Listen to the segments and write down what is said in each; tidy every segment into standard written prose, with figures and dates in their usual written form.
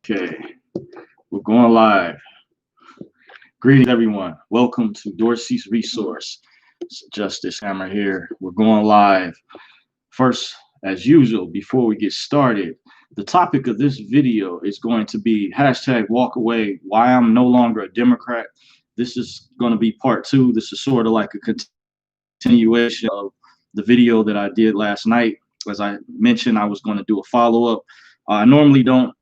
Okay, we're going live. Greetings, everyone. Welcome to Dorsey's Resource. It's Justice Hammer here. We're going live. First, as usual, before we get started, the topic of this video is going to be hashtag walk away, why I'm no longer a Democrat. This is going to be part two. This is sort of like a continuation of the video that I did last night. As I mentioned, I was going to do a follow-up. I normally don't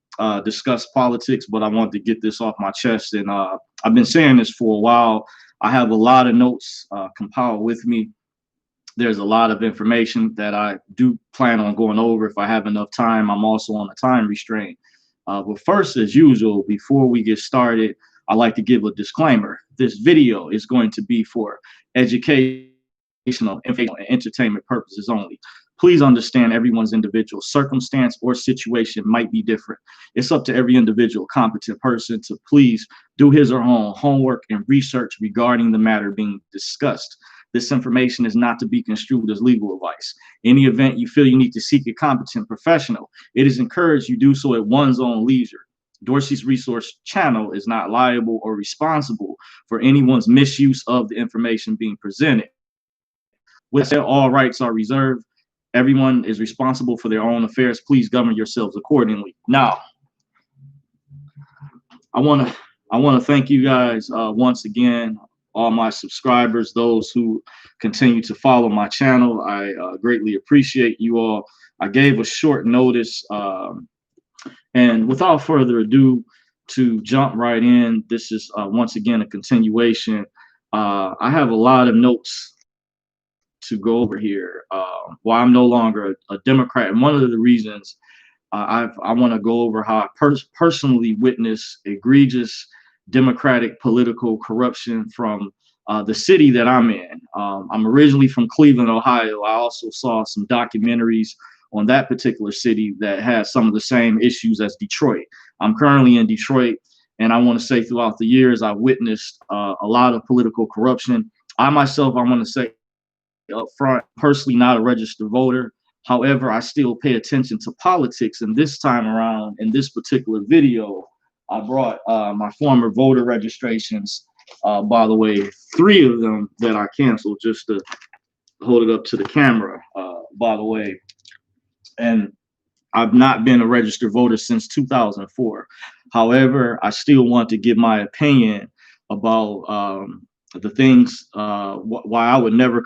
discuss politics, but I wanted to get this off my chest. And I've been saying this for a while. I have a lot of notes compiled with me. There's a lot of information that I do plan on going over if I have enough time. I'm also on a time restraint. But first, as usual, before we get started, I like to give a disclaimer. This video is going to be for educational, informational, and entertainment purposes only. Please understand everyone's individual circumstance or situation might be different. It's up to every individual competent person to please do his or her own homework and research regarding the matter being discussed. This information is not to be construed as legal advice. In the event you feel you need to seek a competent professional, it is encouraged you do so at one's own leisure. Dorsey's Resource channel is not liable or responsible for anyone's misuse of the information being presented. With that, all rights are reserved. Everyone is responsible for their own affairs. Please govern yourselves accordingly. Now, I want to thank you guys once again, all my subscribers, those who continue to follow my channel. I greatly appreciate you all. I gave a short notice, and without further ado, to jump right in, this is once again a continuation. I have a lot of notes to go over here. Why I'm no longer a Democrat, and one of the reasons I want to go over how I personally witnessed egregious Democratic political corruption from the city that I'm in. I'm originally from Cleveland, Ohio. I also saw some documentaries on that particular city that has some of the same issues as Detroit. I'm currently in Detroit, and I want to say throughout the years, I've witnessed a lot of political corruption. I myself, I want to say up front, personally not a registered voter. However, I still pay attention to politics. And this time around, in this particular video, I brought my former voter registrations. By the way, 3 of them that I canceled just to hold it up to the camera, by the way. And I've not been a registered voter since 2004. However, I still want to give my opinion about the things, why I would never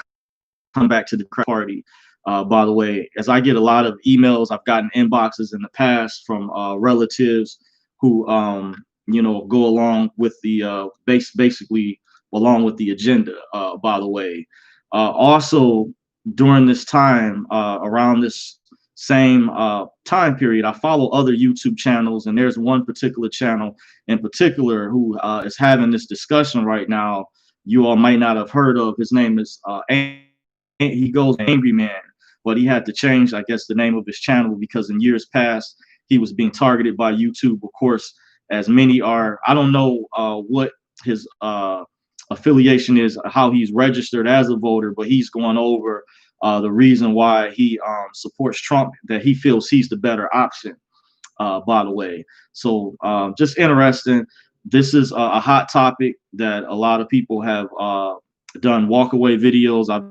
come back to the party. By the way, as I get a lot of emails, I've gotten inboxes in the past from relatives who, go along with the basically along with the agenda. By the way, also during this time, around this same time period, I follow other YouTube channels, and there's one particular channel in particular who is having this discussion right now. You all might not have heard of. His name is he goes Angry Man, but he had to change, I guess, the name of his channel because in years past he was being targeted by YouTube. Of course, as many are. I don't know what his affiliation is, how he's registered as a voter, but he's going over the reason why he supports Trump, that he feels he's the better option. By the way, so just interesting. This is a hot topic that a lot of people have done walkaway videos. I've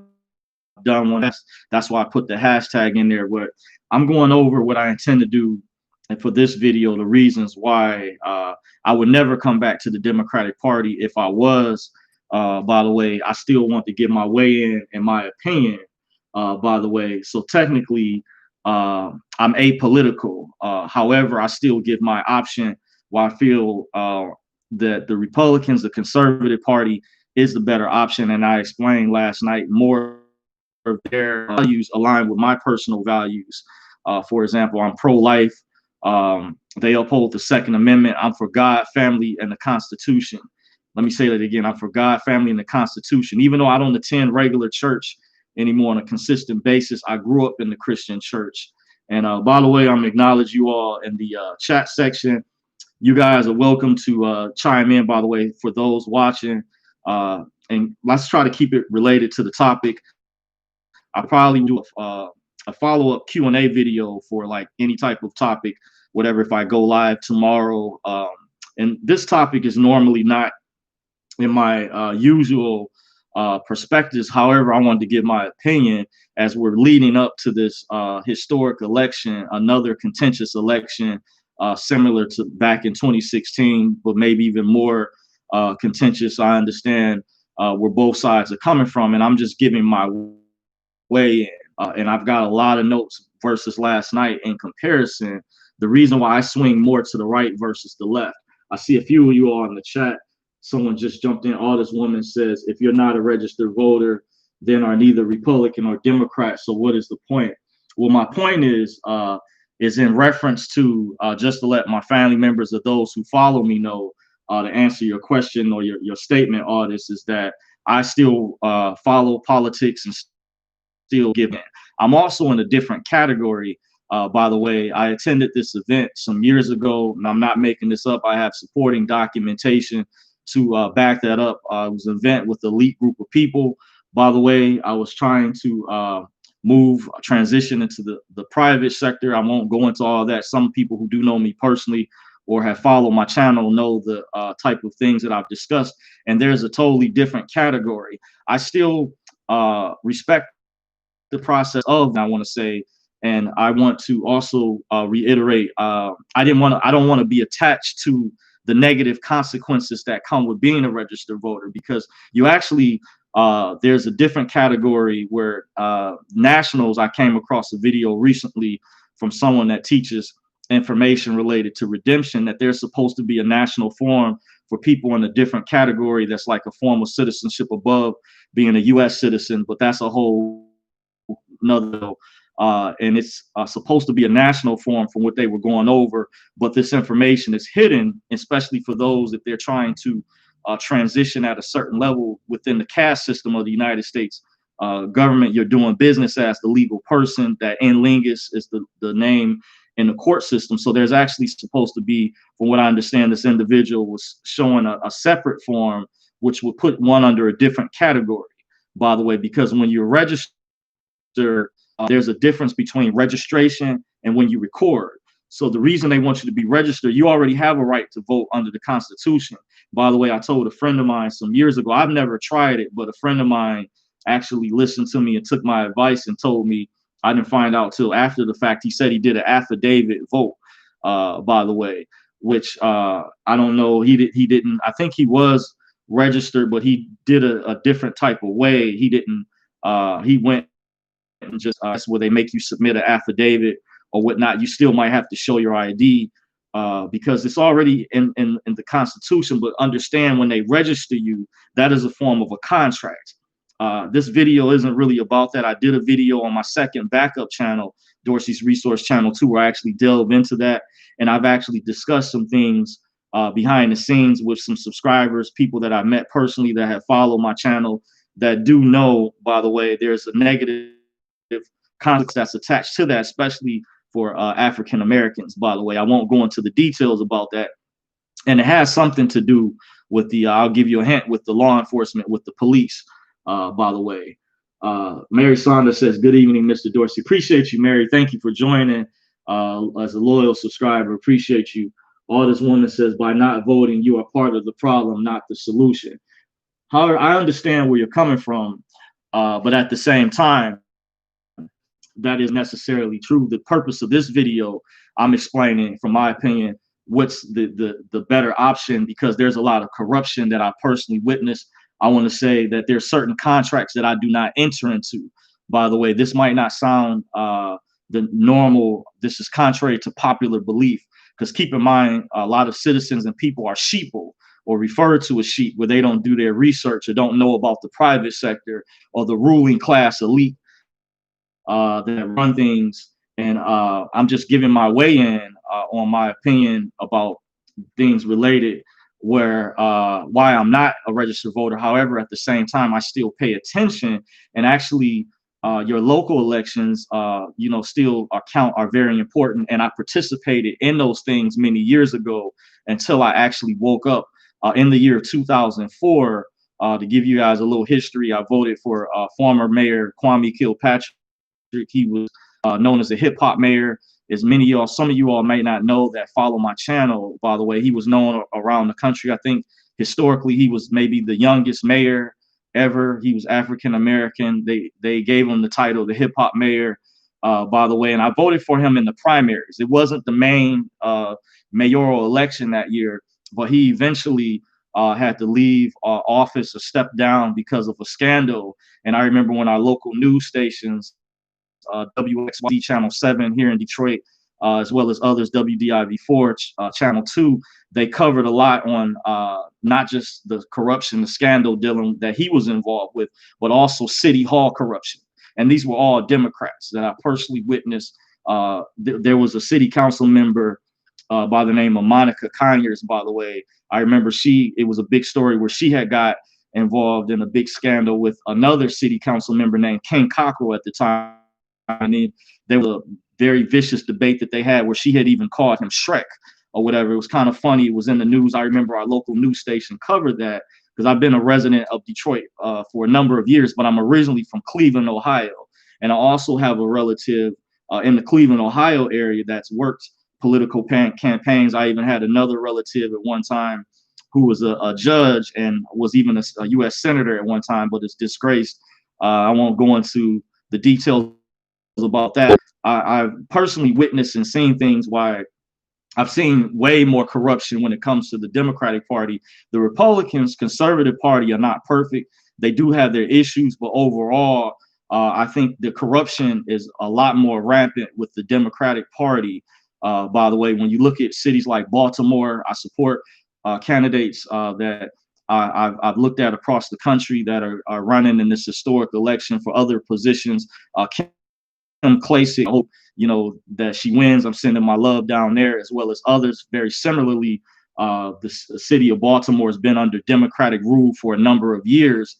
done one. That's why I put the hashtag in there. But I'm going over what I intend to do, and for this video, the reasons why I would never come back to the Democratic Party if I was. By the way, I still want to give my weigh in and my opinion. By the way, so technically, I'm apolitical. However, I still give my option. Why I feel that the Republicans, the Conservative Party, is the better option, and I explained last night more of their values align with my personal values. For example, I'm pro-life. They uphold the Second Amendment. I'm for God, family, and the Constitution. Let me say that again. I'm for God, family, and the Constitution. Even though I don't attend regular church anymore on a consistent basis, I grew up in the Christian church. And by the way, I'm acknowledge you all in the chat section. You guys are welcome to chime in, by the way, for those watching. And let's try to keep it related to the topic. I'll probably do a follow-up Q&A video for like any type of topic whatever, if I go live tomorrow. And this topic is normally not in my usual perspectives. However, I wanted to give my opinion as we're leading up to this historic election, another contentious election, similar to back in 2016, but maybe even more contentious. I understand where both sides are coming from, and I'm just giving my way in. And I've got a lot of notes versus last night in comparison. The reason why I swing more to the right versus the left. I see a few of you all in the chat. Someone just jumped in. All this woman says, if you're not a registered voter, then are neither Republican or Democrat. So what is the point? Well, my point is in reference to just to let my family members or those who follow me know, to answer your question or your statement, Artist, is that I still follow politics and still give in. I'm also in a different category. By the way, I attended this event some years ago, and I'm not making this up. I have supporting documentation to back that up. It was an event with an elite group of people. By the way, I was trying to transition into the private sector. I won't go into all that. Some people who do know me personally or have followed my channel know the type of things that I've discussed. And there's a totally different category. I still respect the process of, I want to say, and I want to also reiterate, I don't want to be attached to the negative consequences that come with being a registered voter, because you actually, there's a different category where nationals, I came across a video recently from someone that teaches information related to redemption, that there's supposed to be a national forum for people in a different category that's like a form of citizenship above being a U.S. citizen, but that's a whole another. And it's supposed to be a national forum from what they were going over, but this information is hidden, especially for those if they're trying to transition at a certain level within the caste system of the United States government. You're doing business as the legal person. That in lingus is the name in the court system. So there's actually supposed to be, from what I understand, this individual was showing a separate form, which would put one under a different category, by the way, because when you're registered, there's a difference between registration and when you record. So the reason they want you to be registered, you already have a right to vote under the Constitution. By the way, I told a friend of mine some years ago, I've never tried it, but a friend of mine actually listened to me and took my advice and told me, I didn't find out till after the fact, he said he did an affidavit vote, by the way, which I don't know. He didn't, I think he was registered, but he did a different type of way. He didn't, he went and just where they make you submit an affidavit or whatnot. You still might have to show your ID because it's already in the Constitution. But understand, when they register you, that is a form of a contract. This video isn't really about that. I did a video on my second backup channel, Dorsey's Resource Channel 2, where I actually delve into that. And I've actually discussed some things behind the scenes with some subscribers, people that I met personally that have followed my channel, that do know, by the way, there's a negative context that's attached to that, especially for African Americans. By the way, I won't go into the details about that. And it has something to do with the, I'll give you a hint, with the law enforcement, with the police, by the way. Mary Saunders says, good evening, Mr. Dorsey. Appreciate you, Mary. Thank you for joining as a loyal subscriber. Appreciate you. All this woman says, by not voting, you are part of the problem, not the solution. However, I understand where you're coming from, but at the same time, that is necessarily true. The purpose of this video, I'm explaining, from my opinion, what's the better option, because there's a lot of corruption that I personally witnessed. I want to say that there's certain contracts that I do not enter into. By the way, this might not sound the normal. This is contrary to popular belief, because keep in mind, a lot of citizens and people are sheeple, or referred to as sheep, where they don't do their research or don't know about the private sector or the ruling class elite that run things. And I'm just giving my way in on my opinion about things related, where why I'm not a registered voter. However, at the same time, I still pay attention, and actually your local elections, still are very important. And I participated in those things many years ago until I actually woke up in the year 2004. To give you guys a little history, I voted for former Mayor Kwame Kilpatrick. He was known as a hip hop mayor. as many of y'all, some of you all may not know that follow my channel, by the way, he was known around the country. I think historically he was maybe the youngest mayor ever. He was African American. They gave him the title, the hip hop mayor, by the way, and I voted for him in the primaries. It wasn't the main mayoral election that year, but he eventually had to leave office or step down because of a scandal. And I remember when our local news stations, WXYZ Channel 7 here in Detroit, as well as others, WDIV4 Channel 2, they covered a lot on not just the corruption, the scandal dealing that he was involved with, but also City Hall corruption. And these were all Democrats that I personally witnessed. There was a city council member by the name of Monica Conyers, by the way. I remember it was a big story where she had got involved in a big scandal with another city council member named Ken Cockrell at the time. I mean, there was a very vicious debate that they had where she had even called him Shrek or whatever. It was kind of funny. It was in the news. I remember our local news station covered that because I've been a resident of Detroit for a number of years, but I'm originally from Cleveland, Ohio. And I also have a relative in the Cleveland, Ohio area that's worked political campaigns. I even had another relative at one time who was a judge and was even a U.S. senator at one time, but is disgraced. I won't go into the details about that. I've personally witnessed and seen things why I've seen way more corruption when it comes to the Democratic Party. The Republicans, Conservative Party, are not perfect. They do have their issues, but overall, I think the corruption is a lot more rampant with the Democratic Party. By the way, when you look at cities like Baltimore, I support candidates that I've looked at across the country that are running in this historic election for other positions. Kim Klacik, I hope that she wins. I'm sending my love down there, as well as others. Very similarly, the city of Baltimore has been under Democratic rule for a number of years,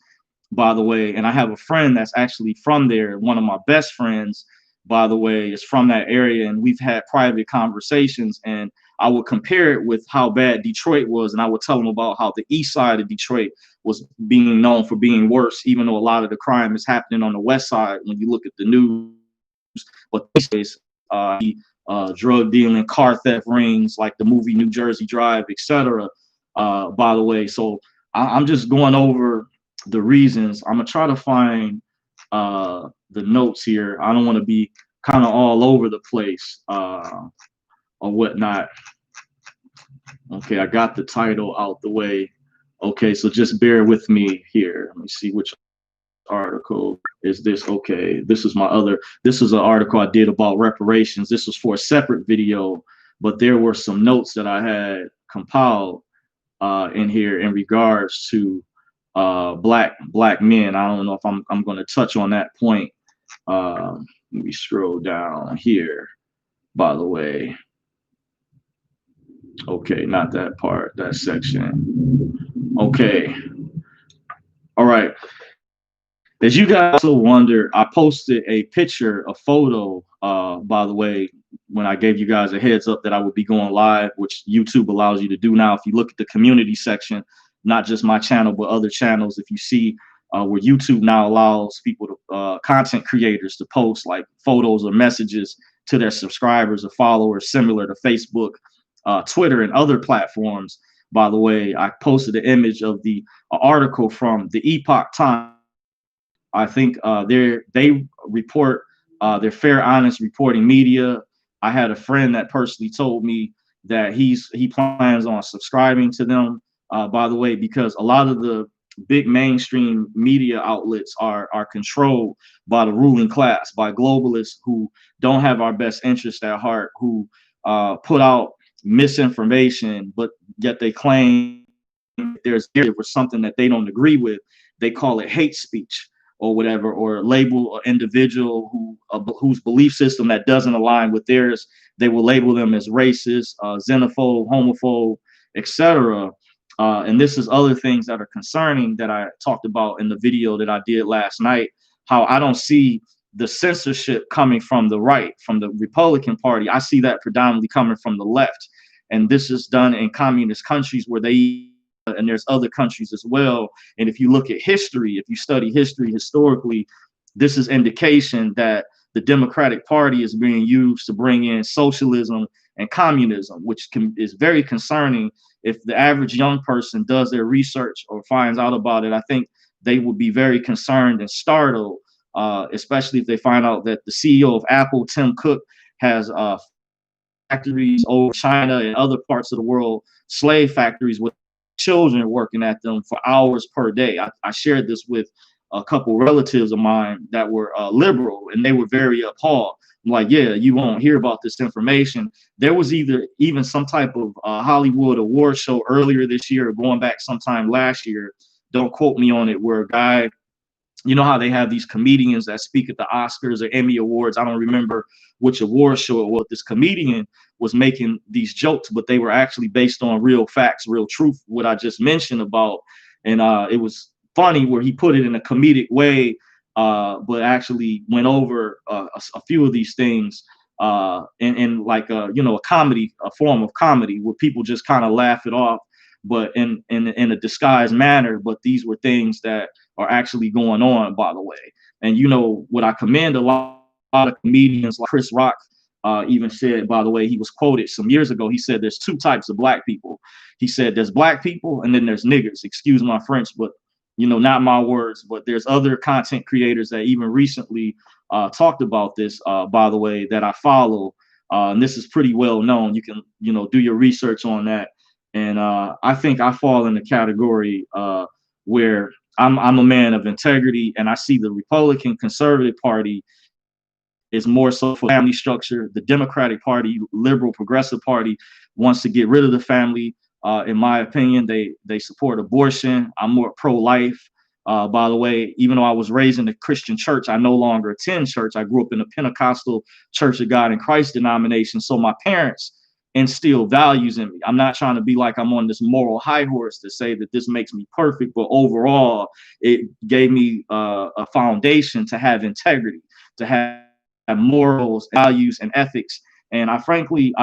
by the way. And I have a friend that's actually from there. One of my best friends, by the way, is from that area, and we've had private conversations, and I would compare it with how bad Detroit was, and I would tell him about how the east side of Detroit was being known for being worse, even though a lot of the crime is happening on the west side when you look at the news. But these days, drug dealing, car theft rings, like the movie New Jersey Drive, etc. By the way, so I'm just going over the reasons. I'm gonna try to find the notes here. I don't want to be kind of all over the place or whatnot. Okay, I got the title out the way. Okay, so just bear with me here. Let me see which article is this. Okay, this is an article I did about reparations. This was for a separate video, but there were some notes that I had compiled in here in regards to black men. I don't know if I'm going to touch on that point. Let me scroll down here, by the way. Okay, not that part, that section. Okay. All right. As you guys also wonder, I posted a picture, a photo, by the way, when I gave you guys a heads up that I would be going live, which YouTube allows you to do now. If you look at the community section, not just my channel, but other channels, if you see where YouTube now allows people to, content creators to post like photos or messages to their subscribers or followers, similar to Facebook, Twitter, and other platforms. By the way, I posted an image of the article from the Epoch Times. I think they report, they're fair, honest reporting media. I had a friend that personally told me that he plans on subscribing to them, by the way, because a lot of the big mainstream media outlets are controlled by the ruling class, by globalists who don't have our best interest at heart, who put out misinformation, but yet they claim there's something that they don't agree with. They call it hate speech or whatever, or label an individual whose belief system that doesn't align with theirs. They will label them as racist, xenophobe, homophobe, etc. And this is other things that are concerning that I talked about in the video that I did last night, how I don't see the censorship coming from the right, from the Republican Party. I see that predominantly coming from the left. And this is done in communist countries where and there's other countries as well. And if you look at history, if you study history historically, this is indication that the Democratic Party is being used to bring in socialism and communism, which is very concerning. If the average young person does their research or finds out about it, I think they would be very concerned and startled, especially if they find out that the CEO of Apple, Tim Cook, has factories over China and other parts of the world, slave factories with children working at them for hours per day. I shared this with a couple relatives of mine that were liberal, and they were very appalled. I'm like, yeah, you won't hear about this information. There was even some type of Hollywood award show earlier this year, or going back sometime last year. Don't quote me on it, where a guy, you know how they have these comedians that speak at the Oscars or Emmy Awards. I don't remember which award show it was. This comedian was making these jokes, but they were actually based on real facts, real truth, what I just mentioned about. And it was funny where he put it in a comedic way, but actually went over a few of these things in like a comedy, a form of comedy where people just kind of laugh it off, but in a disguised manner. But these were things that are actually going on, by the way. And what I commend a lot of comedians like Chris Rock even said, by the way, he was quoted some years ago. He said there's two types of black people. He said there's black people and then there's niggers. Excuse my French, but not my words. But there's other content creators that even recently talked about this, by the way, that I follow. And this is pretty well known. You can do your research on that. And I think I fall in the category where I'm a man of integrity, and I see the Republican Conservative Party is more so for family structure. The Democratic Party, liberal progressive party, wants to get rid of the family. In my opinion, they support abortion. I'm more pro-life. By the way, even though I was raised in a Christian church, I no longer attend church. I grew up in a Pentecostal Church of God in Christ denomination. So my parents instill values in me. I'm not trying to be like I'm on this moral high horse to say that this makes me perfect, but overall, it gave me a foundation to have integrity, to have morals, values, and ethics. And I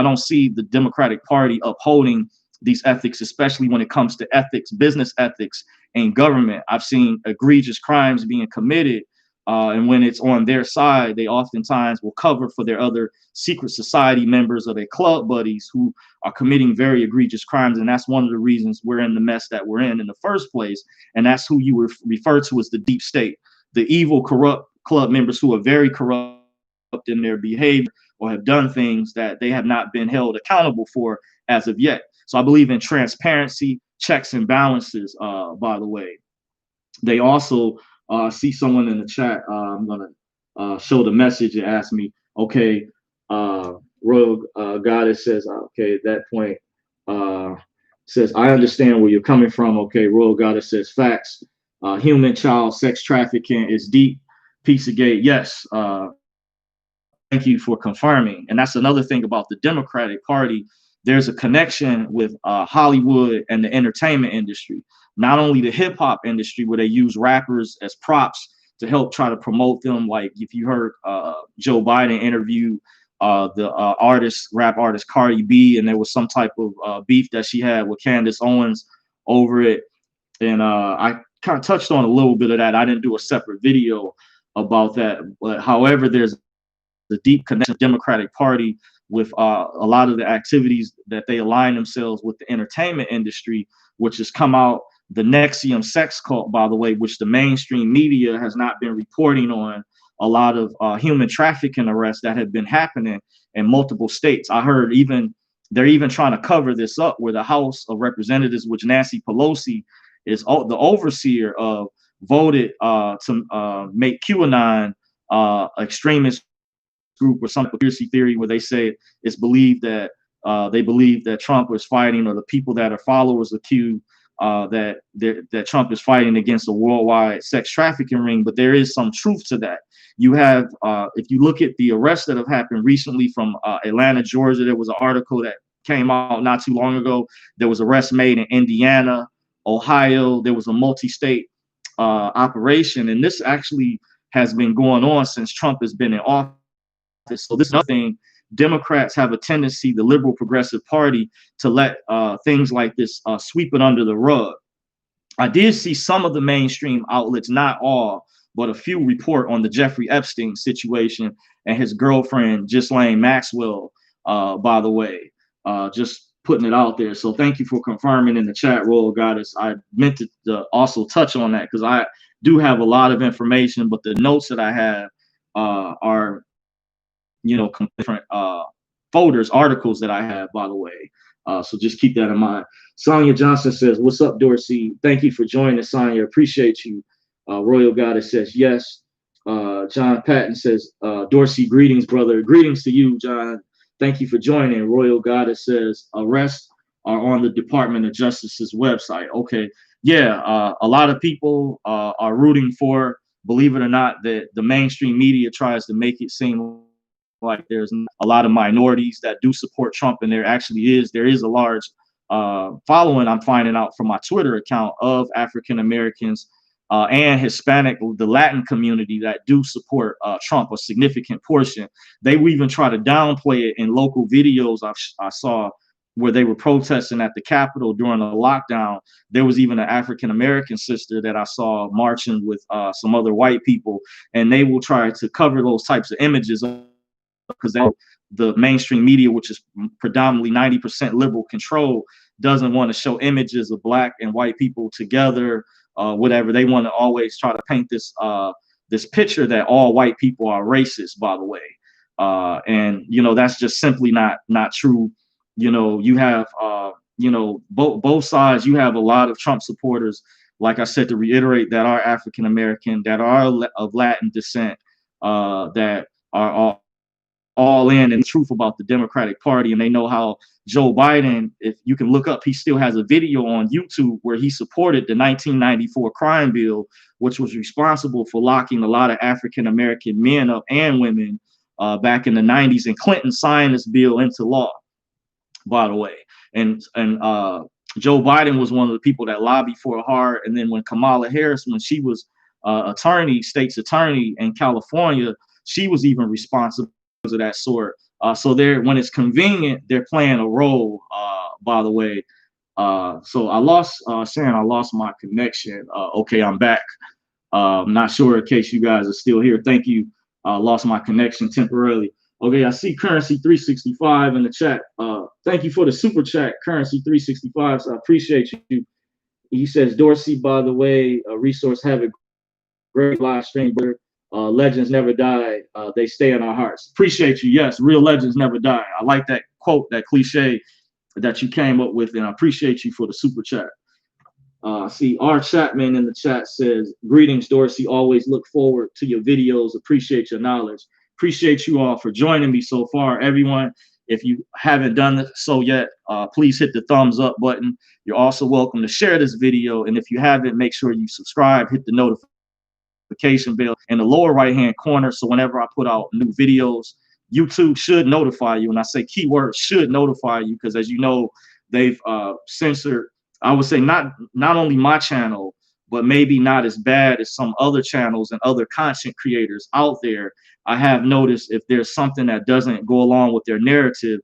don't see the Democratic Party upholding these ethics, especially when it comes to ethics, business ethics, and government. I've seen egregious crimes being committed. And when it's on their side, they oftentimes will cover for their other secret society members or their club buddies who are committing very egregious crimes. And that's one of the reasons we're in the mess that we're in the first place. And that's who you refer to as the deep state, the evil, corrupt club members who are very corrupt in their behavior or have done things that they have not been held accountable for as of yet. So I believe in transparency, checks and balances, by the way. They also see someone in the chat. I'm going to show the message and ask me, okay, Rogue Goddess says, okay, at that point, says, I understand where you're coming from. Okay, Rogue Goddess says, facts. Human child sex trafficking is deep. Pizzagate, yes. Thank you for confirming. And that's another thing about the Democratic Party. There's a connection with Hollywood and the entertainment industry. Not only the hip hop industry, where they use rappers as props to help try to promote them. Like if you heard Joe Biden interview the rap artist Cardi B, and there was some type of beef that she had with Candace Owens over it. And I kind of touched on a little bit of that. I didn't do a separate video about that. But however, there's the deep connection of the Democratic Party with a lot of the activities that they align themselves with the entertainment industry, which has come out, the NXIVM sex cult, by the way, which the mainstream media has not been reporting on. A lot of human trafficking arrests that have been happening in multiple states. I heard they're even trying to cover this up, where the House of Representatives, which Nancy Pelosi is the overseer of, voted to make QAnon extremist group or some conspiracy theory, where they say it's believed that they believe that Trump is fighting, or the people that are followers of Q, that Trump is fighting against a worldwide sex trafficking ring. But there is some truth to that. You have, if you look at the arrests that have happened recently from Atlanta, Georgia, there was an article that came out not too long ago. There was arrests made in Indiana, Ohio. There was a multi-state operation, and this actually has been going on since Trump has been in office. So this is nothing. Democrats have a tendency, the liberal progressive party, to let things like this sweep it under the rug. I did see some of the mainstream outlets, not all, but a few report on the Jeffrey Epstein situation and his girlfriend, Ghislaine Maxwell, by the way. Just putting it out there. So thank you for confirming in the chat, Royal Goddess. I meant to also touch on that because I do have a lot of information, but the notes that I have are, you know, different folders, articles that I have, by the way. So just keep that in mind. Sonia Johnson says, "What's up, Dorsey? Thank you for joining, Sonia. Appreciate you." Royal Goddess says, "Yes." John Patton says, "Dorsey, greetings, brother." Greetings to you, John. Thank you for joining. Royal Goddess says, "Arrests are on the Department of Justice's website." Okay. Yeah, a lot of people are rooting for, believe it or not, that the mainstream media tries to make it seem like there's a lot of minorities that do support Trump, and there is a large following, I'm finding out from my Twitter account, of African Americans and Hispanic, the Latin community, that do support Trump, a significant portion. They will even try to downplay it in local videos I saw where they were protesting at the Capitol during a lockdown. There was even an African American sister that I saw marching with some other white people, and they will try to cover those types of images because the mainstream media, which is predominantly 90% liberal control, doesn't want to show images of black and white people together, whatever. They want to always try to paint this this picture that all white people are racist, by the way. And, you know, that's just simply not true. You know, you have, you know, both sides. You have a lot of Trump supporters, like I said, to reiterate, that are African American, that are of Latin descent, that are all in and truth about the Democratic Party. And they know how Joe Biden, if you can look up, he still has a video on YouTube where he supported the 1994 crime bill, which was responsible for locking a lot of African American men up and women back in the 90s. And Clinton signed this bill into law, by the way. And Joe Biden was one of the people that lobbied for it hard. And then when Kamala Harris, when she was state's attorney in California, she was even responsible of that sort. So they're, when it's convenient, they're playing a role, by the way. So I lost Sharon, I lost my connection. Okay, I'm back. Not sure in case you guys are still here. Thank you. Lost my connection temporarily. Okay, I see Currency 365 in the chat. Thank you for the super chat, Currency 365. So I appreciate you. He says, "Dorsey, by the way, a resource, have a great live stream, brother. Legends never die. They stay in our hearts." Appreciate you. Yes, real legends never die. I like that quote, that cliche that you came up with, and I appreciate you for the super chat. See, R. Chapman in the chat says, "Greetings, Dorsey. Always look forward to your videos. Appreciate your knowledge." Appreciate you all for joining me so far. Everyone, if you haven't done so yet, please hit the thumbs up button. You're also welcome to share this video. And if you haven't, make sure you subscribe, hit the notification bell in the lower right hand corner, so whenever I put out new videos, YouTube should notify you. And I say keyword should notify you, because as you know, they've censored, I would say, not only my channel, but maybe not as bad as some other channels and other content creators out there. I have noticed if there's something that doesn't go along with their narrative,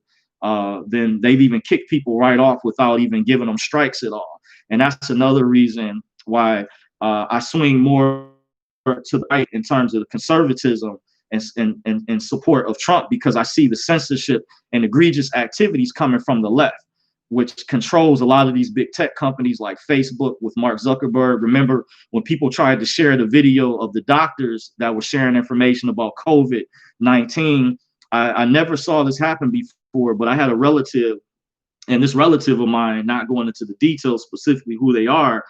then they've even kicked people right off without even giving them strikes at all. And that's another reason why I swing more to the right in terms of the conservatism and support of Trump, because I see the censorship and egregious activities coming from the left, which controls a lot of these big tech companies like Facebook with Mark Zuckerberg. Remember when people tried to share the video of the doctors that were sharing information about COVID-19? I never saw this happen before, but I had a relative, and this relative of mine, not going into the details specifically who they are,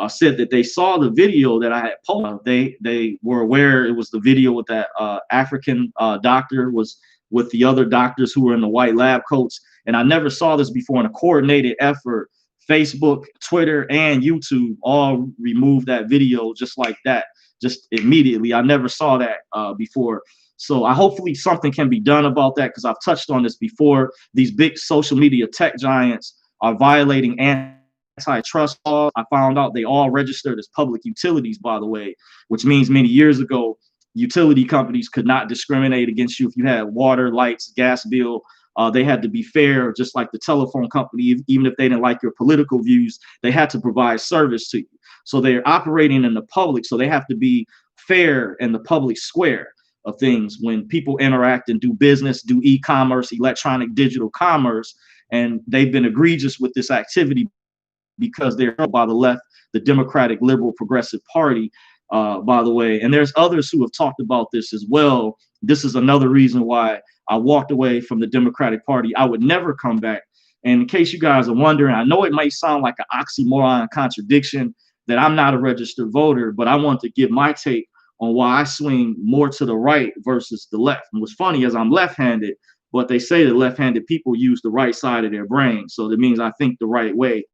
said that they saw the video that I had posted. They were aware it was the video with that African doctor was with the other doctors who were in the white lab coats. And I never saw this before. In a coordinated effort, Facebook, Twitter, and YouTube all removed that video just like that, just immediately. I never saw that before. So hopefully something can be done about that, because I've touched on this before. These big social media tech giants are violating antitrust laws. I found out they all registered as public utilities, by the way, which means many years ago, utility companies could not discriminate against you if you had water, lights, gas bill. They had to be fair, just like the telephone company. Even if they didn't like your political views, they had to provide service to you. So they're operating in the public, so they have to be fair in the public square of things when people interact and do business, do e-commerce, electronic digital commerce, and they've been egregious with this activity because they're by the left, the Democratic Liberal Progressive Party, by the way. And there's others who have talked about this as well. This is another reason why I walked away from the Democratic Party. I would never come back. And in case you guys are wondering, I know it might sound like an oxymoron contradiction that I'm not a registered voter, but I want to give my take on why I swing more to the right versus the left. And what's funny is I'm left-handed, but they say that left-handed people use the right side of their brain. So that means I think the right way.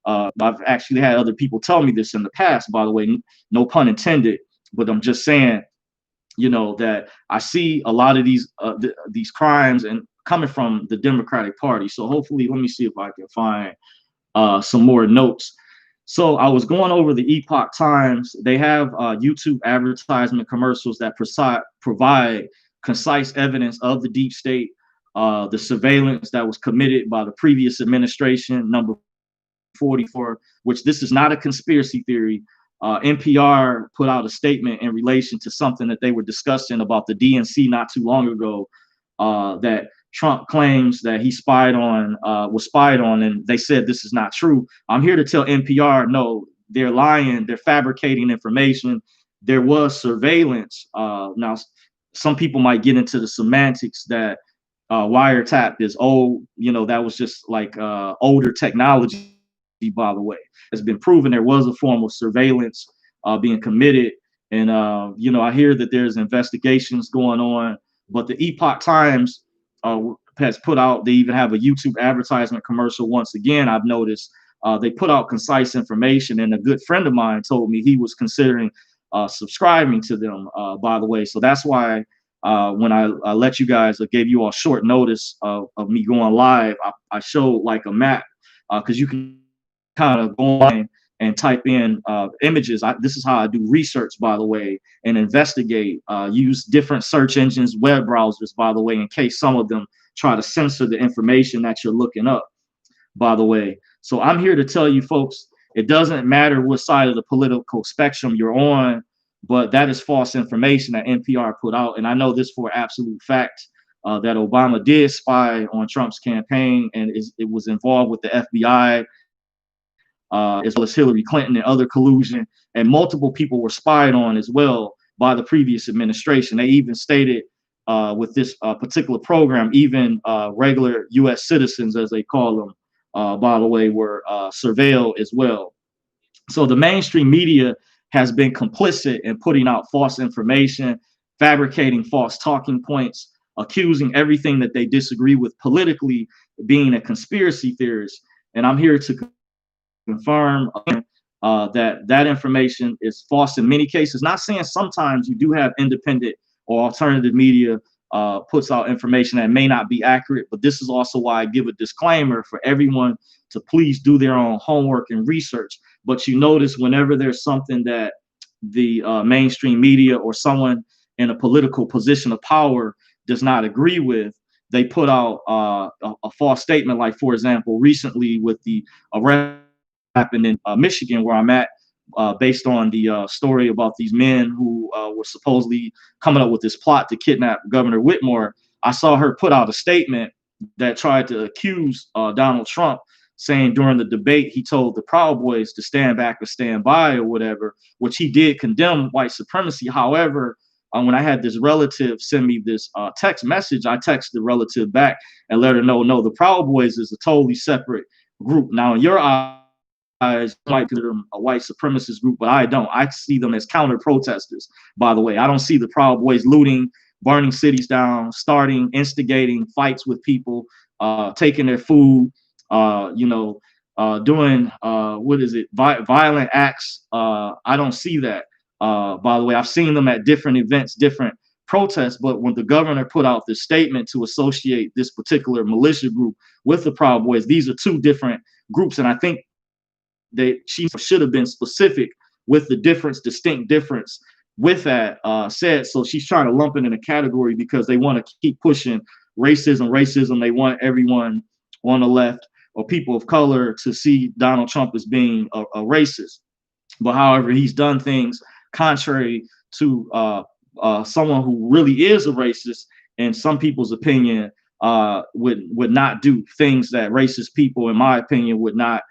I've actually had other people tell me this in the past, by the way, no pun intended, but I'm just saying, you know, that I see a lot of these crimes and coming from the Democratic Party. So hopefully, let me see if I can find some more notes. So I was going over the Epoch Times. They have YouTube advertisement commercials that provide concise evidence of the deep state, the surveillance that was committed by the previous administration, number 44, which this is not a conspiracy theory. NPR put out a statement in relation to something that they were discussing about the DNC not too long ago, that Trump claims that he was spied on, and they said this is not true. I'm here to tell NPR, no, they're lying, they're fabricating information. There was surveillance. Now, some people might get into the semantics that wiretap is old, you know, that was just like older technology. By the way, it's been proven there was a form of surveillance being committed, and you know, I hear that there's investigations going on, but the Epoch Times has put out, they even have a YouTube advertisement commercial. Once again, I've noticed they put out concise information, and a good friend of mine told me he was considering subscribing to them, by the way. So that's why when I let you guys, gave you all short notice of me going live, I showed like a map, because you can kind of go online and type in images. This is how I do research, by the way, and investigate, use different search engines, web browsers, by the way, in case some of them try to censor the information that you're looking up, by the way. So I'm here to tell you folks, it doesn't matter what side of the political spectrum you're on, but that is false information that NPR put out. And I know this for absolute fact, that Obama did spy on Trump's campaign, and it was involved with the FBI, as well as Hillary Clinton and other collusion, and multiple people were spied on as well by the previous administration. They even stated with this particular program, even regular U.S. citizens, as they call them, by the way, were surveilled as well. So the mainstream media has been complicit in putting out false information, fabricating false talking points, accusing everything that they disagree with politically being a conspiracy theorist. And I'm here to confirm that information is false in many cases. Not saying sometimes you do have independent or alternative media puts out information that may not be accurate, but this is also why I give a disclaimer for everyone to please do their own homework and research. But you notice whenever there's something that the mainstream media or someone in a political position of power does not agree with, they put out a false statement. Like, for example, recently with the arrest happened in Michigan, where I'm at, based on the story about these men who were supposedly coming up with this plot to kidnap Governor Whitmore. I saw her put out a statement that tried to accuse Donald Trump, saying during the debate he told the Proud Boys to stand back or stand by or whatever, which he did condemn white supremacy. However, when I had this relative send me this text message, I texted the relative back and let her know, no, the Proud Boys is a totally separate group. Now, in your eyes, might consider them a white supremacist group, but I don't. I see them as counter protesters, by the way. I don't see the Proud Boys looting, burning cities down, instigating fights with people, taking their food, doing violent acts. I don't see that. By the way, I've seen them at different events, different protests, but when the governor put out this statement to associate this particular militia group with the Proud Boys, these are two different groups, and I think she should have been specific with the distinct difference with that said. So she's trying to lump it in a category because they want to keep pushing racism. They want everyone on the left or people of color to see Donald Trump as being a racist. But however, he's done things contrary to someone who really is a racist, in some people's opinion, would not do things that racist people, in my opinion, would not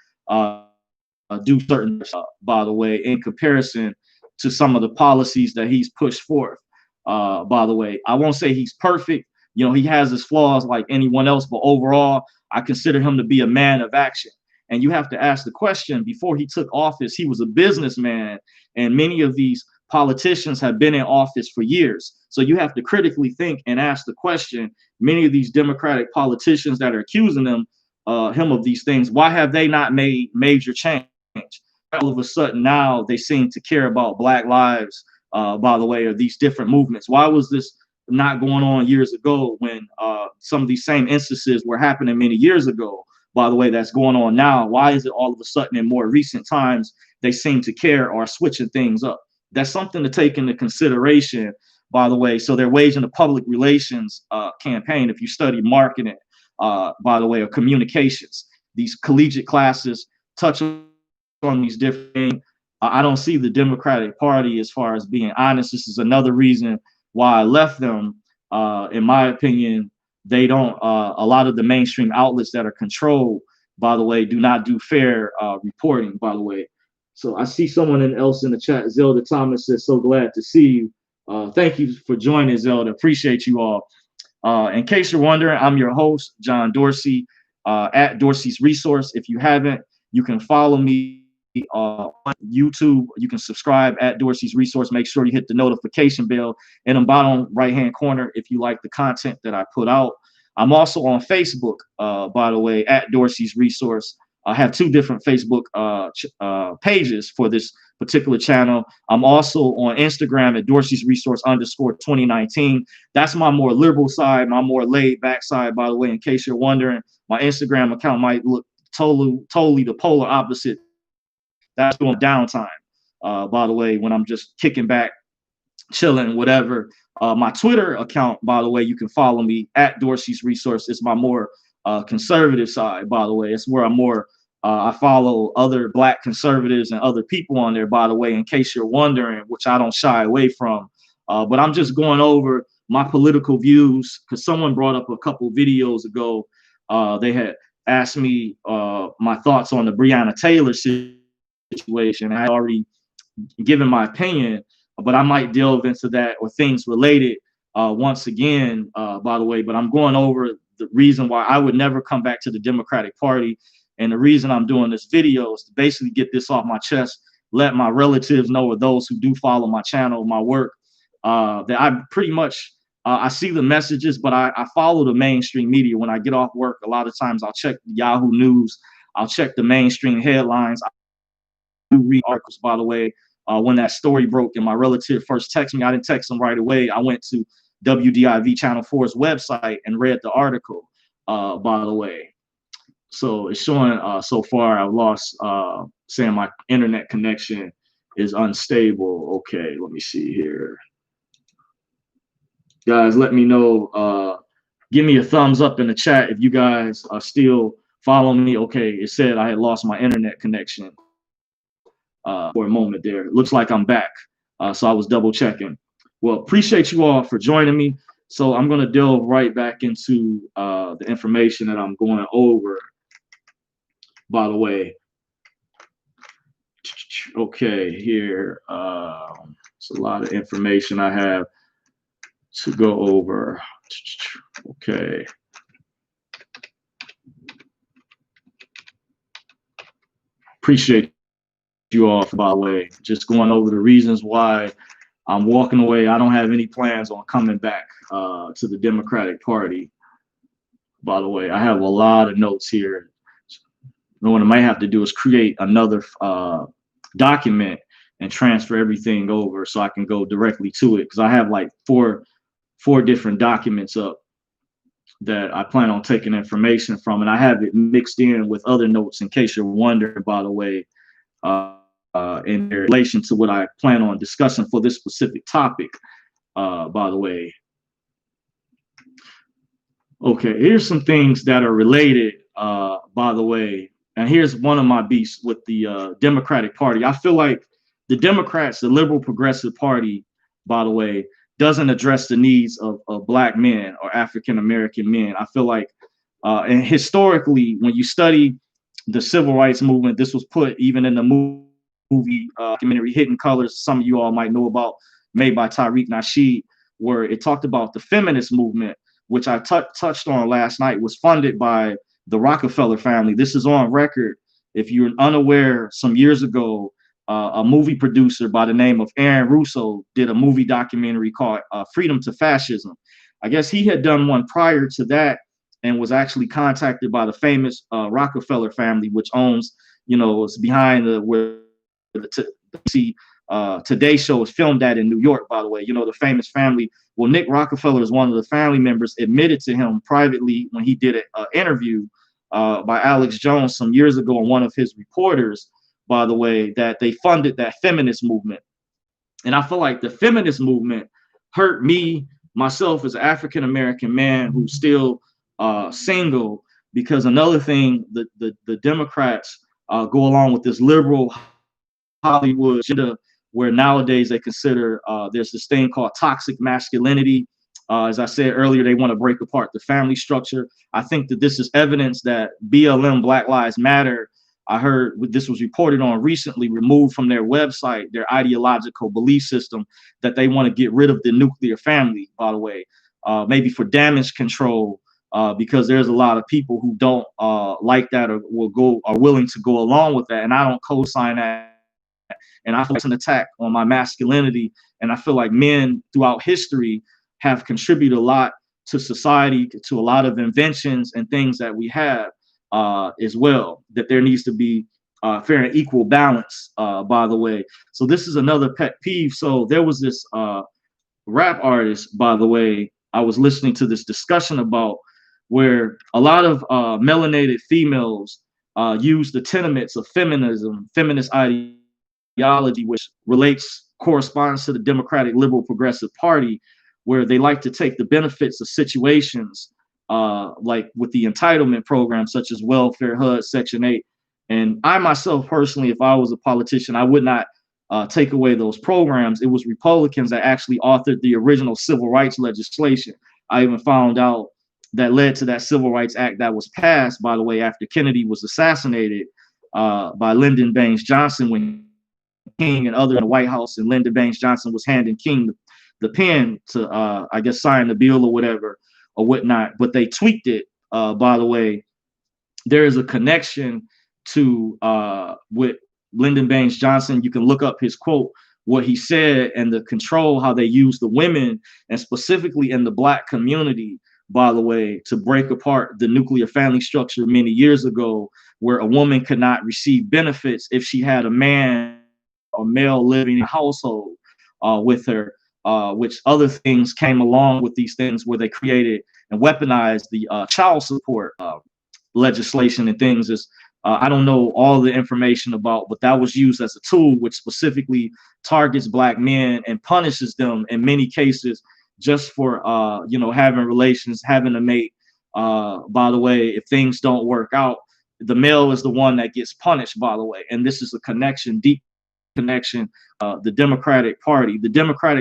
do certain, by the way, in comparison to some of the policies that he's pushed forth. By the way, I won't say he's perfect. You know, he has his flaws like anyone else, but overall, I consider him to be a man of action. And you have to ask the question, before he took office, he was a businessman, and many of these politicians have been in office for years. So you have to critically think and ask the question, many of these Democratic politicians that are accusing him of these things, why have they not made major change? All of a sudden now they seem to care about Black lives, by the way, or these different movements. Why was this not going on years ago when some of these same instances were happening many years ago? By the way, that's going on now. Why is it all of a sudden in more recent times they seem to care or are switching things up? That's something to take into consideration, by the way. So they're waging a public relations campaign. If you study marketing, by the way, or communications, these collegiate classes touch on these different things. I don't see the Democratic Party, as far as being honest. This is another reason why I left them. In my opinion, they don't, a lot of the mainstream outlets that are controlled, by the way, do not do fair reporting, by the way. So I see someone else in the chat. Zelda Thomas says, so glad to see you. Thank you for joining, Zelda. Appreciate you all. In case you're wondering, I'm your host, John Dorsey, at Dorsey's Resource. If you haven't, you can follow me on YouTube. You can subscribe at Dorsey's Resource. Make sure you hit the notification bell in the bottom right-hand corner if you like the content that I put out. I'm also on Facebook, by the way, at Dorsey's Resource. I have two different Facebook pages for this particular channel. I'm also on Instagram at Dorsey's Resource _2019. That's my more liberal side, my more laid back side, by the way, in case you're wondering. My Instagram account might look totally the polar opposite. That's during downtime, by the way, when I'm just kicking back, chilling, whatever. My Twitter account, by the way, you can follow me at Dorsey's Resource. It's my more conservative side, by the way. It's where I'm more, I follow other Black conservatives and other people on there, by the way, in case you're wondering, which I don't shy away from. But I'm just going over my political views, because someone brought up a couple videos ago. They had asked me my thoughts on the Breonna Taylor situation. I had already given my opinion, but I might delve into that or things related once again, by the way. But I'm going over the reason why I would never come back to the Democratic Party. And the reason I'm doing this video is to basically get this off my chest, let my relatives know, or those who do follow my channel, my work, that I pretty much, I see the messages, but I follow the mainstream media. When I get off work, a lot of times I'll check Yahoo News, I'll check the mainstream headlines. Read articles, by the way. When that story broke and my relative first texted me, I didn't text him right away. I went to WDIV Channel 4's website and read the article, by the way. So it's showing so far I've lost, saying my internet connection is unstable. Okay, let me see here. Guys, let me know. Give me a thumbs up in the chat if you guys are still following me. Okay, it said I had lost my internet connection for a moment there. It looks like I'm back. So I was double checking. Well, appreciate you all for joining me. So I'm going to delve right back into the information that I'm going over, by the way. Okay, here. It's a lot of information I have to go over. Okay. Appreciate you all, by the way, just going over the reasons why I'm walking away. I don't have any plans on coming back to the Democratic Party. By the way, I have a lot of notes here. What I might have to do is create another document and transfer everything over so I can go directly to it, because I have like four different documents up that I plan on taking information from, and I have it mixed in with other notes in case you're wondering, by the way. In relation to what I plan on discussing for this specific topic, by the way. Okay, here's some things that are related, by the way. And here's one of my beefs with the Democratic Party. I feel like the Democrats, the liberal progressive party, by the way, doesn't address the needs of Black men or African American men. I feel like, and historically, when you study the civil rights movement, this was put even in the movie documentary Hidden Colors, some of you all might know about, made by Tariq Nasheed, where it talked about the feminist movement, which I touched on last night, was funded by the Rockefeller family. This is on record. If you're unaware, some years ago, a movie producer by the name of Aaron Russo did a movie documentary called Freedom to Fascism. I guess he had done one prior to that and was actually contacted by the famous Rockefeller family, which owns, is behind where the Today Show is filmed at in New York, by the way, the famous family. Well, Nick Rockefeller is one of the family members, admitted to him privately when he did an interview by Alex Jones some years ago on one of his reporters, by the way, that they funded that feminist movement. And I feel like the feminist movement hurt me, myself, as an African-American man who's still single, because another thing, the Democrats go along with this liberal Hollywood agenda, where nowadays they consider there's this thing called toxic masculinity. As I said earlier, they want to break apart the family structure. I think that this is evidence that BLM, Black Lives Matter, I heard this was reported on recently, removed from their website, their ideological belief system, that they want to get rid of the nuclear family, by the way, maybe for damage control, because there's a lot of people who don't like that or are willing to go along with that. And I don't co-sign that. And I feel like it's an attack on my masculinity. And I feel like men throughout history have contributed a lot to society, to a lot of inventions and things that we have as well, that there needs to be fair and equal balance, by the way. So this is another pet peeve. So there was this rap artist, by the way, I was listening to this discussion about, where a lot of melanated females use the tenements of feminism, feminist ideology, which corresponds to the Democratic Liberal Progressive Party, where they like to take the benefits of situations like with the entitlement program, such as welfare, HUD, Section 8. And I myself personally, if I was a politician, I would not take away those programs. It was Republicans that actually authored the original civil rights legislation. I even found out that led to that Civil Rights Act that was passed, by the way, after Kennedy was assassinated by Lyndon Baines Johnson, when King and others in the White House, and Lyndon Baines Johnson was handing King the pen to, I guess, sign the bill or whatever or whatnot. But they tweaked it, by the way. There is a connection to with Lyndon Baines Johnson. You can look up his quote, what he said, and the control, how they use the women, and specifically in the Black community, by the way, to break apart the nuclear family structure many years ago, where a woman could not receive benefits if she had a man or male living in a household with her, which other things came along with these things, where they created and weaponized the child support legislation and things. I don't know all the information about, but that was used as a tool which specifically targets Black men and punishes them in many cases just for having relations, having a mate. By the way, if things don't work out, the male is the one that gets punished, by the way. And this is a connection, deep connection. The Democratic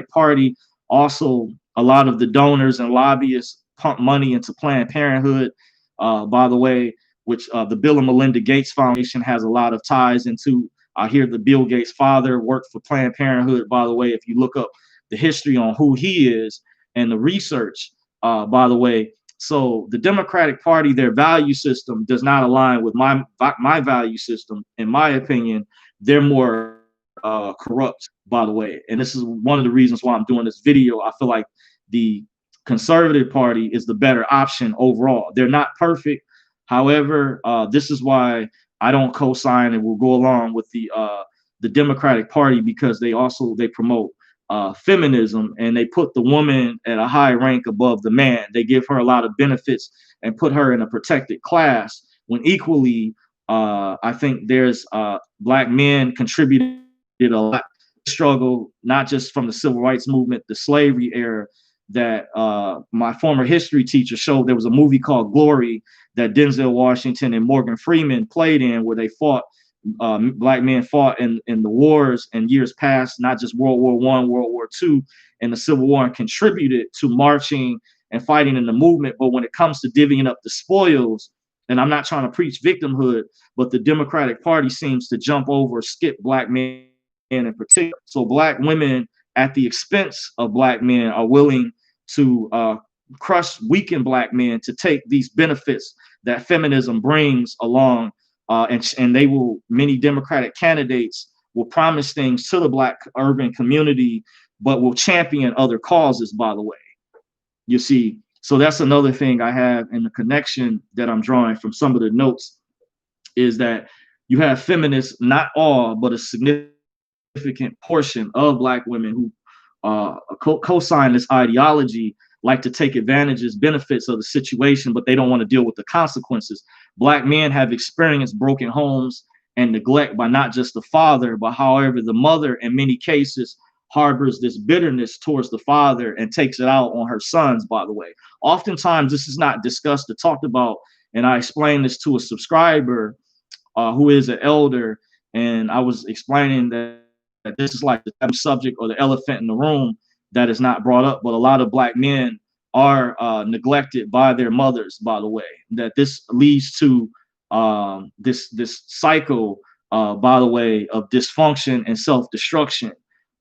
Party also, a lot of the donors and lobbyists pump money into Planned Parenthood, by the way, which the Bill and Melinda Gates Foundation has a lot of ties into. I hear the Bill Gates father worked for Planned Parenthood, by the way. If you look up the history on who he is and the research, by the way. So the Democratic Party, their value system does not align with my value system. In my opinion, they're more corrupt, by the way. And this is one of the reasons why I'm doing this video. I feel like the Conservative Party is the better option overall. They're not perfect. However, this is why I don't co-sign and will go along with the Democratic Party, because they promote feminism, and they put the woman at a high rank above the man. They give her a lot of benefits and put her in a protected class, when equally, I think there's Black men contributed a lot to struggle, not just from the civil rights movement, the slavery era, that my former history teacher showed. There was a movie called Glory that Denzel Washington and Morgan Freeman played in, where they fought Black men fought in the wars in years past, not just World War I, World War II, and the Civil War, and contributed to marching and fighting in the movement. But when it comes to divvying up the spoils, and I'm not trying to preach victimhood, but the Democratic Party seems to jump over, skip Black men in particular. So Black women, at the expense of Black men, are willing to crush, weaken Black men to take these benefits that feminism brings along. And they will, many Democratic candidates will promise things to the Black urban community, but will champion other causes, by the way. You see, so that's another thing I have in the connection that I'm drawing from some of the notes, is that you have feminists, not all, but a significant portion of Black women who co-sign this ideology, like to take advantages, benefits of the situation, but they don't want to deal with the consequences. Black men have experienced broken homes and neglect by not just the father, but however the mother in many cases harbors this bitterness towards the father and takes it out on her sons, by the way. Oftentimes this is not discussed or talked about. And I explained this to a subscriber who is an elder, and I was explaining that this is like the subject or the elephant in the room that is not brought up, but a lot of Black men are neglected by their mothers, by the way, that this leads to this cycle, by the way, of dysfunction and self-destruction,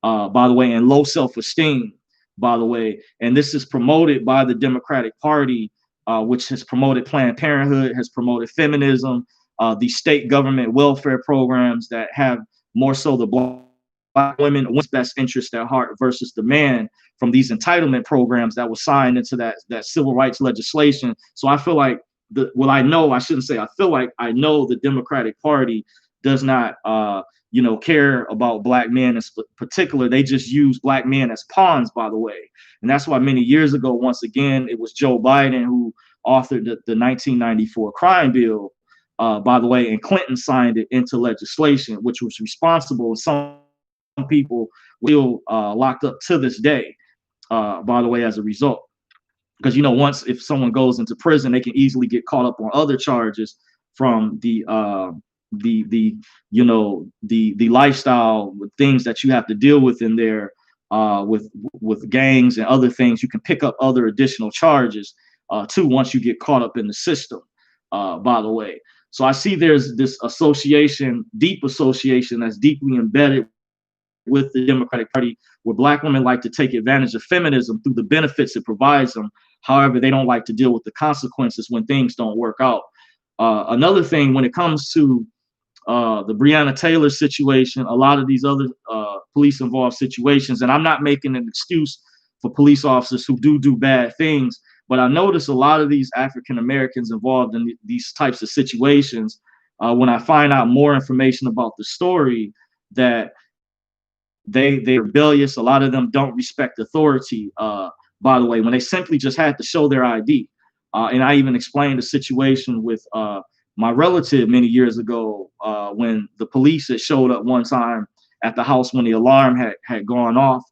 by the way, and low self-esteem, by the way. And this is promoted by the Democratic Party, which has promoted Planned Parenthood, has promoted feminism, the state government welfare programs that have more so the Black women's best interest at heart versus the man, from these entitlement programs that was signed into that civil rights legislation. So I feel like I shouldn't say I feel like, I know the Democratic Party does not care about Black men in particular. They just use Black men as pawns, by the way. And that's why many years ago, once again, it was Joe Biden who authored the 1994 crime bill, by the way, and Clinton signed it into legislation, which was responsible. Some people still locked up to this day, by the way, as a result. Because, once if someone goes into prison, they can easily get caught up on other charges from the lifestyle, with things that you have to deal with in there, with gangs and other things. You can pick up other additional charges too once you get caught up in the system, by the way. So I see there's this association, deep association, that's deeply embedded with the Democratic Party, where Black women like to take advantage of feminism through the benefits it provides them. However, they don't like to deal with the consequences when things don't work out. Another thing, when it comes to the Breonna Taylor situation, a lot of these other police involved situations, and I'm not making an excuse for police officers who do bad things, but I notice a lot of these African Americans involved in these types of situations, when I find out more information about the story, that they're rebellious. A lot of them don't respect authority, by the way, when they simply just had to show their ID. And I even explained the situation with my relative many years ago, when the police had showed up one time at the house when the alarm had gone off,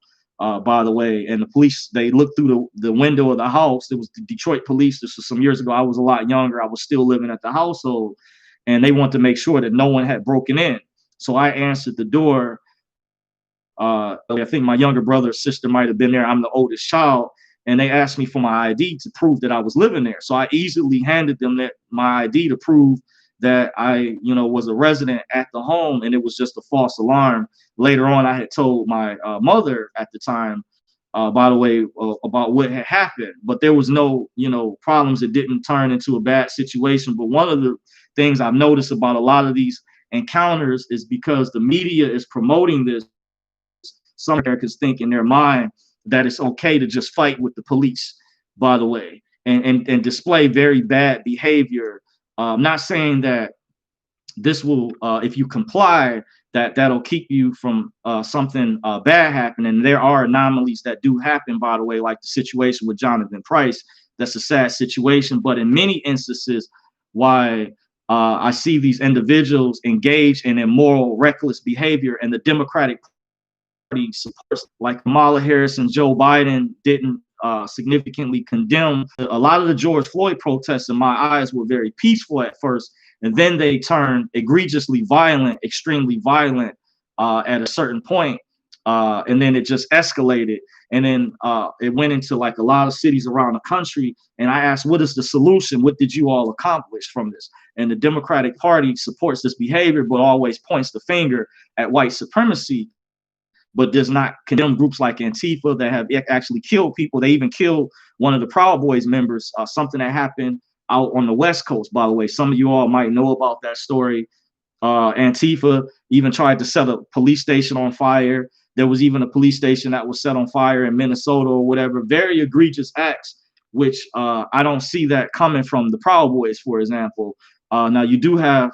by the way, and the police, they looked through the window of the house. It was the Detroit police. This was some years ago. I was a lot younger. I was still living at the household, and they wanted to make sure that no one had broken in. So I answered the door. I think my younger brother or sister might have been there. I'm the oldest child. And they asked me for my ID to prove that I was living there. So I easily handed them my ID to prove that I, was a resident at the home, and it was just a false alarm. Later on, I had told my mother at the time, by the way, about what had happened. But there was no, problems. It didn't turn into a bad situation. But one of the things I've noticed about a lot of these encounters is because the media is promoting this, some Americans think in their mind that it's okay to just fight with the police, by the way, and display very bad behavior. I'm not saying that this will, if you comply, that'll keep you from something bad happening. There are anomalies that do happen, by the way, like the situation with Jonathan Price. That's a sad situation. But in many instances, why I see these individuals engage in immoral, reckless behavior, and the Democratic Party supports, like Kamala Harris and Joe Biden didn't significantly condemn. A lot of the George Floyd protests, in my eyes, were very peaceful at first, and then they turned egregiously violent, extremely violent at a certain point, and then it just escalated. And then it went into like a lot of cities around the country. And I asked, what is the solution? What did you all accomplish from this? And the Democratic Party supports this behavior, but always points the finger at white supremacy, but does not condemn groups like Antifa that have actually killed people. They even killed one of the Proud Boys members, something that happened out on the West Coast, by the way. Some of you all might know about that story. Antifa even tried to set a police station on fire. There was even a police station that was set on fire in Minnesota or whatever. Very egregious acts, which I don't see that coming from the Proud Boys, for example. Now you do have,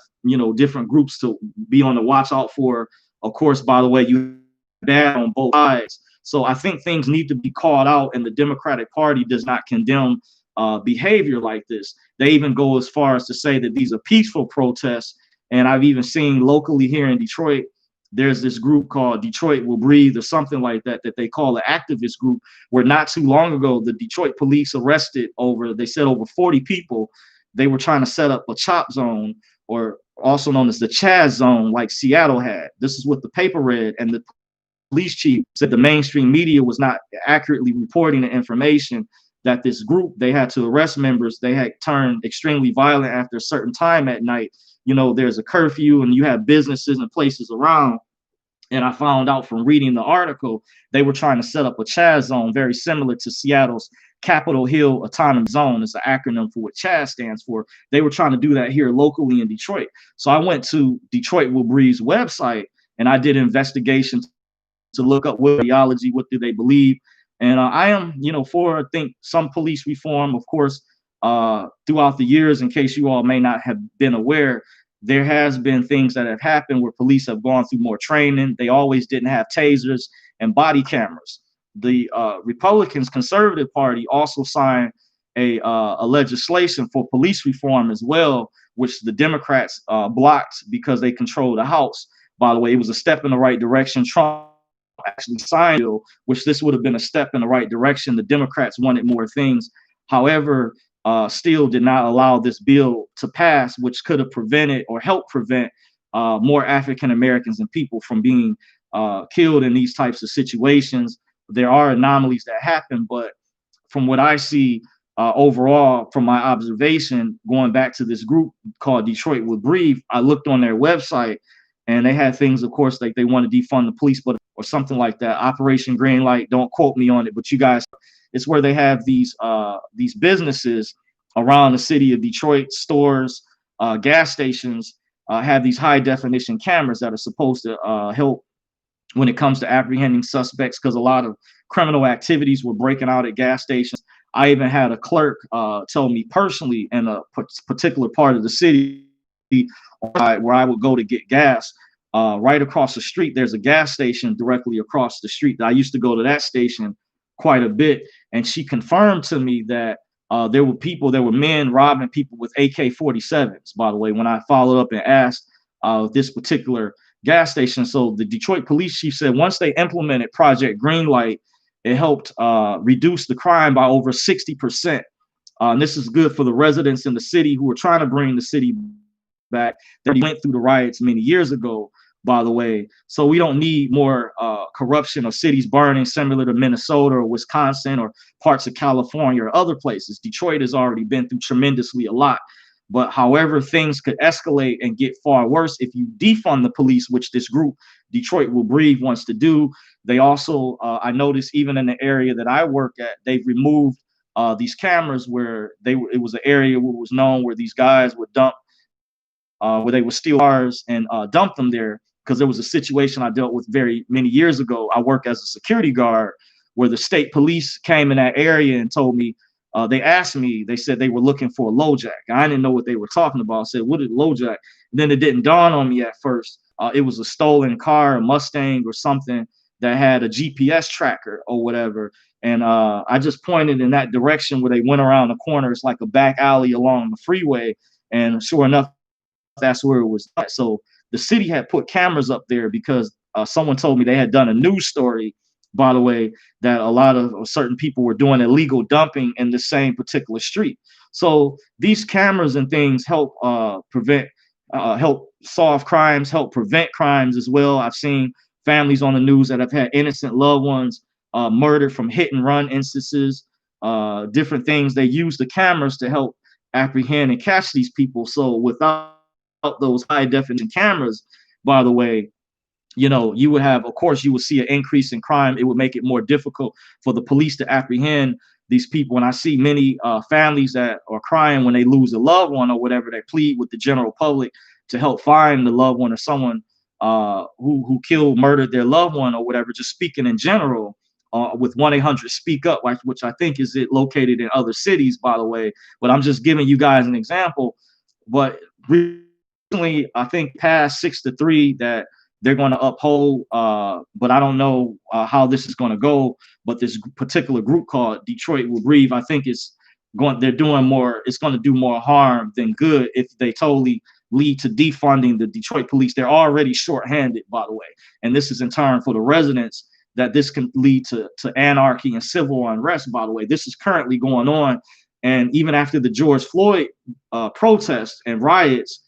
different groups to be on the watch out for. Of course, by the way, you bad on both sides. So I think things need to be called out, and the Democratic Party does not condemn behavior like this. They even go as far as to say that these are peaceful protests. And I've even seen locally here in Detroit, there's this group called Detroit Will Breathe or something like that, that they call an activist group, where not too long ago, the Detroit police arrested they said over 40 people. They were trying to set up a chop zone, or also known as the Chaz zone, like Seattle had. This is what the paper read, and the police chief said the mainstream media was not accurately reporting the information that this group, they had to arrest members. They had turned extremely violent after a certain time at night. There's a curfew and you have businesses and places around. And I found out from reading the article, they were trying to set up a Chaz zone very similar to Seattle's Capitol Hill Autonomous Zone. It's an acronym for what Chaz stands for. They were trying to do that here locally in Detroit. So I went to Detroit Will Breathe's website and I did investigations to look up what ideology, what do they believe. And I am, for, I think, some police reform, of course. Throughout the years, in case you all may not have been aware, there has been things that have happened where police have gone through more training. They always didn't have tasers and body cameras. The Republicans, Conservative Party, also signed a legislation for police reform as well, which the Democrats blocked because they control the House. By the way, it was a step in the right direction. Trump actually signed a bill, which this would have been a step in the right direction. The Democrats wanted more things. However, still did not allow this bill to pass, which could have prevented or helped prevent more African Americans and people from being killed in these types of situations. There are anomalies that happen, but from what I see overall, from my observation, going back to this group called Detroit Will Breathe, I looked on their website and they had things, of course, like they want to defund the police, but or something like that. Operation Greenlight, don't quote me on it, but you guys, it's where they have these businesses around the city of Detroit, stores, gas stations, have these high definition cameras that are supposed to help when it comes to apprehending suspects, because a lot of criminal activities were breaking out at gas stations. I even had a clerk tell me personally in a particular part of the city where I would go to get gas. Right across the street, there's a gas station directly across the street. I used to go to that station quite a bit, and she confirmed to me that there were men robbing people with AK-47s, by the way, when I followed up and asked this particular gas station. So the Detroit police chief said once they implemented Project Greenlight, it helped reduce the crime by over 60%. And this is good for the residents in the city who are trying to bring the city back. They went through the riots many years ago, by the way. So we don't need more corruption or cities burning similar to Minnesota or Wisconsin or parts of California or other places. Detroit has already been through tremendously a lot. But however, things could escalate and get far worse if you defund the police, which this group, Detroit Will Breathe, wants to do. They also, I noticed even in the area that I work at, they've removed these cameras where it was an area where it was known where these guys would dump, where they would steal cars and dump them there. Because there was a situation I dealt with very many years ago. I work as a security guard where the state police came in that area and told me, they asked me, they said they were looking for a LoJack. I didn't know what they were talking about. I said, what is LoJack? And then it didn't dawn on me at first. It was a stolen car, a Mustang or something that had a GPS tracker or whatever. And I just pointed in that direction where they went around the corner. It's like a back alley along the freeway. And sure enough, that's where it was at. So the city had put cameras up there because someone told me they had done a news story, by the way, that a lot of certain people were doing illegal dumping in the same particular street. So these cameras and things help prevent help solve crimes, help prevent crimes as well. I've seen families on the news that have had innocent loved ones murdered from hit and run instances, different things. They use the cameras to help apprehend and catch these people. So without those high definition cameras, by the way, you know, you would have, of course, you would see an increase in crime. It would make it more difficult for the police to apprehend these people. And I see many families that are crying when they lose a loved one or whatever. They plead with the general public to help find the loved one or someone who killed, murdered their loved one or whatever. Just speaking in general, with 1-800 Speak Up, which I think is it located in other cities, by the way. But I'm just giving you guys an example. But recently, I think past 6-3 that they're going to uphold, but I don't know how this is going to go. But this particular group called Detroit Will Breathe, I think they're doing more. It's going to do more harm than good if they totally lead to defunding the Detroit police. They're already shorthanded, by the way, and this is in turn for the residents that this can lead to anarchy and civil unrest. By the way, this is currently going on, and even after the George Floyd protests and riots,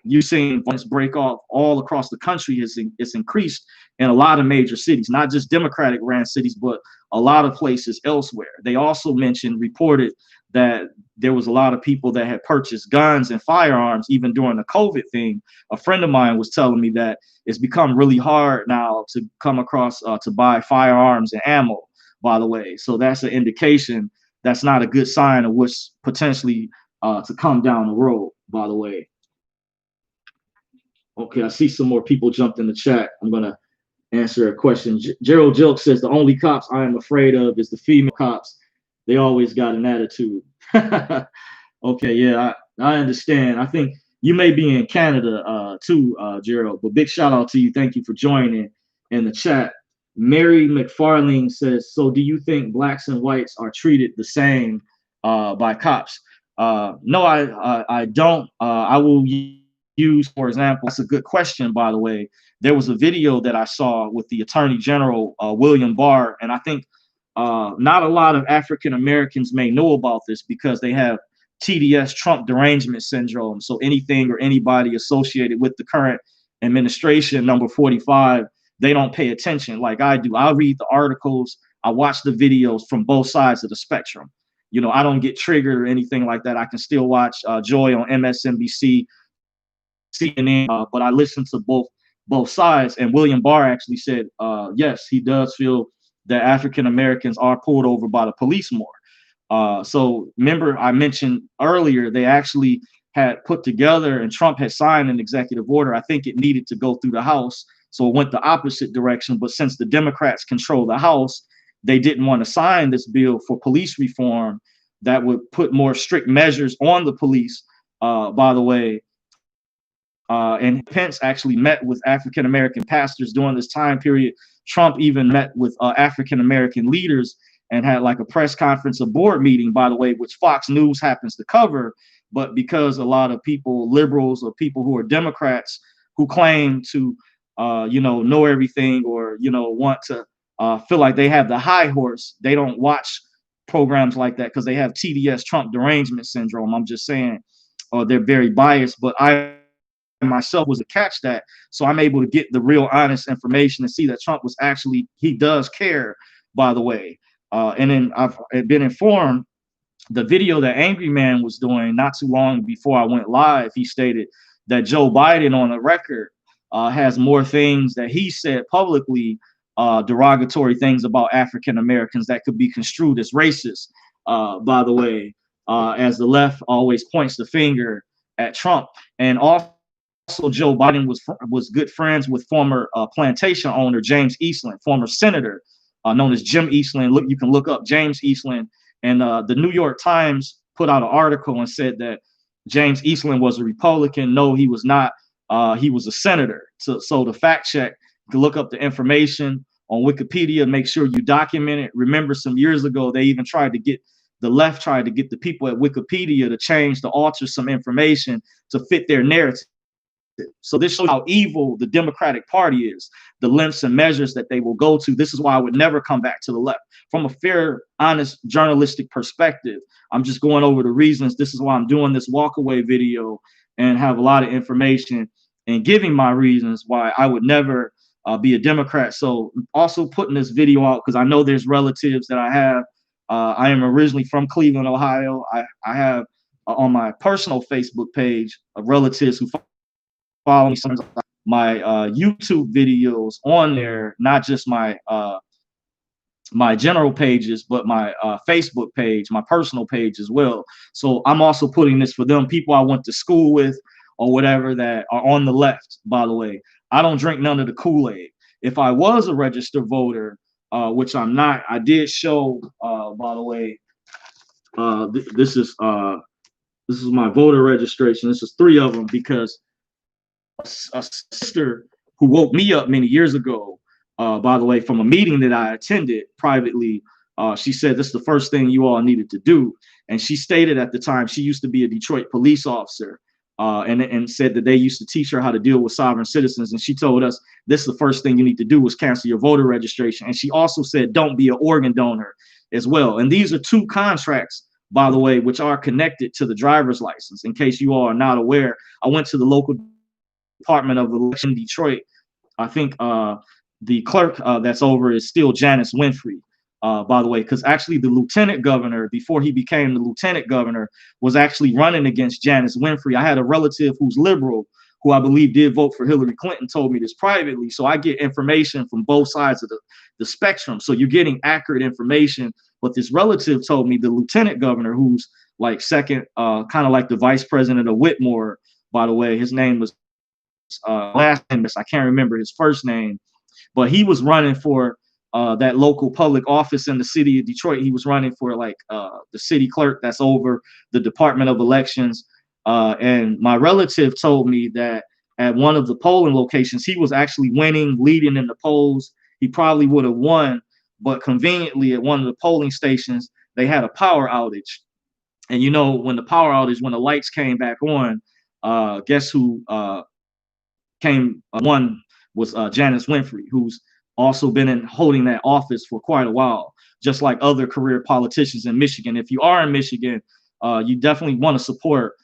you've seen violence break off all across the country. It's increased in a lot of major cities, not just Democratic ran cities, but a lot of places elsewhere. They also reported that there was a lot of people that had purchased guns and firearms even during the COVID thing. A friend of mine was telling me that it's become really hard now to come across to buy firearms and ammo, by the way. So that's an indication that's not a good sign of what's potentially to come down the road, by the way. Okay, I see some more people jumped in the chat. I'm gonna answer a question. Gerald Jelk says the only cops I am afraid of is the female cops. They always got an attitude. Okay, yeah, I understand. I think you may be in Canada too, Gerald. But big shout out to you. Thank you for joining in the chat. Mary McFarlane says, so do you think blacks and whites are treated the same by cops? No, I don't. I will use, for example, that's a good question, by the way. There was a video that I saw with the Attorney General, William Barr, and I think not a lot of African Americans may know about this because they have TDS, Trump derangement syndrome. So anything or anybody associated with the current administration, number 45, they don't pay attention like I do. I'll read the articles, I watch the videos from both sides of the spectrum. You know, I don't get triggered or anything like that. I can still watch Joy on MSNBC, CNN, but I listen to both sides. And William Barr actually said, yes, he does feel that African Americans are pulled over by the police more. So remember, I mentioned earlier, they actually had put together, and Trump had signed an executive order. I think it needed to go through the House, so it went the opposite direction. But since the Democrats control the House, they didn't want to sign this bill for police reform that would put more strict measures on the police, by the way. And Pence actually met with African American pastors during this time period. Trump even met with African American leaders and had like a press conference, a board meeting, by the way, which Fox News happens to cover. But because a lot of people, liberals or people who are Democrats who claim to, know everything or, want to feel like they have the high horse, they don't watch programs like that because they have TDS, Trump derangement syndrome. I'm just saying, or they're very biased. But I myself was to catch that, so I'm able to get the real honest information and see that Trump was actually, he does care, by the way. And then I've been informed the video that Angry Man was doing not too long before I went live, he stated that Joe Biden on the record has more things that he said publicly, derogatory things about African Americans that could be construed as racist, by the way, as the left always points the finger at Trump. And also Joe Biden was good friends with former plantation owner James Eastland, former senator known as Jim Eastland. Look, you can look up James Eastland. And the New York Times put out an article and said that James Eastland was a Republican. No, he was not. He was a senator. So to fact check, you can look up the information on Wikipedia. Make sure you document it. Remember, some years ago, they even the left tried to get the people at Wikipedia to alter some information to fit their narrative. So this shows how evil the Democratic Party is, the lengths and measures that they will go to. This is why I would never come back to the left. From a fair, honest, journalistic perspective, I'm just going over the reasons. This is why I'm doing this walkaway video and have a lot of information and giving my reasons why I would never be a Democrat. So also putting this video out because I know there's relatives that I have. I am originally from Cleveland, Ohio. I have on my personal Facebook page relatives who follow me. My YouTube videos on there, not just my general pages, but my Facebook page, my personal page as well. So I'm also putting this for them, people I went to school with or whatever that are on the left, by the way. I don't drink none of the Kool-Aid. If I was a registered voter, which I'm not, I did show, by the way, this is my voter registration. This is 3 of them because a sister who woke me up many years ago, by the way, from a meeting that I attended privately. She said this is the first thing you all needed to do. And she stated at the time she used to be a Detroit police officer, and said that they used to teach her how to deal with sovereign citizens. And she told us this is the first thing you need to do is cancel your voter registration. And she also said don't be an organ donor as well. And these are 2 contracts, by the way, which are connected to the driver's license. In case you all are not aware, I went to the local Department of Election in Detroit. I think the clerk that's over is still Janice Winfrey, by the way, because actually the lieutenant governor, before he became the lieutenant governor, was actually running against Janice Winfrey. I had a relative who's liberal, who I believe did vote for Hillary Clinton, told me this privately. So I get information from both sides of the spectrum. So you're getting accurate information. But this relative told me the lieutenant governor, who's like second, kind of like the vice president of Whitmore, by the way, his name was last name, I can't remember his first name, but he was running for that local public office in the city of Detroit. He was running for like the city clerk that's over the Department of Elections. And my relative told me that at one of the polling locations, he was actually winning, leading in the polls. He probably would have won, but conveniently at one of the polling stations, they had a power outage. And you know, when the power outage, when the lights came back on, guess who came one was Janice Winfrey, who's also been holding that office for quite a while, just like other career politicians in Michigan. If you are in Michigan, you definitely want to support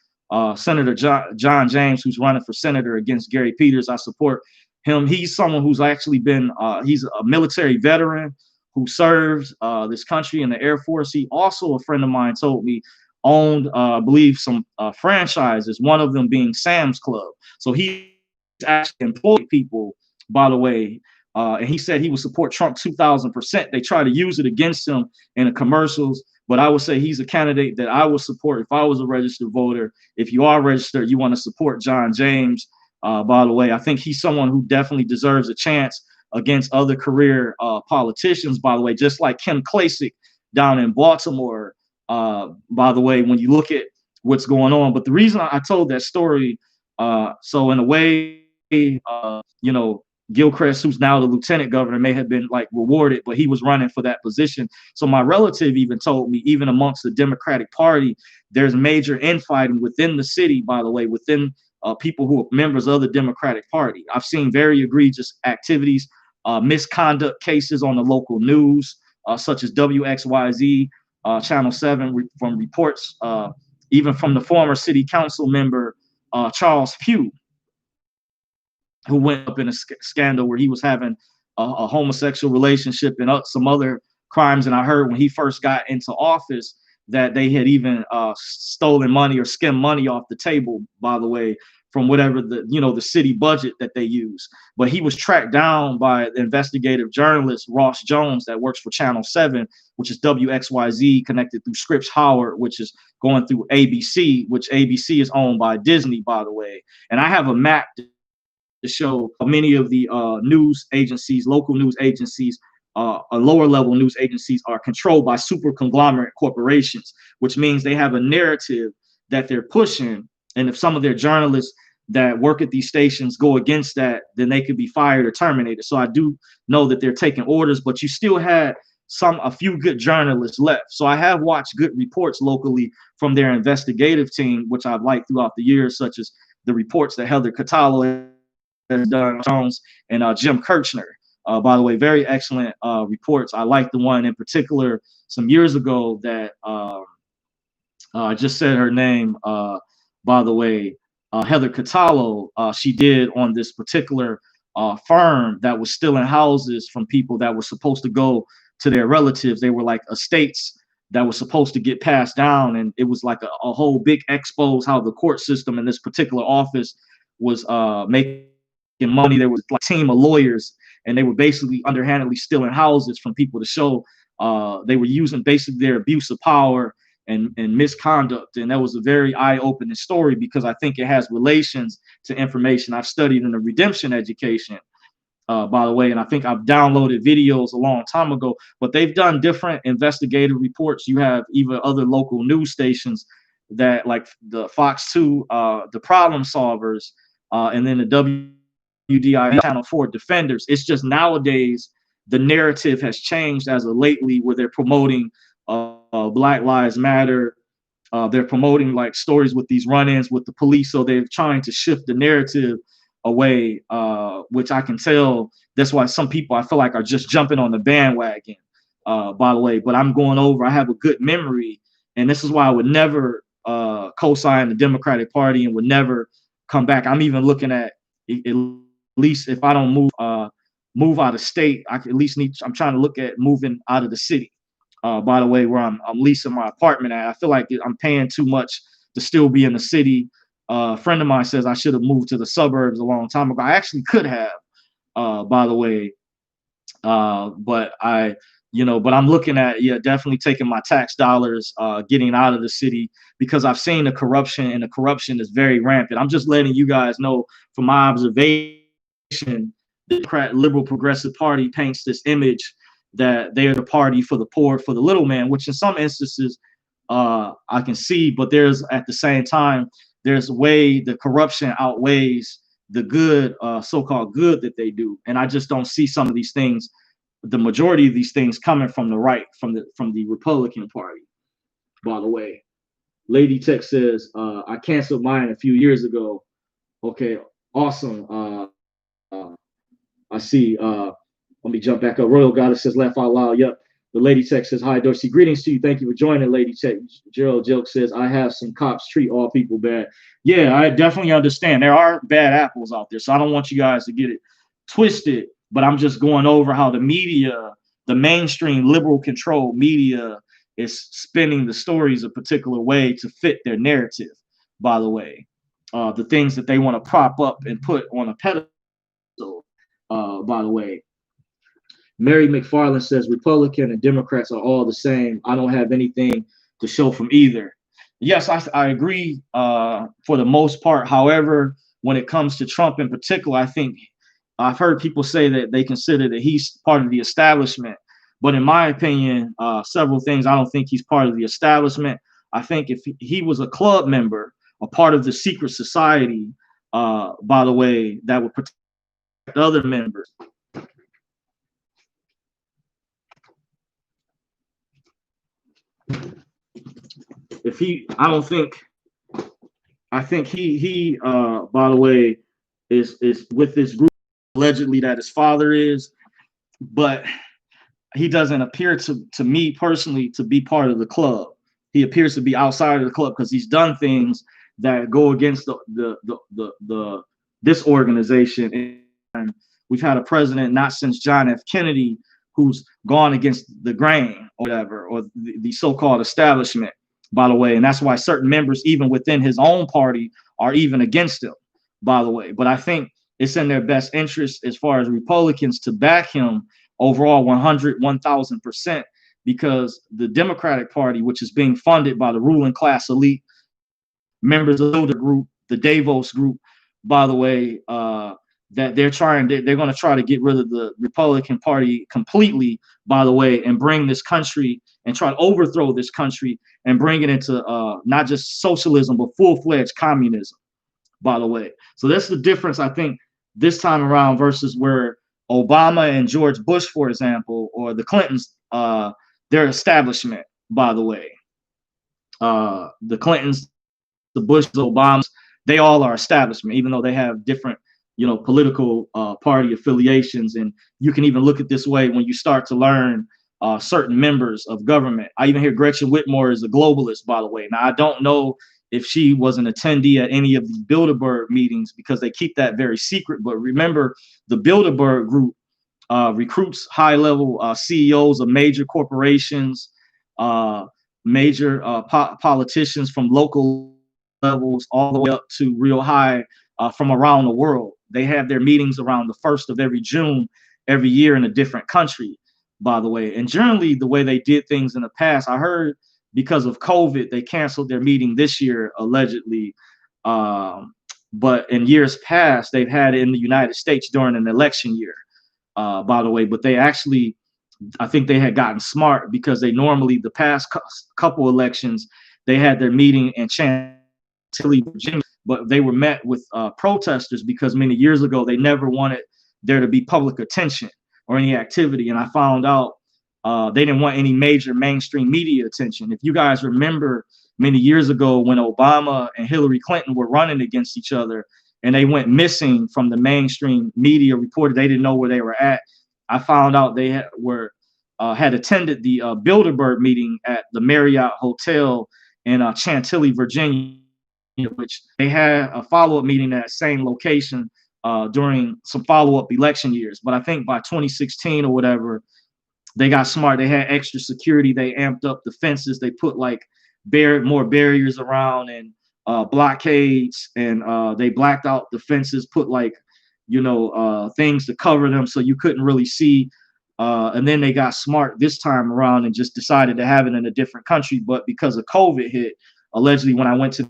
Senator John James, who's running for senator against Gary Peters. I support him. He's someone who's actually been, he's a military veteran who served this country in the Air Force. He also, a friend of mine told me, owned, I believe, some franchises, one of them being Sam's Club. So he actually employed people, by the way, and he said he would support Trump 2,000%. They try to use it against him in the commercials, but I would say he's a candidate that I would support if I was a registered voter. If you are registered, you want to support John James, by the way. I think he's someone who definitely deserves a chance against other career politicians, by the way, just like Kim Klacik down in Baltimore, by the way, when you look at what's going on. But the reason I told that story, so in a way, you know, Gilchrist, who's now the lieutenant governor, may have been like rewarded, but he was running for that position. So my relative even told me, even amongst the Democratic Party, there's major infighting within the city, by the way, within people who are members of the Democratic Party. I've seen very egregious activities, misconduct cases on the local news, such as WXYZ, Channel 7, from reports, even from the former city council member, Charles Pugh, who went up in a scandal where he was having a homosexual relationship and some other crimes. And I heard when he first got into office that they had even stolen money or skimmed money off the table, by the way, from whatever the city budget that they use. But he was tracked down by the investigative journalist Ross Jones that works for Channel 7, which is WXYZ, connected through Scripps Howard, which is going through ABC, which ABC is owned by Disney, by the way. And I have a map to show many of the news agencies, local news agencies, lower level news agencies are controlled by super conglomerate corporations, which means they have a narrative that they're pushing. And if some of their journalists that work at these stations go against that, then they could be fired or terminated. So I do know that they're taking orders, but you still had a few good journalists left. So I have watched good reports locally from their investigative team, which I've liked throughout the years, such as the reports that Heather Cataldo has done, Jones, and Jim Kirchner. By the way, very excellent reports. I like the one in particular some years ago that I just said her name, by the way. Heather Cataldo, she did on this particular firm that was stealing houses from people that were supposed to go to their relatives. They were like estates that was supposed to get passed down, and it was like a whole big expose how the court system in this particular office was making money. There was like a team of lawyers, and they were basically underhandedly stealing houses from people to show they were using basically their abuse of power and misconduct. And that was a very eye-opening story because I think it has relations to information I've studied in the redemption education, by the way. And I think I've downloaded videos a long time ago, but they've done different investigative reports. You have even other local news stations that like the Fox 2, the Problem Solvers, and then the WDI Channel 4 Defenders. It's just nowadays the narrative has changed as of lately where they're promoting Black Lives Matter. They're promoting like stories with these run-ins with the police. So they're trying to shift the narrative away, which I can tell. That's why some people I feel like are just jumping on the bandwagon, by the way. But I'm going over, I have a good memory. And this is why I would never co-sign the Democratic Party and would never come back. I'm even looking at least if I don't move out of state, I at least I'm trying to look at moving out of the city. By the way, where I'm leasing my apartment at. I feel like I'm paying too much to still be in the city. A friend of mine says I should have moved to the suburbs a long time ago. I actually could have, by the way. But but I'm looking at, definitely taking my tax dollars, getting out of the city because I've seen the corruption, and the corruption is very rampant. I'm just letting you guys know from my observation, the Democrat Liberal Progressive Party paints this image that they're the party for the poor, for the little man, which in some instances I can see, but there's at the same time, there's a way the corruption outweighs the good, so-called good that they do. And I just don't see some of these things, the majority of these things coming from the right, from the Republican Party, by the way. Lady Tech says, I canceled mine a few years ago. Okay, awesome. I see. Let me jump back up. Royal Goddess says, laugh out loud. Yep. The Lady Tech says, hi, Dorsey. Greetings to you. Thank you for joining, Lady Tech. Gerald Joke says, I have some cops treat all people bad. Yeah, I definitely understand. There are bad apples out there. So I don't want you guys to get it twisted, but I'm just going over how the media, the mainstream liberal controlled media, is spinning the stories a particular way to fit their narrative, by the way. The things that they want to prop up and put on a pedestal, by the way. Mary McFarland says Republican and Democrats are all the same. I don't have anything to show from either. Yes, I agree for the most part. However, when it comes to Trump in particular, I think I've heard people say that they consider that he's part of the establishment. But in my opinion, several things, I don't think he's part of the establishment. I think if he was a club member, a part of the secret society, by the way, that would protect other members. If he, I think he by the way, is with this group allegedly that his father is, but he doesn't appear to me personally to be part of the club. He appears to be outside of the club because he's done things that go against this organization. And we've had a president not since John F. Kennedy who's gone against the grain or whatever, or the so-called establishment, by the way. And that's why certain members, even within his own party, are even against him, by the way. But I think it's in their best interest as far as Republicans to back him overall 1,000%, because the Democratic Party, which is being funded by the ruling class elite, members of the group, the Davos group, by the way, that they're going to try to get rid of the Republican Party completely, by the way, and bring this country and try to overthrow this country and bring it into not just socialism, but full-fledged communism, by the way. So that's the difference, I think, this time around versus where Obama and George Bush, for example, or the Clintons, their establishment, by the way. The Clintons, the Bushes, Obamas, they all are establishment, even though they have different political party affiliations. And you can even look at this way when you start to learn certain members of government. I even hear Gretchen Whitmer is a globalist, by the way. Now, I don't know if she was an attendee at any of the Bilderberg meetings, because they keep that very secret. But remember, the Bilderberg group recruits high-level CEOs of major corporations, major politicians from local levels all the way up to real high from around the world. They have their meetings around the 1st of every June every year in a different country, by the way. And generally, the way they did things in the past, I heard because of COVID, they canceled their meeting this year, allegedly. But in years past, they've had it in the United States during an election year, by the way. But they actually, I think they had gotten smart, because they normally, the past couple elections, they had their meeting in Chantilly, Virginia, but they were met with protesters, because many years ago, they never wanted there to be public attention or any activity. And I found out they didn't want any major mainstream media attention. If you guys remember many years ago when Obama and Hillary Clinton were running against each other, and they went missing from the mainstream media reported, they didn't know where they were at. I found out they had attended the Bilderberg meeting at the Marriott Hotel in Chantilly, Virginia, which they had a follow-up meeting at that same location during some follow-up election years. But I think by 2016 or whatever, they got smart. They had extra security. They amped up the fences. They put like more barriers around and blockades, and they blacked out the fences, put like, things to cover them so you couldn't really see. And then they got smart this time around and just decided to have it in a different country. But because of COVID hit, allegedly, when I went to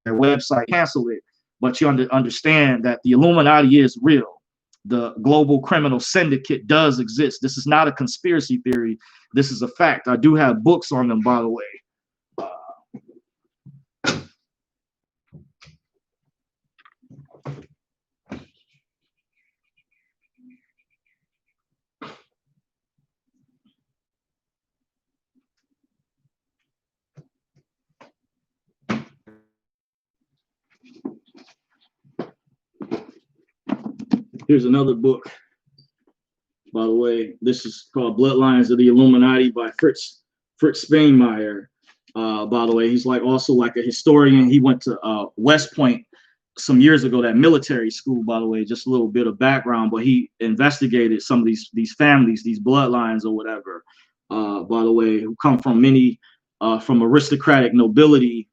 their website, canceled it. But you understand that the Illuminati is real. The global criminal syndicate does exist. This is not a conspiracy theory. This is a fact. I do have books on them, by the way. Here's another book, by the way. This is called Bloodlines of the Illuminati by Fritz Springmeier. By the way, he's also like a historian. He went to West Point some years ago, that military school, by the way. Just a little bit of background, but he investigated some of these families, these bloodlines or whatever, by the way, who come from many from aristocratic nobility.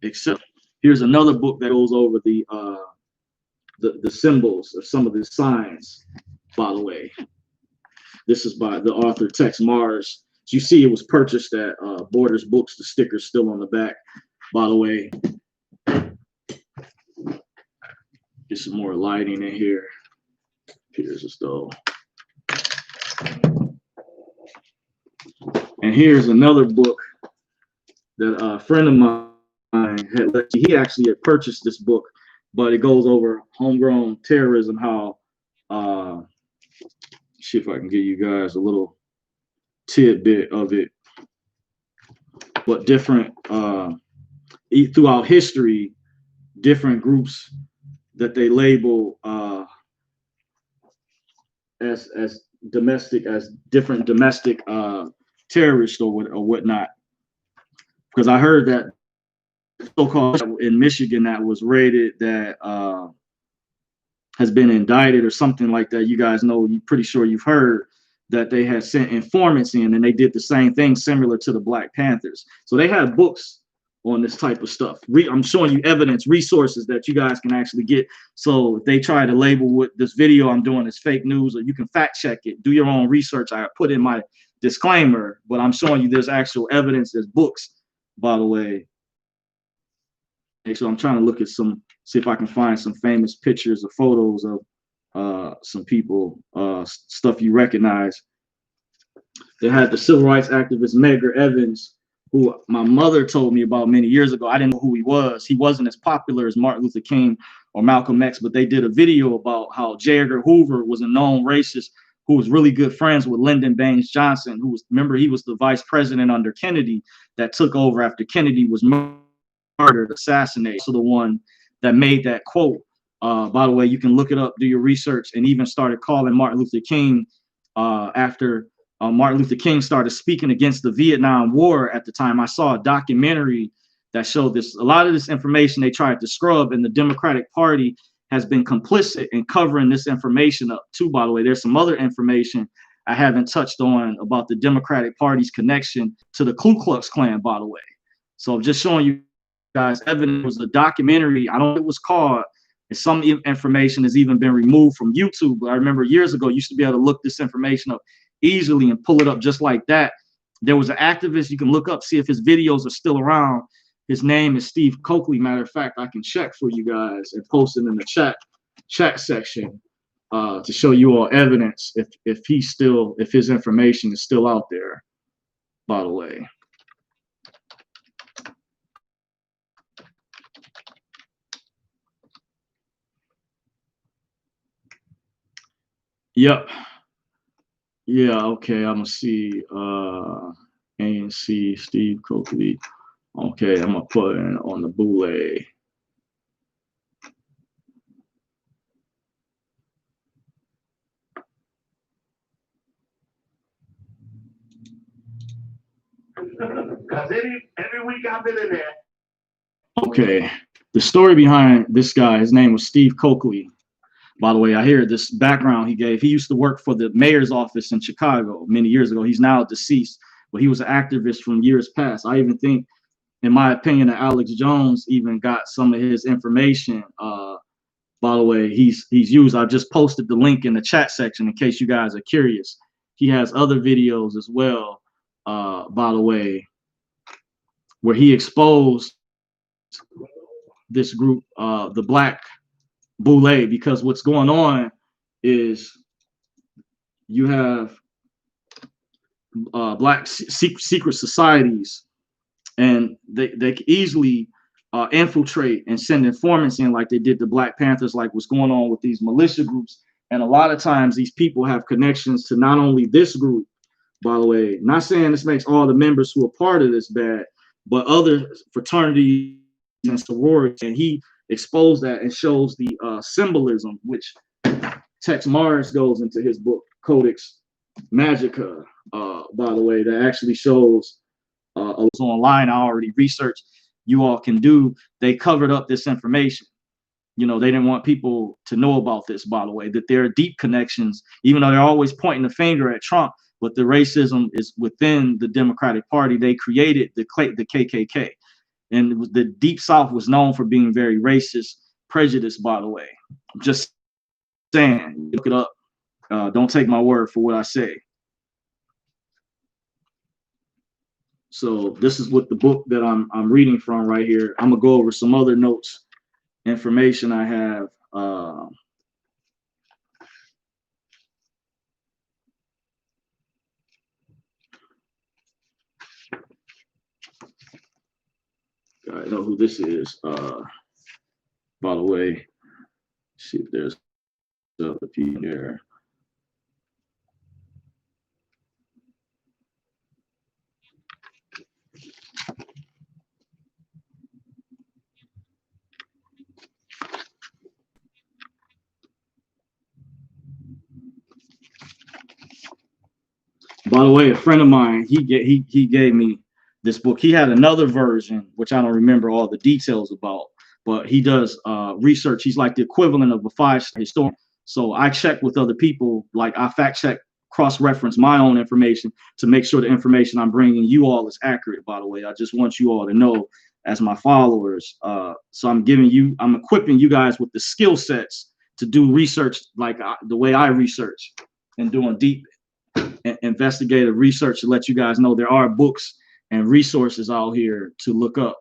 Except here's another book that goes over the symbols of some of the signs, by the way. This is by the author Tex Mars. As you see, it was purchased at Borders Books. The sticker's still on the back, by the way. Get some more lighting in here. Here's the stove. And here's another book that a friend of mine he actually had purchased this book, but it goes over homegrown terrorism, how see if I can give you guys a little tidbit of it. But different throughout history, different groups that they label as different domestic terrorists or whatnot. Because I heard that so-called in Michigan that was raided, that has been indicted or something like that. You guys know, you're pretty sure you've heard that they had sent informants in, and they did the same thing similar to the Black Panthers. So they have books on this type of stuff. I'm showing you evidence, resources that you guys can actually get. So if they try to label what this video I'm doing as fake news, or you can fact check it, do your own research. I put in my disclaimer, but I'm showing you there's actual evidence, there's books, by the way. And so I'm trying to look at see if I can find some famous pictures or photos of some people, stuff you recognize. They had the civil rights activist Medgar Evers, who my mother told me about many years ago. I didn't know who he was. He wasn't as popular as Martin Luther King or Malcolm X, but they did a video about how J. Edgar Hoover was a known racist who was really good friends with Lyndon Baines Johnson, remember, he was the vice president under Kennedy that took over after Kennedy was murdered, assassinated. So the one that made that quote, by the way, you can look it up, do your research, and even started calling Martin Luther King after Martin Luther King started speaking against the Vietnam War at the time. I saw a documentary that showed this. A lot of this information they tried to scrub, and the Democratic Party has been complicit in covering this information up too. By the way, there's some other information I haven't touched on about the Democratic Party's connection to the Ku Klux Klan, by the way. So I'm just showing you guys evidence. It was a documentary. I don't know what it was called. And some information has even been removed from YouTube. But I remember years ago, you used to be able to look this information up easily and pull it up just like that. There was an activist you can look up, see if his videos are still around. His name is Steve Coakley. Matter of fact, I can check for you guys and post it in the chat section to show you all evidence if his information is still out there, by the way. Yep. Yeah, okay, I'm gonna see ANC Steve Coakley. Okay, I'm gonna put it on the Boule. Because every week I've been in there. Okay, the story behind this guy, his name was Steve Coakley. By the way, I hear this background he gave. He used to work for the mayor's office in Chicago many years ago. He's now deceased, but he was an activist from years past. I even think, in my opinion, that Alex Jones even got some of his information. By the way, he's used. I just posted the link in the chat section in case you guys are curious. He has other videos as well, by the way, where he exposed this group, the Black Boule, because what's going on is you have black secret societies, and they can easily infiltrate and send informants in like they did the Black Panthers, like what's going on with these militia groups. And a lot of times these people have connections to not only this group, by the way, not saying this makes all the members who are part of this bad, but other fraternities and sororities. And he exposed that and shows the symbolism, which Tex Mars goes into his book Codex Magica, by the way, that actually shows it's online. I already researched. You all can do. They covered up this information. You know, they didn't want people to know about this, by the way, that there are deep connections, even though they're always pointing the finger at Trump, but the racism is within the Democratic Party. They created the KKK. And the Deep South was known for being very racist, prejudiced, by the way. I'm just saying, look it up. Don't take my word for what I say. So this is what the book that I'm reading from right here. I'm gonna go over some other notes, information I have. I know who this is. By the way, see if there's other people there. By the way, a friend of mine, he gave me this book. He had another version, which I don't remember all the details about, but he does research. He's like the equivalent of a 5-star historian. So I check with other people, like I fact check, cross-reference my own information to make sure the information I'm bringing you all is accurate, by the way. I just want you all to know as my followers. So I'm equipping you guys with the skill sets to do research like the way I research, and doing deep investigative research to let you guys know there are books and resources out here to look up.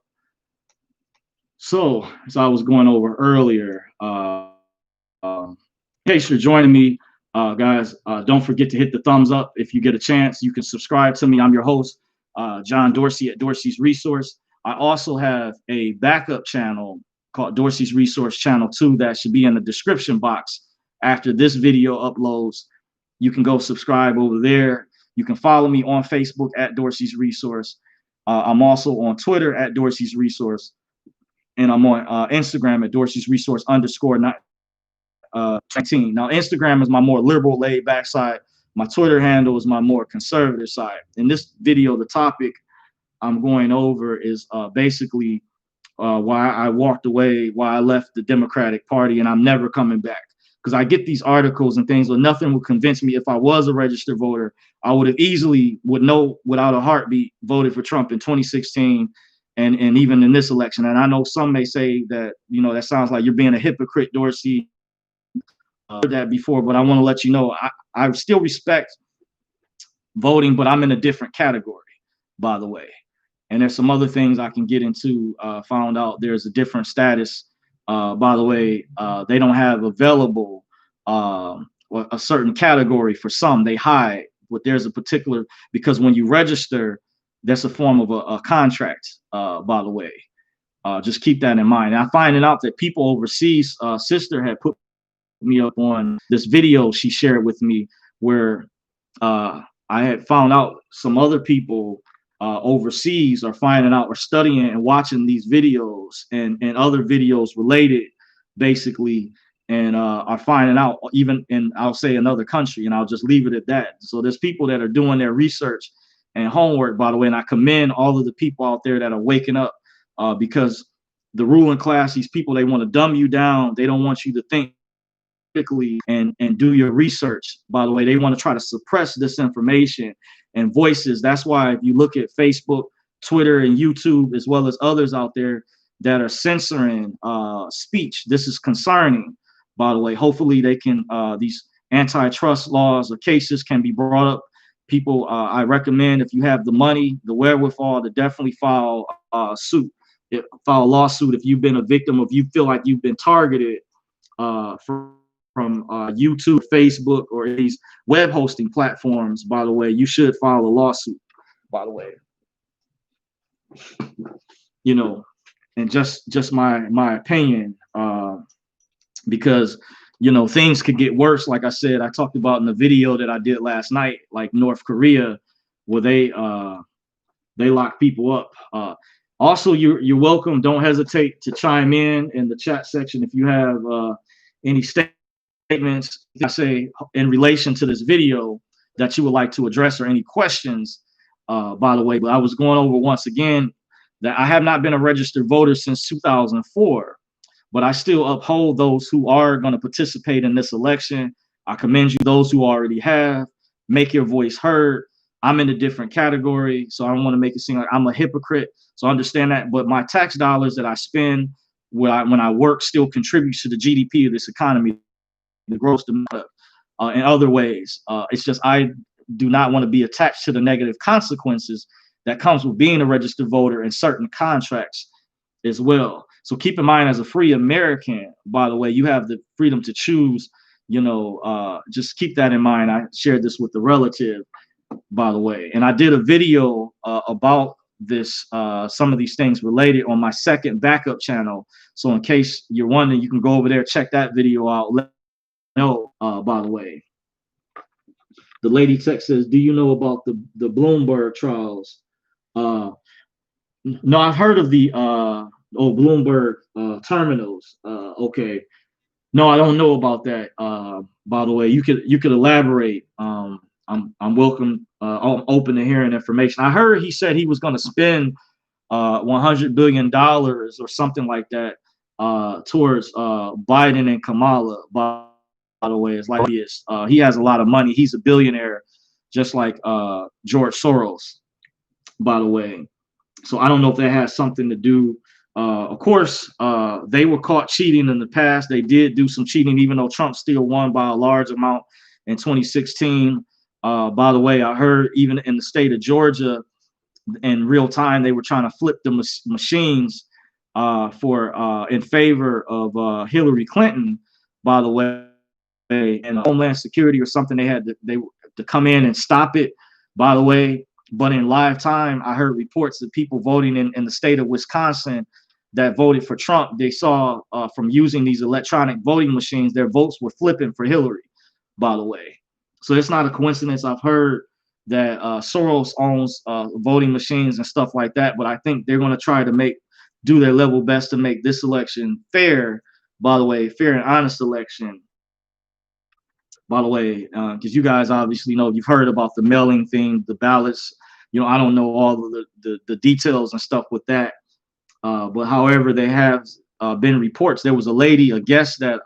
So, as I was going over earlier, in case you're joining me, guys, don't forget to hit the thumbs up. If you get a chance, you can subscribe to me. I'm your host, John Dorsey at Dorsey's Resource. I also have a backup channel called Dorsey's Resource Channel 2 that should be in the description box after this video uploads. You can go subscribe over there. You can follow me on Facebook at Dorsey's Resource. I'm also on Twitter at Dorsey's Resource. And I'm on Instagram at Dorsey's Resource _19. Now, Instagram is my more liberal, laid back side. My Twitter handle is my more conservative side. In this video, the topic I'm going over is basically why I walked away, why I left the Democratic Party, and I'm never coming back. Because I get these articles and things, but nothing would convince me. If I was a registered voter, I would have easily, would know without a heartbeat, voted for Trump in 2016 and even in this election. And I know some may say that, you know, that sounds like you're being a hypocrite, Dorsey. Heard that before, but I want to let you know I still respect voting, but I'm in a different category, by the way. And there's some other things I can get into. Found out there's a different status. By the way, they don't have available a certain category for some. They hide, but there's a particular, because when you register, that's a form of a contract, by the way. Just keep that in mind. And I finding out that people overseas, sister had put me up on this video she shared with me where I had found out some other people overseas are finding out or studying and watching these videos and other videos related, basically, and are finding out even in, I'll say, another country, and I'll just leave it at that. So there's people that are doing their research and homework, by the way, and I commend all of the people out there that are waking up because the ruling class, these people, they want to dumb you down. They don't want you to think and do your research. By the way, they want to try to suppress this information and voices. That's why if you look at Facebook, Twitter, and YouTube, as well as others out there that are censoring speech, this is concerning. By the way, hopefully they can, these antitrust laws or cases can be brought up. People, I recommend, if you have the money, the wherewithal, to definitely file a lawsuit if you've been a victim, if you feel like you've been targeted from YouTube, Facebook, or these web hosting platforms. By the way, you should file a lawsuit, by the way. You know, and just my opinion, because, you know, things could get worse. Like I said, I talked about in the video that I did last night, like North Korea, where they lock people up. Also, you're welcome. Don't hesitate to chime in the chat section if you have any statements, I say, in relation to this video that you would like to address, or any questions, by the way. But I was going over once again that I have not been a registered voter since 2004, but I still uphold those who are going to participate in this election. I commend you, those who already have. Make your voice heard. I'm in a different category, so I don't want to make it seem like I'm a hypocrite. So understand that. But my tax dollars that I spend when I work still contributes to the GDP of this economy, the gross demand, in other ways. It's just I do not want to be attached to the negative consequences that comes with being a registered voter and certain contracts as well. So keep in mind, as a free American, by the way, you have the freedom to choose, you know, just keep that in mind. I shared this with the relative, by the way, and I did a video about this, some of these things related, on my second backup channel. So in case you're wondering, you can go over there, check that video out. Let me know, by the way. The lady text says, do you know about the Bloomberg trials? No, I've heard of the Bloomberg terminals. Okay. No, I don't know about that. By the way, you could elaborate. I'm welcome. I'm open to hearing information. I heard he said he was going to spend $100 billion or something like that towards Biden and Kamala. By the way, it's like he has a lot of money. He's a billionaire, just like George Soros, by the way. So I don't know if that has something to do. Of course, they were caught cheating in the past. They did do some cheating, even though Trump still won by a large amount in 2016. By the way, I heard even in the state of Georgia, in real time, they were trying to flip the machines for in favor of Hillary Clinton. By the way, and Homeland Security or something, they had to come in and stop it. By the way, but in live time, I heard reports that people voting in the state of Wisconsin that voted for Trump, they saw from using these electronic voting machines, their votes were flipping for Hillary, by the way. So it's not a coincidence. I've heard that Soros owns voting machines and stuff like that, but I think they're going to try to do their level best to make this election fair, by the way, fair and honest election. By the way, because you guys obviously know, you've heard about the mailing thing, the ballots I don't know all of the details and stuff with that. But however, they have been reports. There was a lady, a guest that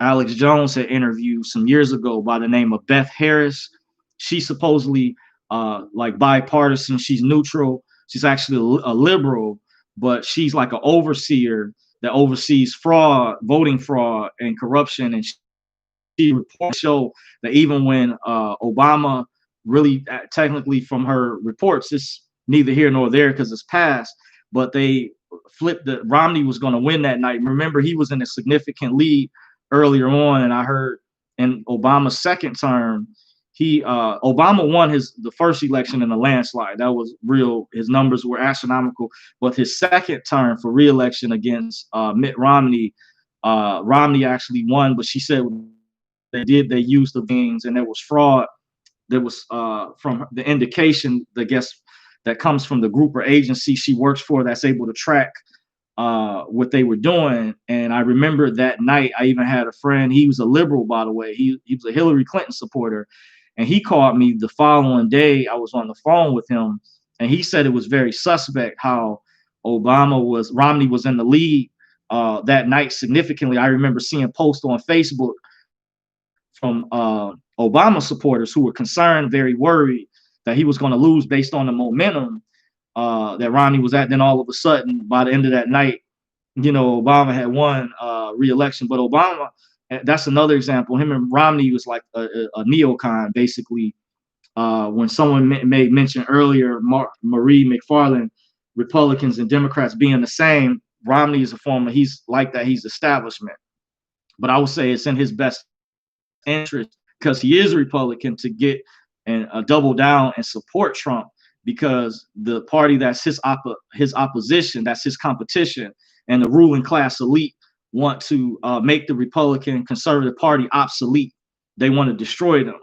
Alex Jones had interviewed some years ago by the name of Beth Harris. She's supposedly like bipartisan. She's neutral. She's actually a liberal, but she's like an overseer that oversees fraud, voting fraud, and corruption. And she reports show that even when Obama really technically from her reports, it's neither here nor there because it's passed, but they flipped the Romney was going to win that night. Remember, he was in a significant lead earlier on, and I heard in Obama's second term, Obama won the first election in a landslide. That was real. His numbers were astronomical. But his second term for re-election against Mitt Romney, Romney actually won. But she said they used the things, and there was fraud. There was from the indication, I guess, that comes from the group or agency she works for that's able to track what they were doing. And I remember that night, I even had a friend, he was a liberal, by the way. He was a Hillary Clinton supporter. And he called me the following day. I was on the phone with him, and he said it was very suspect how Romney was in the lead that night significantly. I remember seeing posts on Facebook from Obama supporters who were concerned, very worried that he was going to lose based on the momentum that Romney was at. Then all of a sudden, by the end of that night, Obama had won re-election. But Obama, that's another example. Him and Romney was like a neocon, basically. When someone made mention earlier, Marie McFarland, Republicans and Democrats being the same, Romney is a former, he's like that, he's establishment. But I would say it's in his best interest, because he is a Republican, to get and double down and support Trump, because the party that's his opposition, that's his competition, and the ruling class elite want to make the Republican conservative party obsolete. They want to destroy them,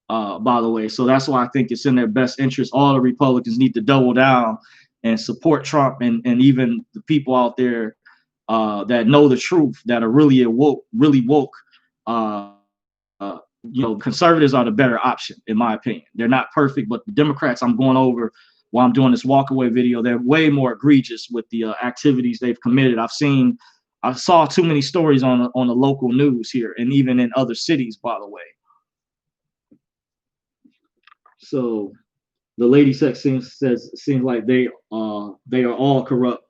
by the way. So that's why I think it's in their best interest. All the Republicans need to double down and support Trump, and even the people out there that know the truth, that are really woke. Conservatives are the better option, in my opinion. They're not perfect, but the Democrats I'm going over while I'm doing this walkaway video, they're way more egregious with the activities they've committed. I saw too many stories on the local news here, and even in other cities, by the way. So the lady section seems like they are all corrupt.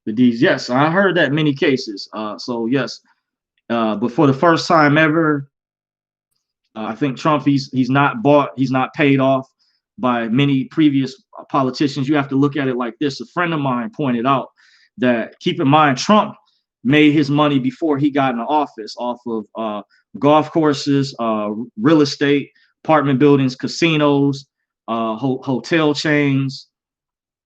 The D's, yes, I heard that many cases. So yes, but for the first time ever, I think Trump, he's not bought, he's not paid off by many previous politicians. You have to look at it like this. A friend of mine pointed out that, keep in mind, Trump made his money before he got in the office off of golf courses, real estate, apartment buildings, casinos, hotel chains,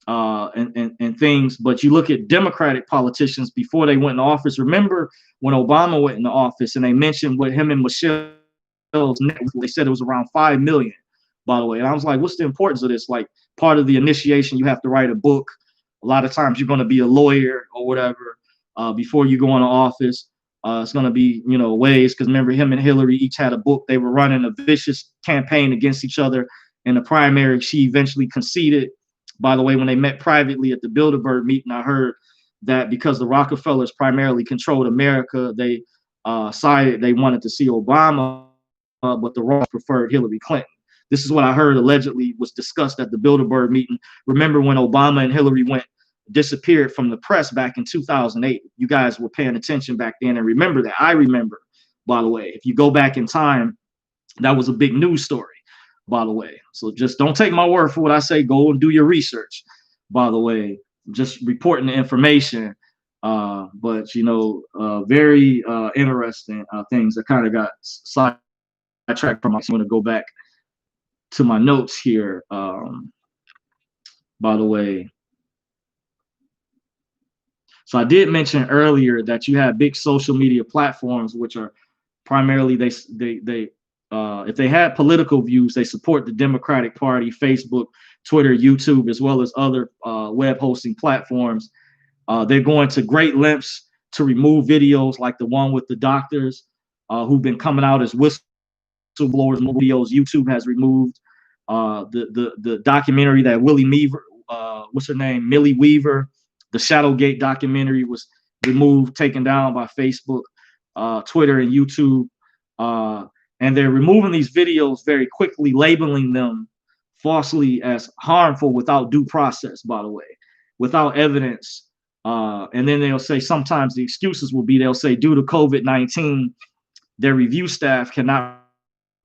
and things. But you look at Democratic politicians before they went in office. Remember when Obama went into office and they mentioned what him and Michelle, they said it was around 5 million, by the way. And I was like, what's the importance of this? Like, part of the initiation, you have to write a book. A lot of times you're going to be a lawyer or whatever before you go into office. It's going to be, ways, because remember, him and Hillary each had a book. They were running a vicious campaign against each other in the primary. She eventually conceded. By the way, when they met privately at the Bilderberg meeting, I heard that because the Rockefellers primarily controlled America, they decided they wanted to see Obama, but the Ross preferred Hillary Clinton. This is what I heard allegedly was discussed at the Bilderberg meeting. Remember when Obama and Hillary disappeared from the press back in 2008? You guys were paying attention back then and remember that. I remember, by the way. If you go back in time, that was a big news story, by the way. So just don't take my word for what I say. Go and do your research, by the way. Just reporting the information. But very interesting things that kind of got sidetracked from. I'm going to go back to my notes here. By the way, so I did mention earlier that you have big social media platforms, which are primarily if they had political views, they support the Democratic Party. Facebook, Twitter, YouTube, as well as other web hosting platforms. They're going to great lengths to remove videos like the one with the doctors who've been coming out as whistleblowers. Videos YouTube has removed. the documentary that Willie Weaver, what's her name, Millie Weaver, the Shadowgate documentary was removed, taken down by Facebook, Twitter, and YouTube. And they're removing these videos very quickly, labeling them falsely as harmful without due process, by the way, without evidence. And then they'll say sometimes the excuses will be, they'll say due to COVID-19, their review staff cannot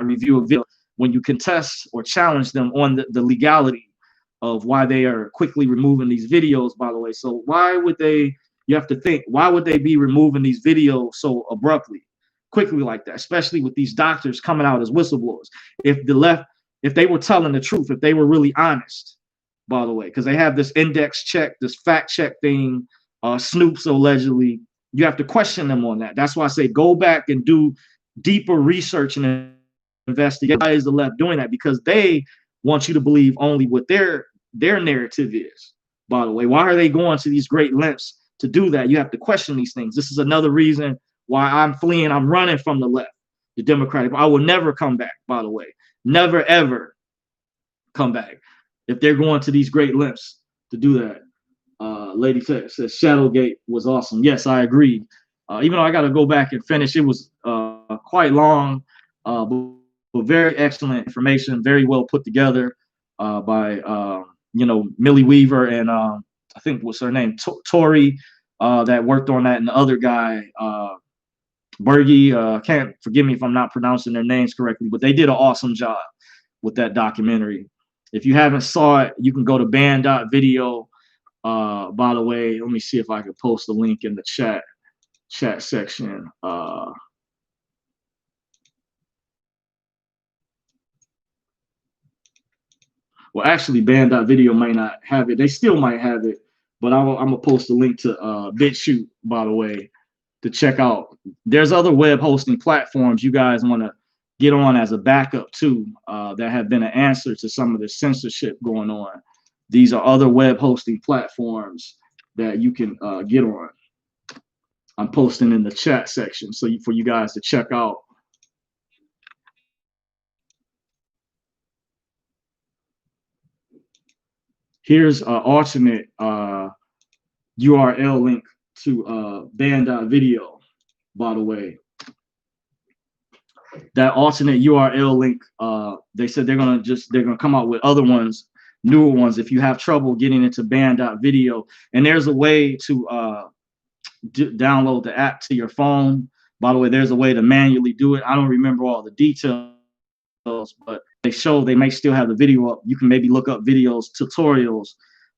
review a video. When you contest or challenge them on the legality of why they are quickly removing these videos, by the way. So why would they, you have to think, why would they be removing these videos so abruptly, quickly like that, especially with these doctors coming out as whistleblowers? If the left, if they were telling the truth, if they were really honest, by the way, because they have this index check, this fact check thing, Snoops allegedly, you have to question them on that. That's why I say go back and do deeper research and investigate. Why is the left doing that? Because they want you to believe only what their narrative is, by the way. Why are they going to these great lengths to do that? You have to question these things. This is another reason why I'm fleeing. I'm running from the left, the Democratic. I will never come back, by the way. Never, ever come back if they're going to these great lengths to do that. Lady says Shadowgate was awesome. Yes, I agree. Even though I got to go back and finish, it was quite long, but very excellent information, very well put together by Millie Weaver and I think what's her name, Tori, that worked on that, and the other guy, Bergie. Can't forgive me if I'm not pronouncing their names correctly, but they did an awesome job with that documentary. If you haven't saw it, you can go to band.video. By the way, let me see if I can post the link in the chat section. Well, actually, band.video might not have it. They still might have it, but I'm gonna post a link to BitChute, by the way, to check out. There's other web hosting platforms you guys want to get on as a backup too, that have been an answer to some of the censorship going on. These are other web hosting platforms that you can get on. I'm posting in the chat section for you guys to check out. Here's an alternate URL link to band.video, by the way. That alternate URL link, they said they're gonna come out with other ones, newer ones, if you have trouble getting into band.video. And there's a way to download the app to your phone. By the way, there's a way to manually do it. I don't remember all the details, but they may still have the video up. You can maybe look up videos, tutorials,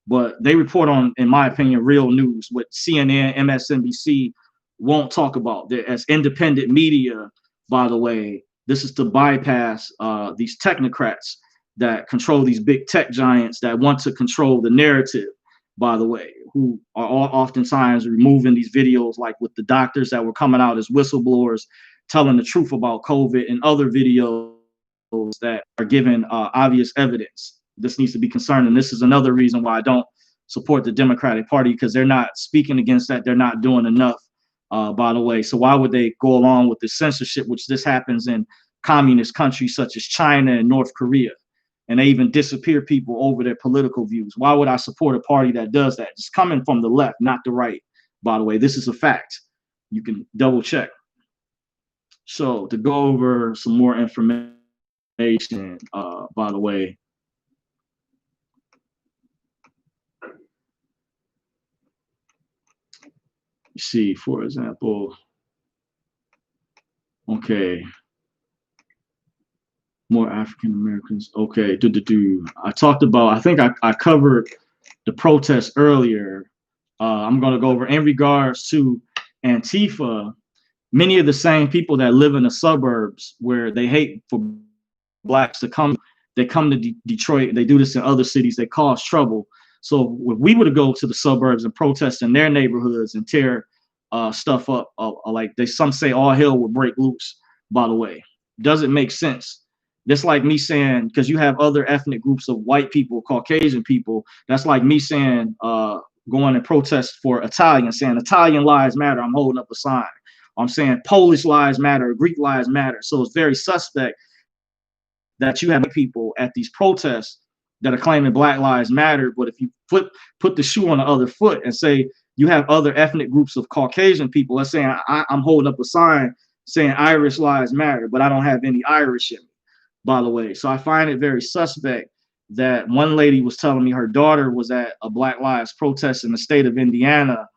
but they report on, in my opinion, real news, what CNN, MSNBC won't talk about. They're, as independent media, by the way, this is to bypass these technocrats that control these big tech giants that want to control the narrative, by the way, who are oftentimes removing these videos, like with the doctors that were coming out as whistleblowers, telling the truth about COVID, and other videos that are given obvious evidence. This needs to be concerning. This is another reason why I don't support the Democratic Party, because they're not speaking against that. They're not doing enough, by the way. So why would they go along with the censorship, which this happens in communist countries such as China and North Korea? And they even disappear people over their political views. Why would I support a party that does that? It's coming from the left, not the right, by the way. This is a fact. You can double check. So to go over some more information, by the way, you see, for example, okay, more African Americans. Okay, I talked about, I think I covered the protests earlier. I'm going to go over in regards to Antifa. Many of the same people that live in the suburbs where they hate for blacks to come, they come to Detroit. They do this in other cities. They cause trouble. So if we were to go to the suburbs and protest in their neighborhoods and tear stuff up, like some say all hell would break loose, by the way. Doesn't make sense. That's like me saying, because you have other ethnic groups of white people, Caucasian people, that's like me saying, going and protest for Italian, saying Italian lives matter. I'm holding up a sign. I'm saying Polish lives matter, Greek lives matter. So it's very suspect that you have people at these protests that are claiming Black Lives Matter, but if you put the shoe on the other foot and say you have other ethnic groups of Caucasian people, let's say I'm holding up a sign saying Irish Lives Matter, but I don't have any Irish in me, by the way. So I find it very suspect that one lady was telling me her daughter was at a Black Lives protest in the state of Indiana.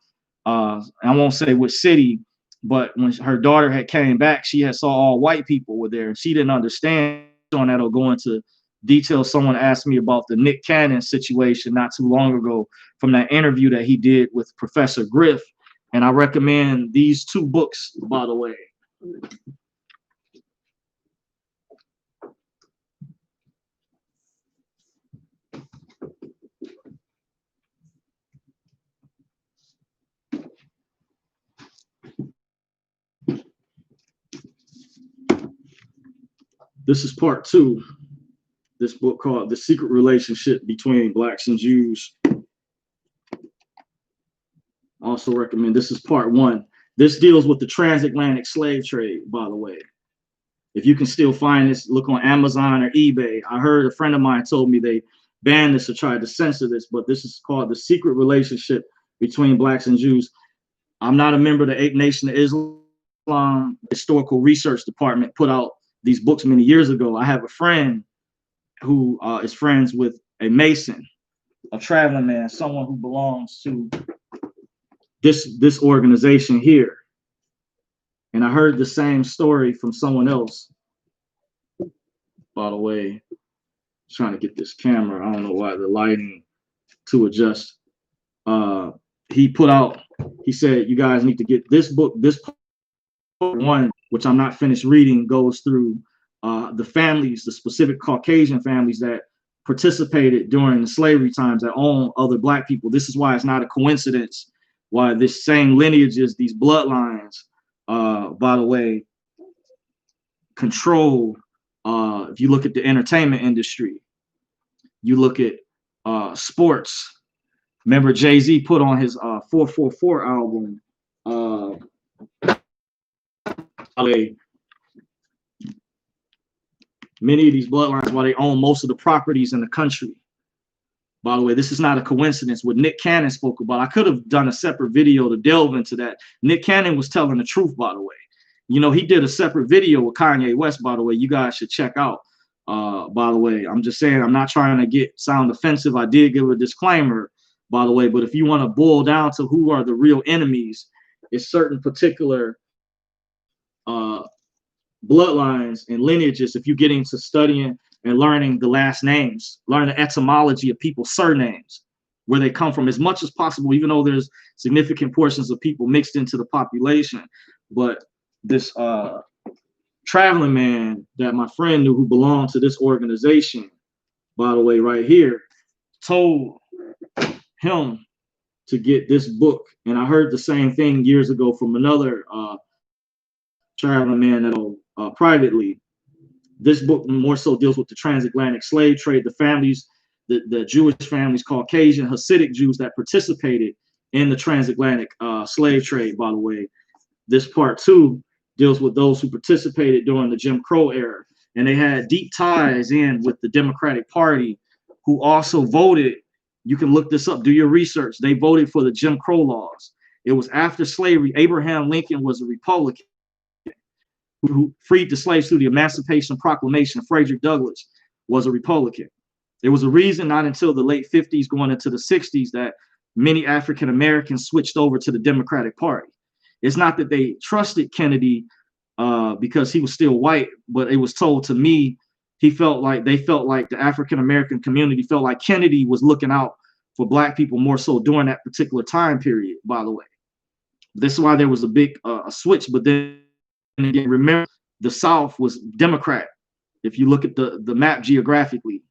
I won't say which city, but when her daughter had came back, she had saw all white people were there, and she didn't understand. On that, I'll go into detail. Someone asked me about the Nick Cannon situation not too long ago from that interview that he did with Professor Griff, and I recommend these two books, by the way. This is part 2. This book called The Secret Relationship Between Blacks and Jews. Also recommend, this is part 1. This deals with the transatlantic slave trade, by the way. If you can still find this, look on Amazon or eBay. I heard a friend of mine told me they banned this or tried to censor this, but this is called The Secret Relationship Between Blacks and Jews. I'm not a member of the Nation of Islam Historical Research Department, put out these books many years ago. I have a friend who is friends with a Mason, a traveling man, someone who belongs to this organization here. And I heard the same story from someone else. By the way, trying to get this camera. I don't know why the lighting to adjust. He put out, he said, you guys need to get this book. This one, which I'm not finished reading, goes through the families, the specific Caucasian families that participated during the slavery times that own other Black people. This is why it's not a coincidence why this same lineages, these bloodlines, by the way, control, if you look at the entertainment industry, you look at sports. Remember Jay-Z put on his 444 album, many of these bloodlines, while they own most of the properties in the country. By the way, this is not a coincidence. What Nick Cannon spoke about, I could have done a separate video to delve into that. Nick Cannon was telling the truth, by the way. You know, he did a separate video with Kanye West, by the way. You guys should check out. By the way, I'm just saying, I'm not trying to sound offensive. I did give a disclaimer, by the way. But if you want to boil down to who are the real enemies, it's certain particular bloodlines and lineages. If you get into studying and learning the last names, learn the etymology of people's surnames, where they come from, as much as possible, even though there's significant portions of people mixed into the population. But this traveling man that my friend knew, who belonged to this organization, by the way, right here, told him to get this book. And I heard the same thing years ago from another traveling man that privately. This book more so deals with the transatlantic slave trade, the families, the Jewish families, Caucasian, Hasidic Jews that participated in the transatlantic slave trade, by the way. This part 2 deals with those who participated during the Jim Crow era. And they had deep ties in with the Democratic Party, who also voted. You can look this up, do your research. They voted for the Jim Crow laws. It was after slavery. Abraham Lincoln was a Republican who freed the slaves through the Emancipation Proclamation. Frederick Douglass was a Republican. There was a reason not until the late 50s going into the 60s that many African Americans switched over to the Democratic Party. It's not that they trusted Kennedy because he was still white, but it was told to me, they felt like the African American community felt like Kennedy was looking out for Black people more so during that particular time period, by the way. This is why there was a big switch, but then again, remember, the South was Democrat, if you look at the map geographically,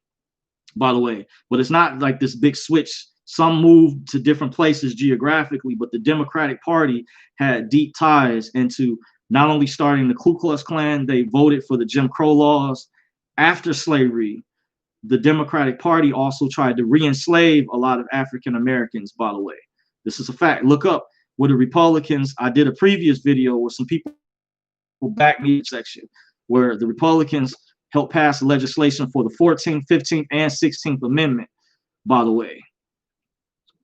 by the way. But it's not like this big switch. Some moved to different places geographically, but the Democratic Party had deep ties into not only starting the Ku Klux Klan, they voted for the Jim Crow laws. After slavery, the Democratic Party also tried to re-enslave a lot of African Americans, by the way. This is a fact. Look up with the Republicans. I did a previous video where some people back me section where the Republicans helped pass legislation for the 14th, 15th, and 16th Amendment, by the way,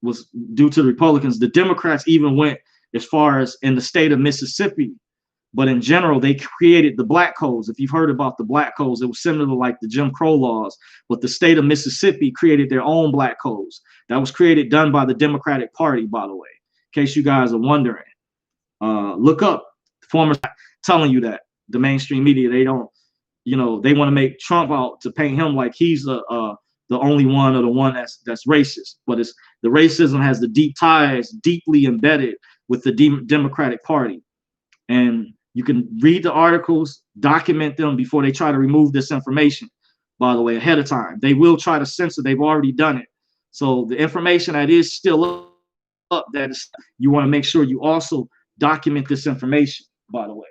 was due to the Republicans. The Democrats even went as far as in the state of Mississippi, but in general, they created the black codes. If you've heard about the black codes, it was similar to like the Jim Crow laws, but the state of Mississippi created their own black codes. That was done by the Democratic Party, by the way, in case you guys are wondering. Look up former telling you that the mainstream media, they don't, they want to make Trump out to paint him like he's the only one or the one that's racist. But it's the racism has the deep ties deeply embedded with the Democratic Party. And you can read the articles, document them before they try to remove this information, by the way, ahead of time. They will try to censor, they've already done it. So the information that is still up, that is, you want to make sure you also document this information, by the way.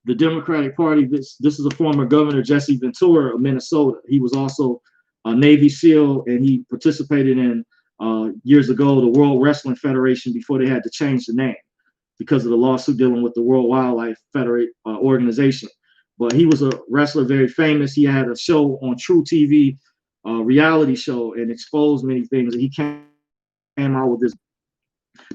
The Democratic Party, this is a former Governor, Jesse Ventura of Minnesota. He was also a Navy SEAL, and he participated in years ago the World Wrestling Federation before they had to change the name because of the lawsuit dealing with the World Wildlife Organization. But he was a wrestler, very famous. He had a show on True TV, reality show, and exposed many things. And he came out with this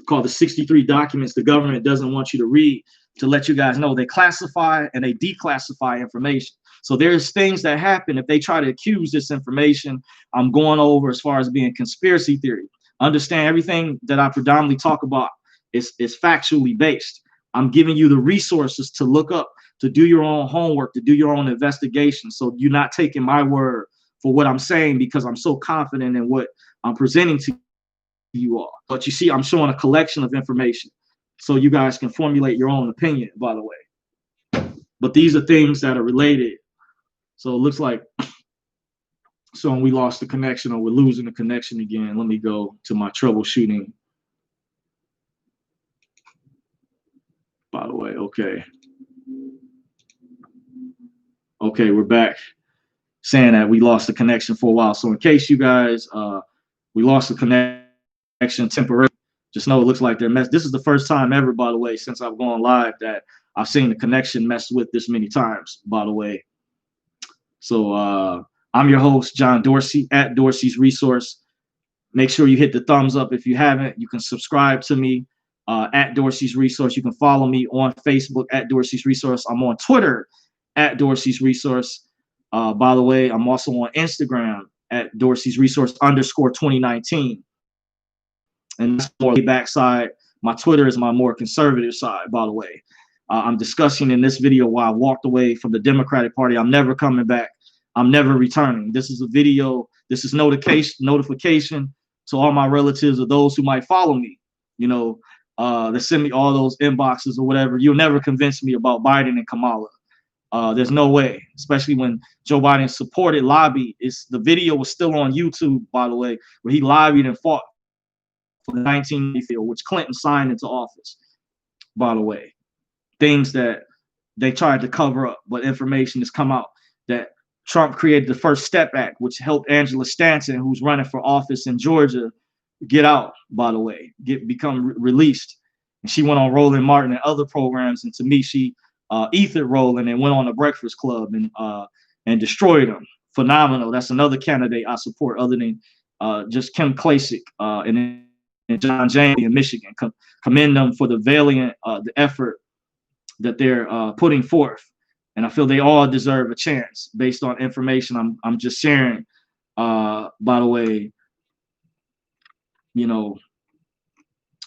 called the 63 documents the government doesn't want you to read, to let you guys know they classify and they declassify information. So there's things that happen if they try to accuse this information I'm going over as far as being conspiracy theory. Understand everything that I predominantly talk about is factually based. I'm giving you the resources to look up, to do your own homework, to do your own investigation. So you're not taking my word for what I'm saying because I'm so confident in what I'm presenting to you all. But you see, I'm showing a collection of information so you guys can formulate your own opinion, by the way. But these are things that are related. So it looks like we lost the connection, or we're losing the connection again. Let me go to my troubleshooting. By the way, okay. Okay, we're back, saying that we lost the connection for a while. So in case you guys, we lost the connection temporarily, just know it looks like they're messed. This is the first time ever, by the way, since I've gone live that I've seen the connection messed with this many times, by the way. So I'm your host, John Dorsey, at Dorsey's Resource. Make sure you hit the thumbs up if you haven't. You can subscribe to me at Dorsey's Resource. You can follow me on Facebook at Dorsey's Resource. I'm on Twitter at Dorsey's Resource. By the way, I'm also on Instagram at Dorsey's Resource _2019. And that's more backside. My Twitter is my more conservative side, by the way. I'm discussing in this video why I walked away from the Democratic Party. I'm never coming back. I'm never returning. This is a video. This is notification to all my relatives or those who might follow me. They send me all those inboxes or whatever. You'll never convince me about Biden and Kamala. There's no way, especially when Joe Biden supported, lobbied. The video was still on YouTube, by the way, where he lobbied and fought for the 1980 field, which Clinton signed into office, by the way. Things that they tried to cover up, but information has come out that Trump created the First Step Act, which helped Angela Stanton, who's running for office in Georgia, get out, by the way, become released. And she went on Roland Martin and other programs, and to me, she ethered Roland and went on the Breakfast Club and destroyed him. Phenomenal. That's another candidate I support, other than just Kim Klacik and John James in Michigan. Commend them for the valiant the effort that they're putting forth, and I feel they all deserve a chance based on information I'm just sharing. By the way,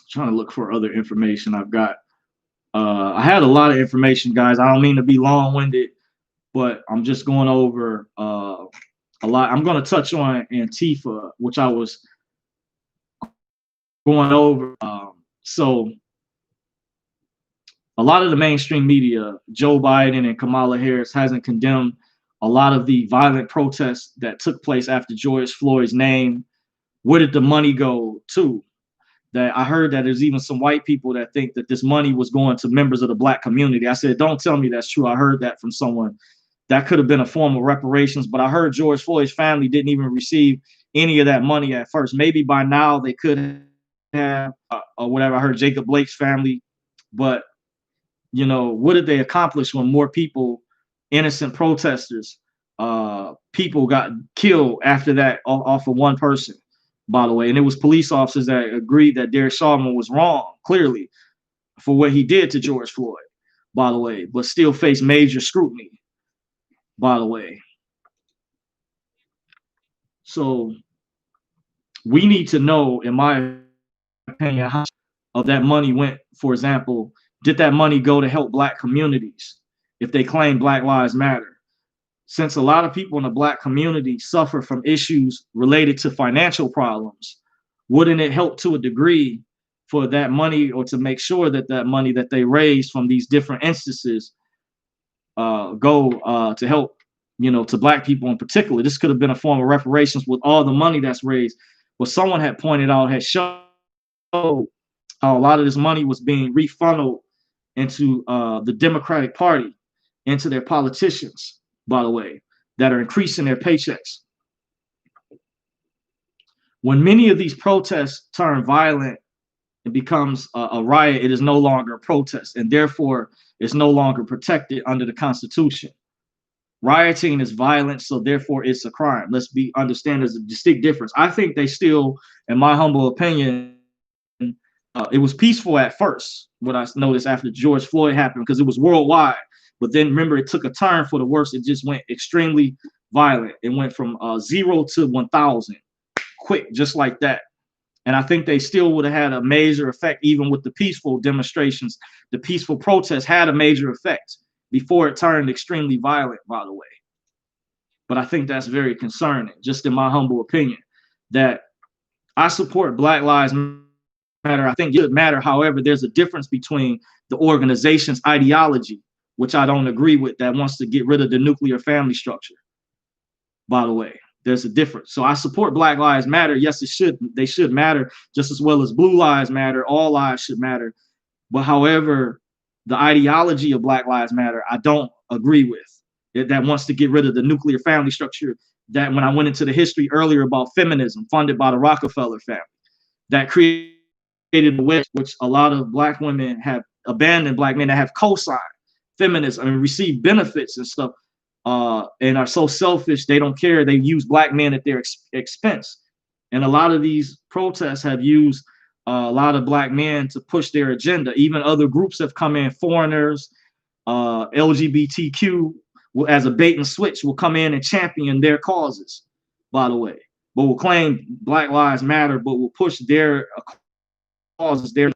trying to look for other information I've got. I had a lot of information, guys. I don't mean to be long-winded, but I'm just going over a lot. I'm going to touch on Antifa, which I was going over. So a lot of the mainstream media, Joe Biden and Kamala Harris, hasn't condemned a lot of the violent protests that took place after George Floyd's name. Where did the money go to? That I heard that there's even some white people that think that this money was going to members of the black community. I said, don't tell me that's true. I heard that from someone. That could have been a form of reparations, but I heard George Floyd's family didn't even receive any of that money at first. Maybe by now they could have, or whatever. I heard Jacob Blake's family, but what did they accomplish when more people innocent protesters. People got killed after that off of one person, by the way. And it was police officers that agreed that Derek Chauvin was wrong, clearly, for what he did to George Floyd, by the way, but still faced major scrutiny, by the way. So we need to know, in my opinion, how much of that money went, for example, did that money go to help Black communities if they claim Black Lives Matter? Since a lot of people in the Black community suffer from issues related to financial problems, wouldn't it help to a degree for that money, or to make sure that that money that they raise from these different instances go to help, to Black people in particular? This could have been a form of reparations with all the money that's raised. But someone had pointed out, had shown how a lot of this money was being refunneled into the Democratic Party, into their politicians, by the way, that are increasing their paychecks. When many of these protests turn violent, it becomes a riot. It is no longer a protest, and therefore it's no longer protected under the Constitution. Rioting is violence, so therefore it's a crime. Understand there's a distinct difference. I think they still, in my humble opinion, it was peaceful at first, what I noticed after George Floyd happened, because it was worldwide. But then remember, it took a turn for the worse. It just went extremely violent. It went from 0 to 1,000 quick, just like that. And I think they still would have had a major effect, even with the peaceful demonstrations. The peaceful protests had a major effect before it turned extremely violent, by the way. But I think that's very concerning, just in my humble opinion, that I support Black Lives Matter. I think it should matter. However, there's a difference between the organization's ideology, which I don't agree with, that wants to get rid of the nuclear family structure, by the way. There's a difference. So I support Black Lives Matter. Yes, they should matter just as well as Blue Lives Matter. All lives should matter. But however, the ideology of Black Lives Matter, I don't agree with. That wants to get rid of the nuclear family structure. That when I went into the history earlier about feminism, funded by the Rockefeller family, that created a wedge, which a lot of Black women have abandoned, Black men that have co-signed feminism and received benefits and stuff. And are so selfish, they don't care. They use Black men at their expense. And a lot of these protests have used a lot of Black men to push their agenda. Even other groups have come in, foreigners, LGBTQ, as a bait and switch, will come in and champion their causes, by the way, but will claim Black Lives Matter, but will push their causes there.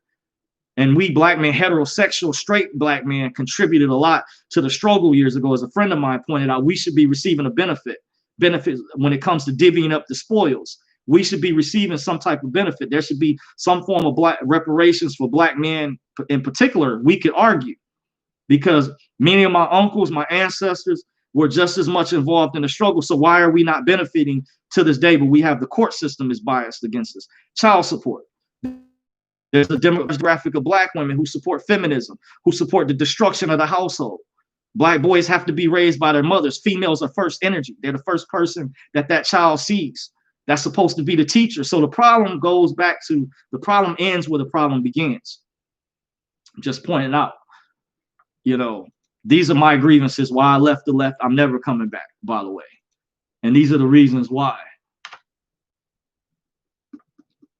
And we Black men, heterosexual, straight Black men, contributed a lot to the struggle years ago. As a friend of mine pointed out, we should be receiving a benefit when it comes to divvying up the spoils. We should be receiving some type of benefit. There should be some form of Black reparations for Black men in particular, we could argue, because many of my uncles, my ancestors, were just as much involved in the struggle. So why are we not benefiting to this day? But we have the court system is biased against us. Child support. There's a demographic of Black women who support feminism, who support the destruction of the household. Black boys have to be raised by their mothers. Females are first energy. They're the first person that child sees. That's supposed to be the teacher. So the problem goes back to, the problem ends where the problem begins. I'm just pointing out, these are my grievances, why I left the left. I'm never coming back, by the way. And these are the reasons why.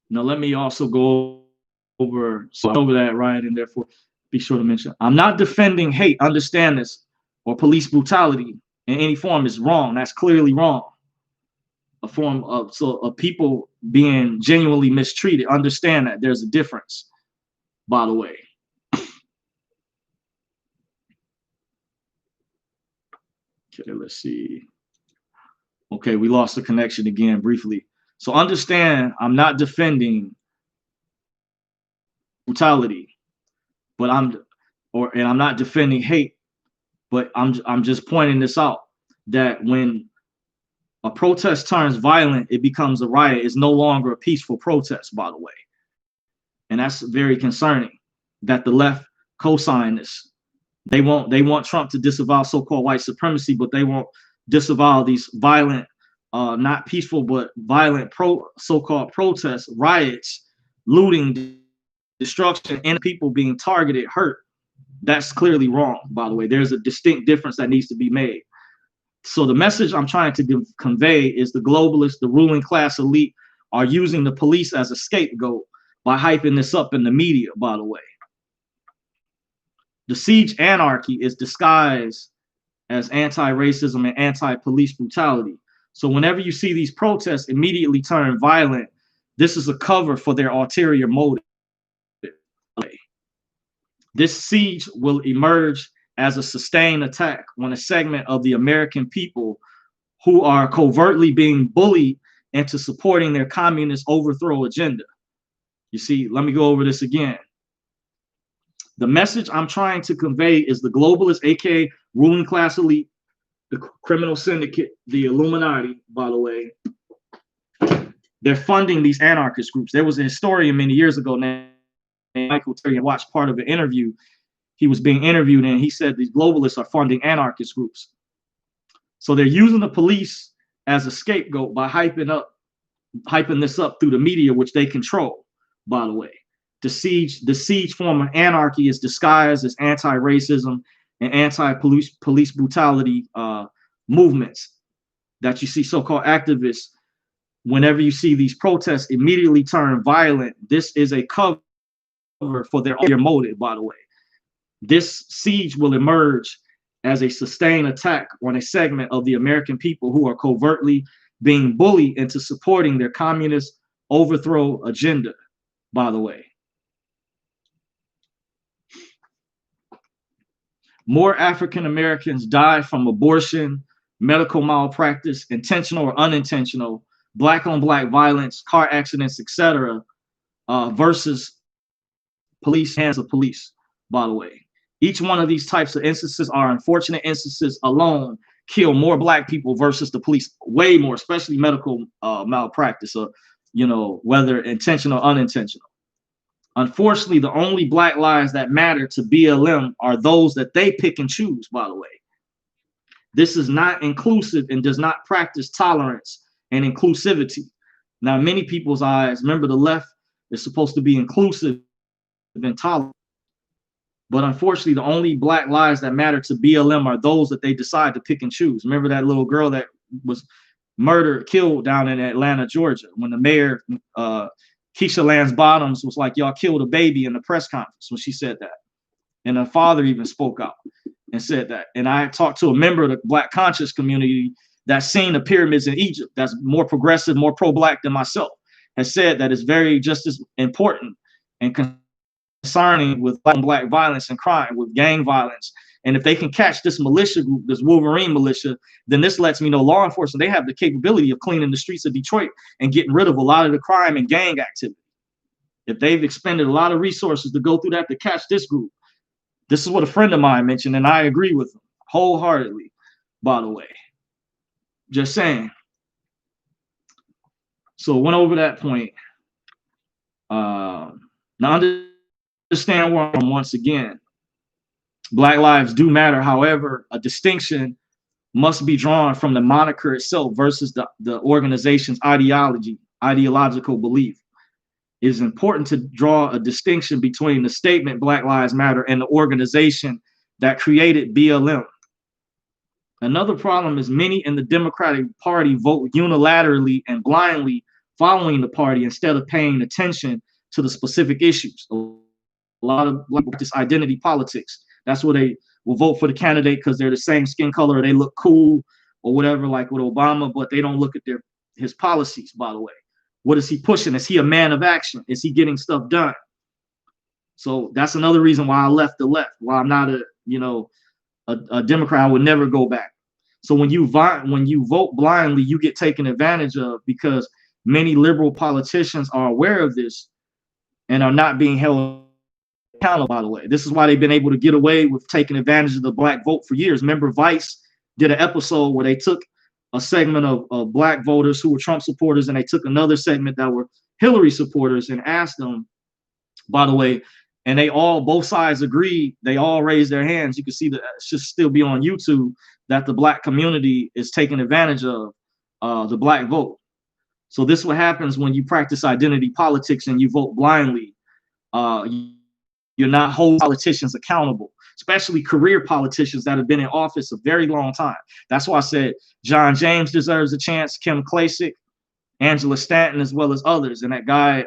Now, let me also go over that, right? And therefore, be sure to mention, I'm not defending hate, understand this, or police brutality in any form is wrong. That's clearly wrong. A form of people being genuinely mistreated. Understand that there's a difference, by the way. Okay, let's see. Okay, we lost the connection again briefly. So understand, I'm not defending brutality, but I'm not defending hate, but I'm just pointing this out, that when a protest turns violent, it becomes a riot. It's no longer a peaceful protest, by the way. And that's very concerning that the left co-sign this. They want Trump to disavow so-called white supremacy, but they won't disavow these violent, not peaceful, but violent so-called protests, riots, looting, destruction, and people being targeted, hurt, That's clearly wrong, by the way. There's a distinct difference that needs to be made. So the message I'm trying to convey is the globalists, the ruling class elite, are using the police as a scapegoat by hyping this up in the media, by the way. The siege anarchy is disguised as anti-racism and anti-police brutality. So whenever you see these protests immediately turn violent, this is a cover for their ulterior motive. This siege will emerge as a sustained attack on a segment of the American people who are covertly being bullied into supporting their communist overthrow agenda. You see, let me go over this again. The message I'm trying to convey is the globalist, aka ruling class elite, the criminal syndicate, the Illuminati, by the way, they're funding these anarchist groups. There was a historian many years ago named Michael Terry, and watched part of an interview. He was being interviewed and he said these globalists are funding anarchist groups. So they're using the police as a scapegoat by hyping this up through the media, which they control, by the way. The siege form of anarchy is disguised as anti-racism and anti-police brutality movements that you see so-called activists. Whenever you see these protests immediately turn violent, this is a cover for their motive, by the way. This siege will emerge as a sustained attack on a segment of the American people who are covertly being bullied into supporting their communist overthrow agenda, by the way. More African Americans die from abortion, medical malpractice, intentional or unintentional, black on black violence, car accidents, etc., versus police, hands of police, by the way. Each one of these types of instances are unfortunate instances alone kill more black people versus the police, way more, especially medical malpractice, or, you know, whether intentional or unintentional. Unfortunately, the only black lives that matter to BLM are those that they pick and choose, by the way. This is not inclusive and does not practice tolerance and inclusivity. Now, in many people's eyes, remember, the left is supposed to be inclusive and tolerant. But unfortunately, the only black lives that matter to BLM are those that they decide to pick and choose. Remember that little girl that was murdered, killed down in Atlanta, Georgia, when the mayor, Keisha Lance Bottoms, was like, y'all killed a baby in the press conference when she said that. And her father even spoke out and said that. And I talked to a member of the Black conscious community that's seen the pyramids in Egypt, that's more progressive, more pro-black than myself, has said that it's very just as important and concerning with black violence and crime, with gang violence. And if they can catch this militia group, this Wolverine militia, then this lets me know law enforcement, they have the capability of cleaning the streets of Detroit and getting rid of a lot of the crime and gang activity. If they've expended a lot of resources to go through that to catch this group. This is what a friend of mine mentioned, and I agree with him wholeheartedly, by the way. Just saying. So went over that point. Now understand where I'm once again. Black lives do matter. However, a distinction must be drawn from the moniker itself versus the organization's ideological belief. It is important to draw a distinction between the statement Black Lives Matter and the organization that created BLM. Another problem is many in the Democratic Party vote unilaterally and blindly following the party instead of paying attention to the specific issues. A lot of this identity politics. That's where they will vote for the candidate because they're the same skin color, or they look cool or whatever, like with Obama, but they don't look at his policies, by the way. What is he pushing? Is he a man of action? Is he getting stuff done? So that's another reason why I left the left. Why I'm not a Democrat. I would never go back. So when you vote blindly, you get taken advantage of because many liberal politicians are aware of this and are not being held accountable, by the way. This is why they've been able to get away with taking advantage of the black vote for years. Remember, Vice did an episode where they took a segment of black voters who were Trump supporters, and they took another segment that were Hillary supporters and asked them, by the way, and both sides agreed. They all raised their hands. You can see that it should still be on YouTube, that the black community is taking advantage of the black vote. So this is what happens when you practice identity politics and you vote blindly. You're not holding politicians accountable. especially career politicians that have been in office a very long time. That's why I said John James deserves a chance, Kim Klacik, Angela Stanton, as well as others. And that guy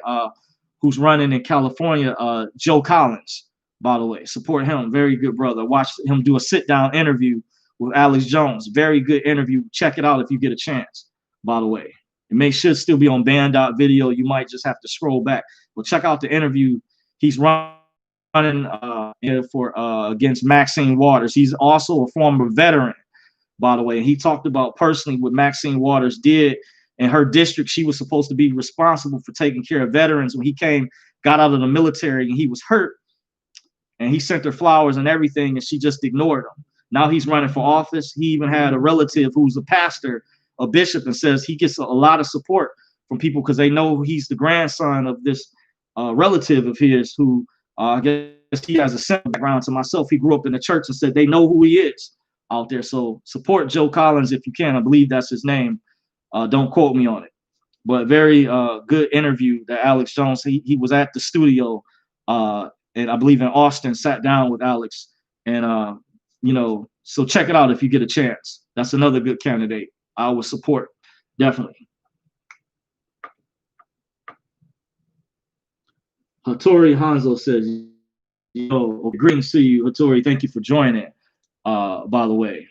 who's running in California, Joe Collins, by the way, support him. Very good brother. Watch him do a sit-down interview with Alex Jones. Very good interview. Check it out if you get a chance, by the way. It may should still be on band.video. You might just have to scroll back. But check out the interview. He's running against Maxine Waters. He's also a former veteran, by the way. And he talked about personally what Maxine Waters did in her district. She was supposed to be responsible for taking care of veterans when he got out of the military and he was hurt. And he sent her flowers and everything, and she just ignored him. Now he's running for office. He even had a relative who's a pastor, a bishop, and says he gets a lot of support from people because they know he's the grandson of this relative of his who I guess he has a similar background to myself. He grew up in the church and said they know who he is out there. So support Joe Collins if you can. I believe that's his name. Don't quote me on it. But very good interview that Alex Jones, he was at the studio and I believe in Austin, sat down with Alex. And, so check it out if you get a chance. That's another good candidate I would support, definitely. Hattori Hanzo says, greetings to you, Hattori. Thank you for joining, by the way.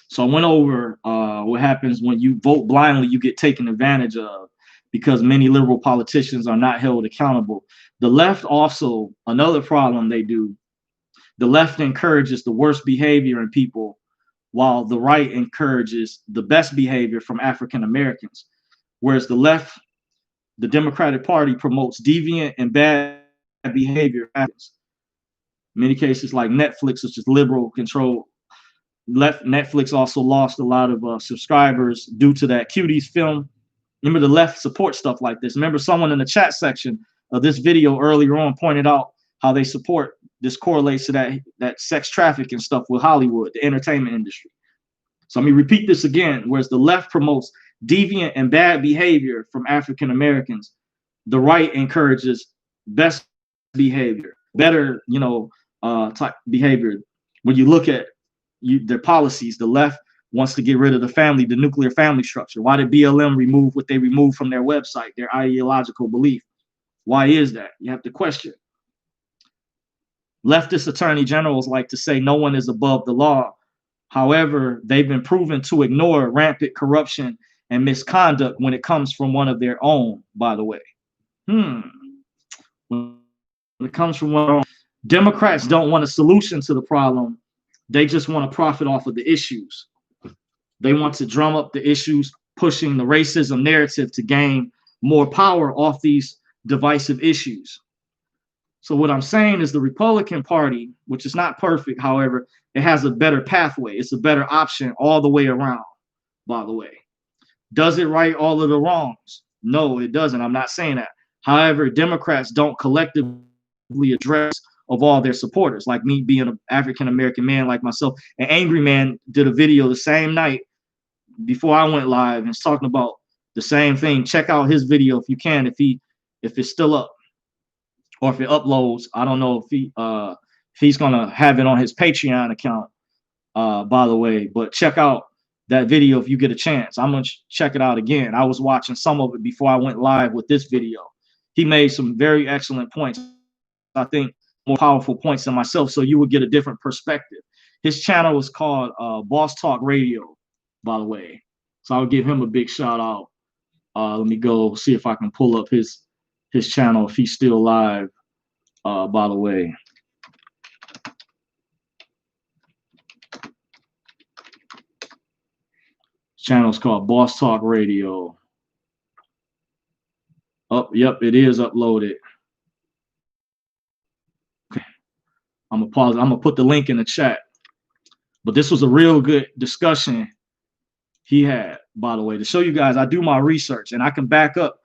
So I went over what happens when you vote blindly, you get taken advantage of because many liberal politicians are not held accountable. The left also, another problem they do, the left encourages the worst behavior in people while the right encourages the best behavior from African Americans. Whereas the left, the Democratic Party promotes deviant and bad behavior. In many cases like Netflix, which is liberal control. Netflix also lost a lot of subscribers due to that Cuties film. Remember, the left support stuff like this. Remember, someone in the chat section of this video earlier on pointed out how they support this correlates to that sex trafficking stuff with Hollywood, the entertainment industry. So let me repeat this again. Whereas the left promotes deviant and bad behavior from African Americans, the right encourages best behavior, better, type behavior. When you look at their policies, the left wants to get rid of the nuclear family structure. Why did BLM remove what they removed from their website, their ideological belief? Why is that? You have to question. Leftist attorney generals like to say no one is above the law. However, they've been proven to ignore rampant corruption and misconduct when it comes from one of their own, by the way. When it comes from one of their own, Democrats don't want a solution to the problem. They just want to profit off of the issues. They want to drum up the issues, pushing the racism narrative to gain more power off these divisive issues. So what I'm saying is the Republican Party, which is not perfect, however, it has a better pathway. It's a better option all the way around, by the way. Does it right all of the wrongs? No, it doesn't. I'm not saying that. However, Democrats don't collectively address of all their supporters, like me being an African-American man like myself. An Angry Man did a video the same night before I went live and it's talking about the same thing. Check out his video if you can, if it's still up or if it uploads. I don't know if he's gonna have it on his Patreon account, by the way, but check out that video if you get a chance. I'm gonna check it out again. I was watching some of it before I went live with this video. He made some very excellent points. I think more powerful points than myself, so you would get a different perspective. His channel is called Boss Talk Radio, by the way. So I'll give him a big shout out. Let me go see if I can pull up his channel if he's still live, by the way. His channel's called Boss Talk Radio. Oh, yep, it is uploaded. Okay. I'm gonna pause. I'm gonna put the link in the chat. But this was a real good discussion he had, by the way, to show you guys I do my research and I can back up,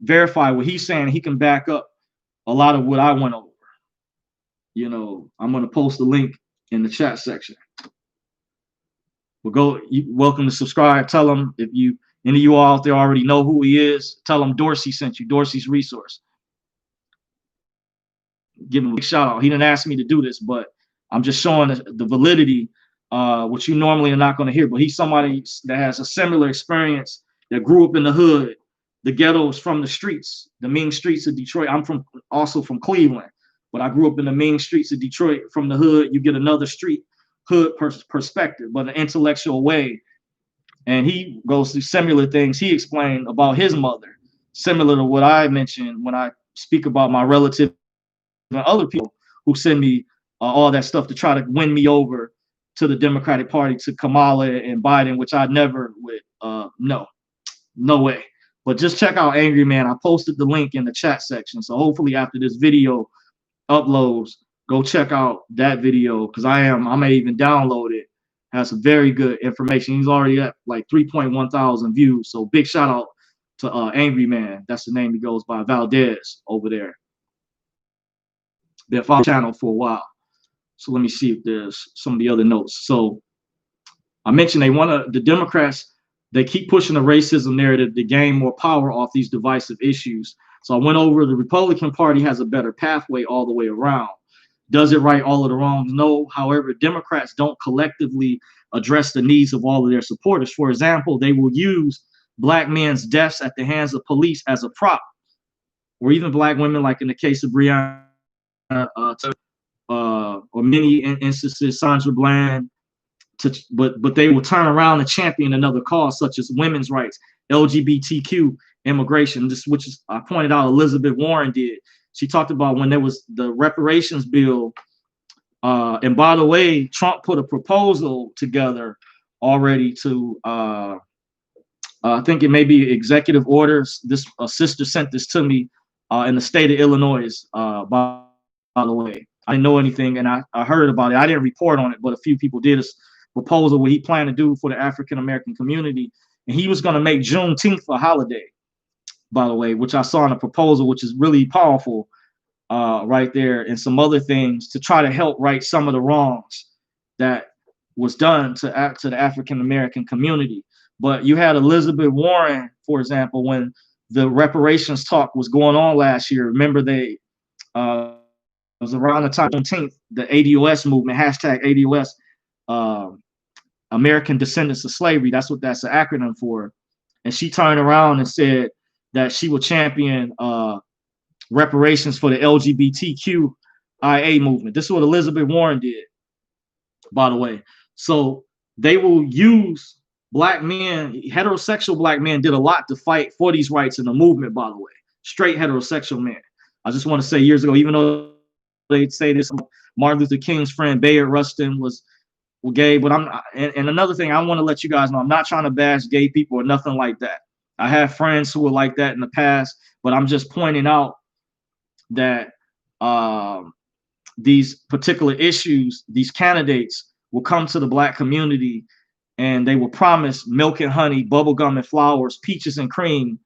verify what he's saying. He can back up a lot of what I went over. I'm going to post the link in the chat section. Welcome to subscribe. Tell them if any of you all out there already know who he is, tell them Dorsey sent you, Dorsey's Resource. give him a big shout out. He didn't ask me to do this, but I'm just showing the validity, which you normally are not going to hear. But he's somebody that has a similar experience, that grew up in the hood, the ghettos, from the streets, the mean streets of Detroit. I'm also from Cleveland, but I grew up in the mean streets of Detroit. From the hood, you get another hood perspective, but an intellectual way. And he goes through similar things. He explained about his mother, similar to what I mentioned when I speak about my relative and other people who send me all that stuff to try to win me over to the Democratic Party, to Kamala and Biden, which I never would. No way. But just check out Angry Man. I posted the link in the chat section. So hopefully after this video uploads, go check out that video, because I may even download it. Has some very good information. He's already at like 3.1 thousand views. So big shout out to Angry Man. That's the name he goes by, Valdez over there. Been following the channel for a while. So let me see if there's some of the other notes. So I mentioned the Democrats, they keep pushing the racism narrative to gain more power off these divisive issues. So I went over, the Republican Party has a better pathway all the way around. Does it right all of the wrongs? No. However, Democrats don't collectively address the needs of all of their supporters. For example, they will use Black men's deaths at the hands of police as a prop, or even Black women, like in the case of Breonna, or many instances, Sandra Bland. But they will turn around and champion another cause, such as women's rights, LGBTQ, immigration, which is, I pointed out, Elizabeth Warren did. She talked about when there was the reparations bill, and by the way, Trump put a proposal together already to, I think it may be executive orders. A sister sent this to me in the state of Illinois, by the way. I didn't know anything, and I heard about it. I didn't report on it, but a few people did. This proposal what he planned to do for the African American community, and he was going to make Juneteenth a holiday, by the way, which I saw in a proposal, which is really powerful, right there, and some other things to try to help right some of the wrongs that was done to the African American community. But you had Elizabeth Warren, for example, when the reparations talk was going on last year. Remember, it was around the time of Juneteenth, the ADOS movement, hashtag ADOS, American Descendants of Slavery. That's what that's an acronym for. And she turned around and said that she would champion reparations for the LGBTQIA movement. This is what Elizabeth Warren did, by the way. So they will use Black men, heterosexual Black men did a lot to fight for these rights in the movement, by the way. Straight heterosexual men. I just want to say, years ago, even though they'd say this, Martin Luther King's friend Bayard Rustin was gay, but and another thing I want to let you guys know, I'm not trying to bash gay people or nothing like that. I have friends who were like that in the past, but I'm just pointing out that these particular issues, these candidates will come to the Black community and they will promise milk and honey, bubblegum and flowers, peaches and cream,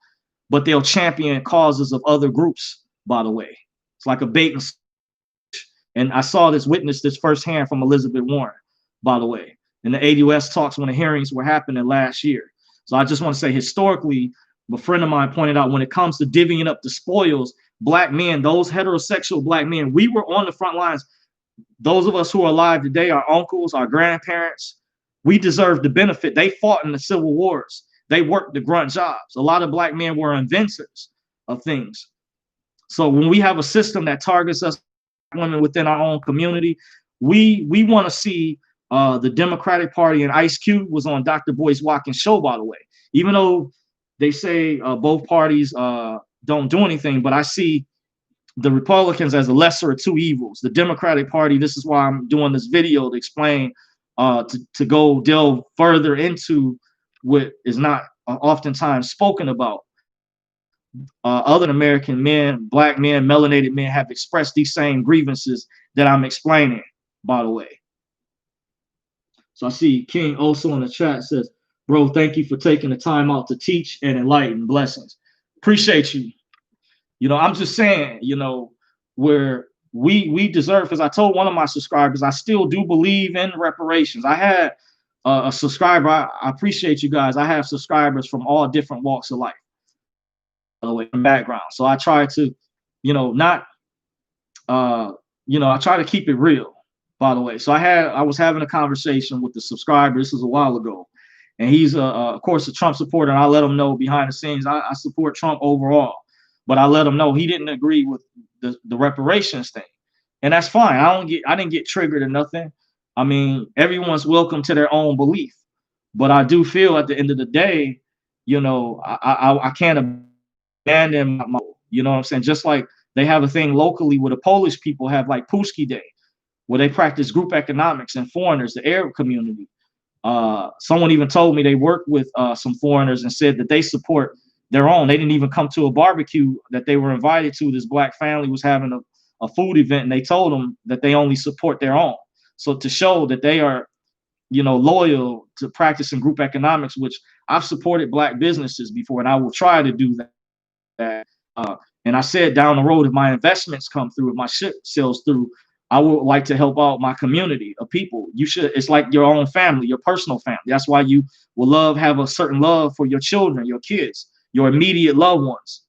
but they'll champion causes of other groups, by the way. It's like a bait and switch. And I witnessed this firsthand from Elizabeth Warren, by the way, in the ADOS talks when the hearings were happening last year. So I just want to say, historically, a friend of mine pointed out, when it comes to divvying up the spoils, Black men, those heterosexual Black men, we were on the front lines. Those of us who are alive today, our uncles, our grandparents, we deserve the benefit. They fought in the Civil Wars. They worked the grunt jobs. A lot of Black men were inventors of things. So when we have a system that targets us, women within our own community, we want to see the Democratic Party, and Ice Cube was on Dr. Boyce Watkins' show, by the way. Even though they say both parties don't do anything, but I see the Republicans as the lesser of two evils. The Democratic Party, this is why I'm doing this video to explain, to go delve further into what is not oftentimes spoken about. Other American men, Black men, melanated men have expressed these same grievances that I'm explaining, by the way. So I see King also in the chat says, bro, thank you for taking the time out to teach and enlighten. Blessings. Appreciate you. You know, I'm just saying, you know, where we deserve, because I told one of my subscribers, I still do believe in reparations. I had a subscriber, I appreciate you guys. I have subscribers from all different walks of life, by the way, background. So I try to, you know, not I try to keep it real, by the way. So I was having a conversation with the subscriber. This was a while ago, and he's of course a Trump supporter. And I let him know behind the scenes I support Trump overall, but I let him know he didn't agree with the reparations thing, and that's fine. I didn't get triggered or nothing. I mean, everyone's welcome to their own belief, but I do feel at the end of the day, I can't abandon my, you know what I'm saying? Just like they have a thing locally where the Polish people have like Pushki Day, where they practice group economics and foreigners, the Arab community. Someone even told me they worked with some foreigners and said that they support their own. They didn't even come to a barbecue that they were invited to. This black family was having a food event, and they told them that they only support their own. So to show that they are, loyal to practicing group economics, which I've supported black businesses before, and I will try to do that. And I said down the road, if my investments come through, if my ship sells through, I would like to help out my community of people. It's like your own family, your personal family. That's why you will have a certain love for your children, your kids, your immediate loved ones,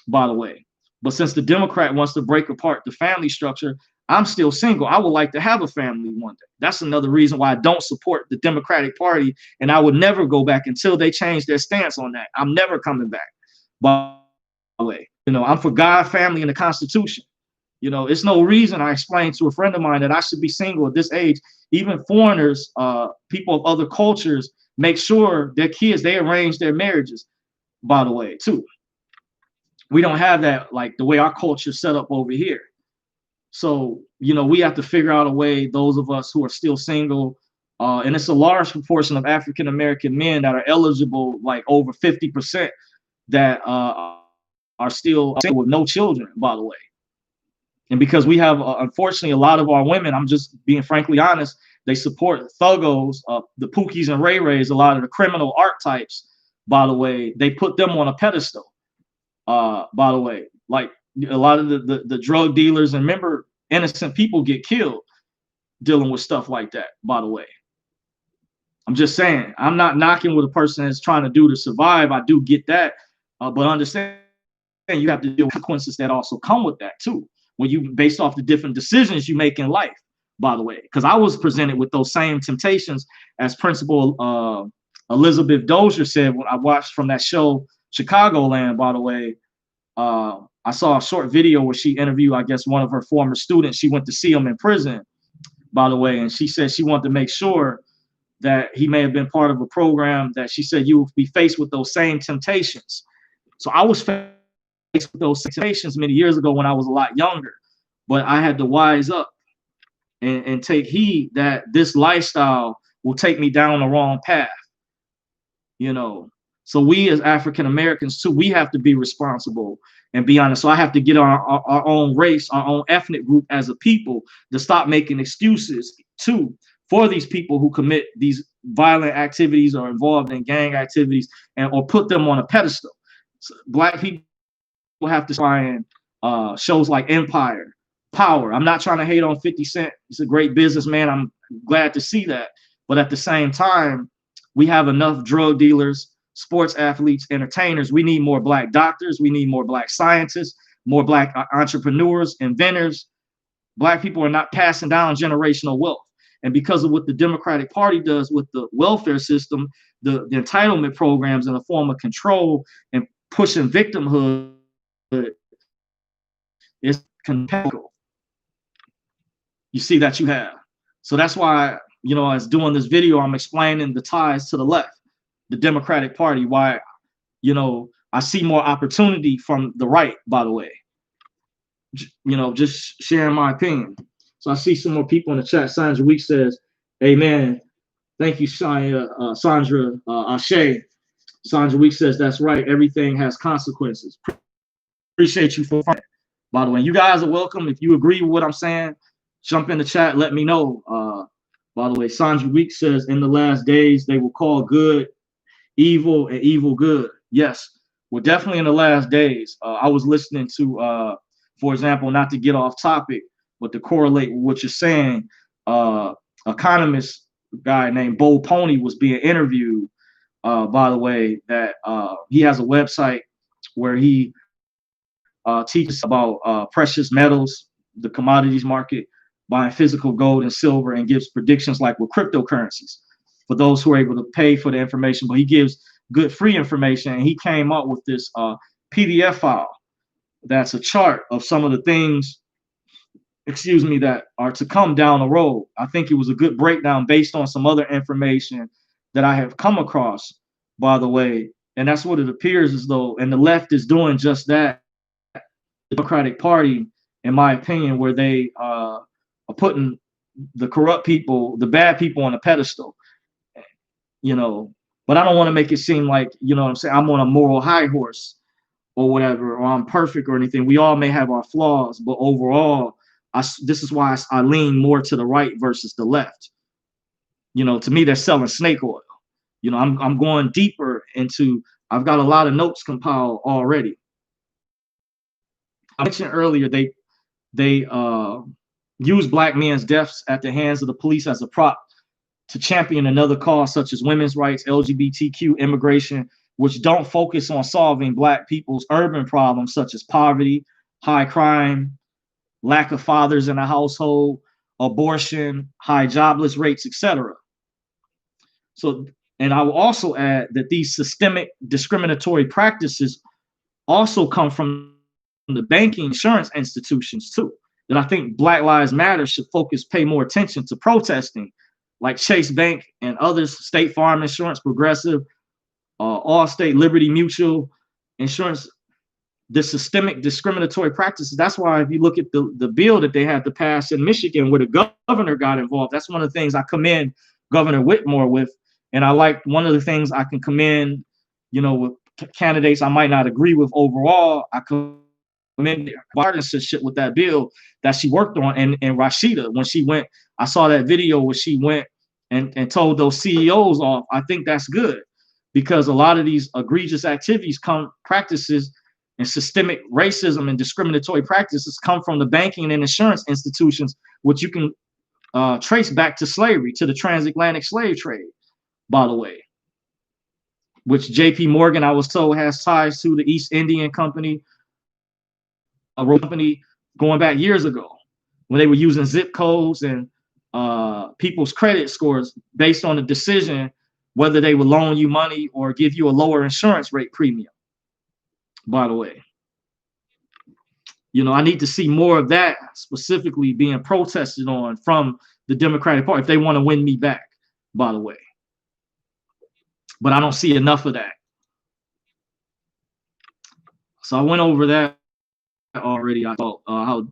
by the way. But since the Democrat wants to break apart the family structure, I'm still single. I would like to have a family one day. That's another reason why I don't support the Democratic Party, and I would never go back until they change their stance on that. I'm never coming back. By the way, I'm for God, family, and the Constitution. It's no reason. I explained to a friend of mine that I should be single at this age. Even foreigners, people of other cultures, make sure their kids, they arrange their marriages, by the way, too. We don't have that like the way our culture is set up over here. So, we have to figure out a way, those of us who are still single, and it's a large proportion of African-American men that are eligible, like over 50%, that are still single with no children, by the way. And because we have, unfortunately, a lot of our women, I'm just being frankly honest, they support thuggos, the Pookies and Ray Rays, a lot of the criminal archetypes, by the way, they put them on a pedestal, by the way. Like a lot of the drug dealers, and remember, innocent people get killed dealing with stuff like that, by the way. I'm just saying, I'm not knocking what a person is trying to do to survive. I do get that, but understand you have to deal with consequences that also come with that too, when you based off the different decisions you make in life, by the way. Because I was presented with those same temptations as Principal Elizabeth Dozier said when I watched from that show Chicagoland, by the way. I saw a short video where she interviewed, I guess, one of her former students. She went to see him in prison, by the way, and she said she wanted to make sure that he may have been part of a program that she said you will be faced with those same temptations. So I was faced with those temptations many years ago when I was a lot younger, but I had to wise up and take heed that this lifestyle will take me down the wrong path. So we as African Americans too, we have to be responsible and be honest. So I have to get our own race, our own ethnic group as a people to stop making excuses too for these people who commit these violent activities or involved in gang activities or put them on a pedestal. So black people have to find shows like Empire, Power. I'm not trying to hate on 50 Cent. He's a great businessman. I'm glad to see that. But at the same time, we have enough drug dealers, sports athletes, entertainers. We need more black doctors. We need more black scientists, more black entrepreneurs, inventors. Black people are not passing down generational wealth. And because of what the Democratic Party does with the welfare system, the entitlement programs in a form of control and pushing victimhood is compatible. You see that you have. So that's why, as doing this video, I'm explaining the ties to the left, the Democratic Party, why, I see more opportunity from the right, by the way. Just sharing my opinion. So I see some more people in the chat. Sandra Week says, amen. Thank you, Sandra Ashe. Sandra Week says, that's right. Everything has consequences. Appreciate you for that. By the way, you guys are welcome. If you agree with what I'm saying, jump in the chat. Let me know. By the way, Sandra Week says, in the last days, they will call good evil and evil good. Yes, we're definitely in the last days. I was listening to, for example, not to get off topic, but to correlate with what you're saying, economist guy named Bo Pony was being interviewed, by the way, that he has a website where he teaches about precious metals, the commodities market, buying physical gold and silver, and gives predictions like with cryptocurrencies for those who are able to pay for the information. But he gives good free information, and he came up with this PDF file that's a chart of some of the things, that are to come down the road. I think it was a good breakdown based on some other information that I have come across, by the way. And that's what it appears as though, and the left is doing just that. The Democratic Party, in my opinion, where they are putting the corrupt people, the bad people on a pedestal, but I don't want to make it seem like, what I'm saying, I'm on a moral high horse or whatever, or I'm perfect or anything. We all may have our flaws, but overall, this is why I lean more to the right versus the left. To me, they're selling snake oil. I'm going deeper into, I've got a lot of notes compiled already. I mentioned earlier, they use black men's deaths at the hands of the police as a prop to champion another cause such as women's rights, LGBTQ, immigration, which don't focus on solving black people's urban problems such as poverty, high crime, lack of fathers in the household, abortion, high jobless rates, etc. So, and I will also add that these systemic discriminatory practices also come from the banking insurance institutions too. That I think Black Lives Matter should pay more attention to protesting, like Chase Bank and others, State Farm Insurance, Progressive, Allstate, Liberty Mutual Insurance. The systemic discriminatory practices. That's why if you look at the bill that they had to pass in Michigan where the governor got involved, that's one of the things I commend Governor Whitmore with. And I like one of the things I can commend, with candidates I might not agree with overall, I commend their partisanship with that bill that she worked on. And Rashida, when she went, I saw that video where she went and told those CEOs off. I think that's good because a lot of these egregious practices and systemic racism and discriminatory practices come from the banking and insurance institutions, which you can trace back to slavery, to the transatlantic slave trade, by the way, which JP Morgan, I was told, has ties to the East Indian Company, a company going back years ago when they were using zip codes and people's credit scores based on the decision whether they would loan you money or give you a lower insurance rate premium. By the way, I need to see more of that specifically being protested on from the Democratic Party if they want to win me back, by the way. But I don't see enough of that. So I went over that already. I thought how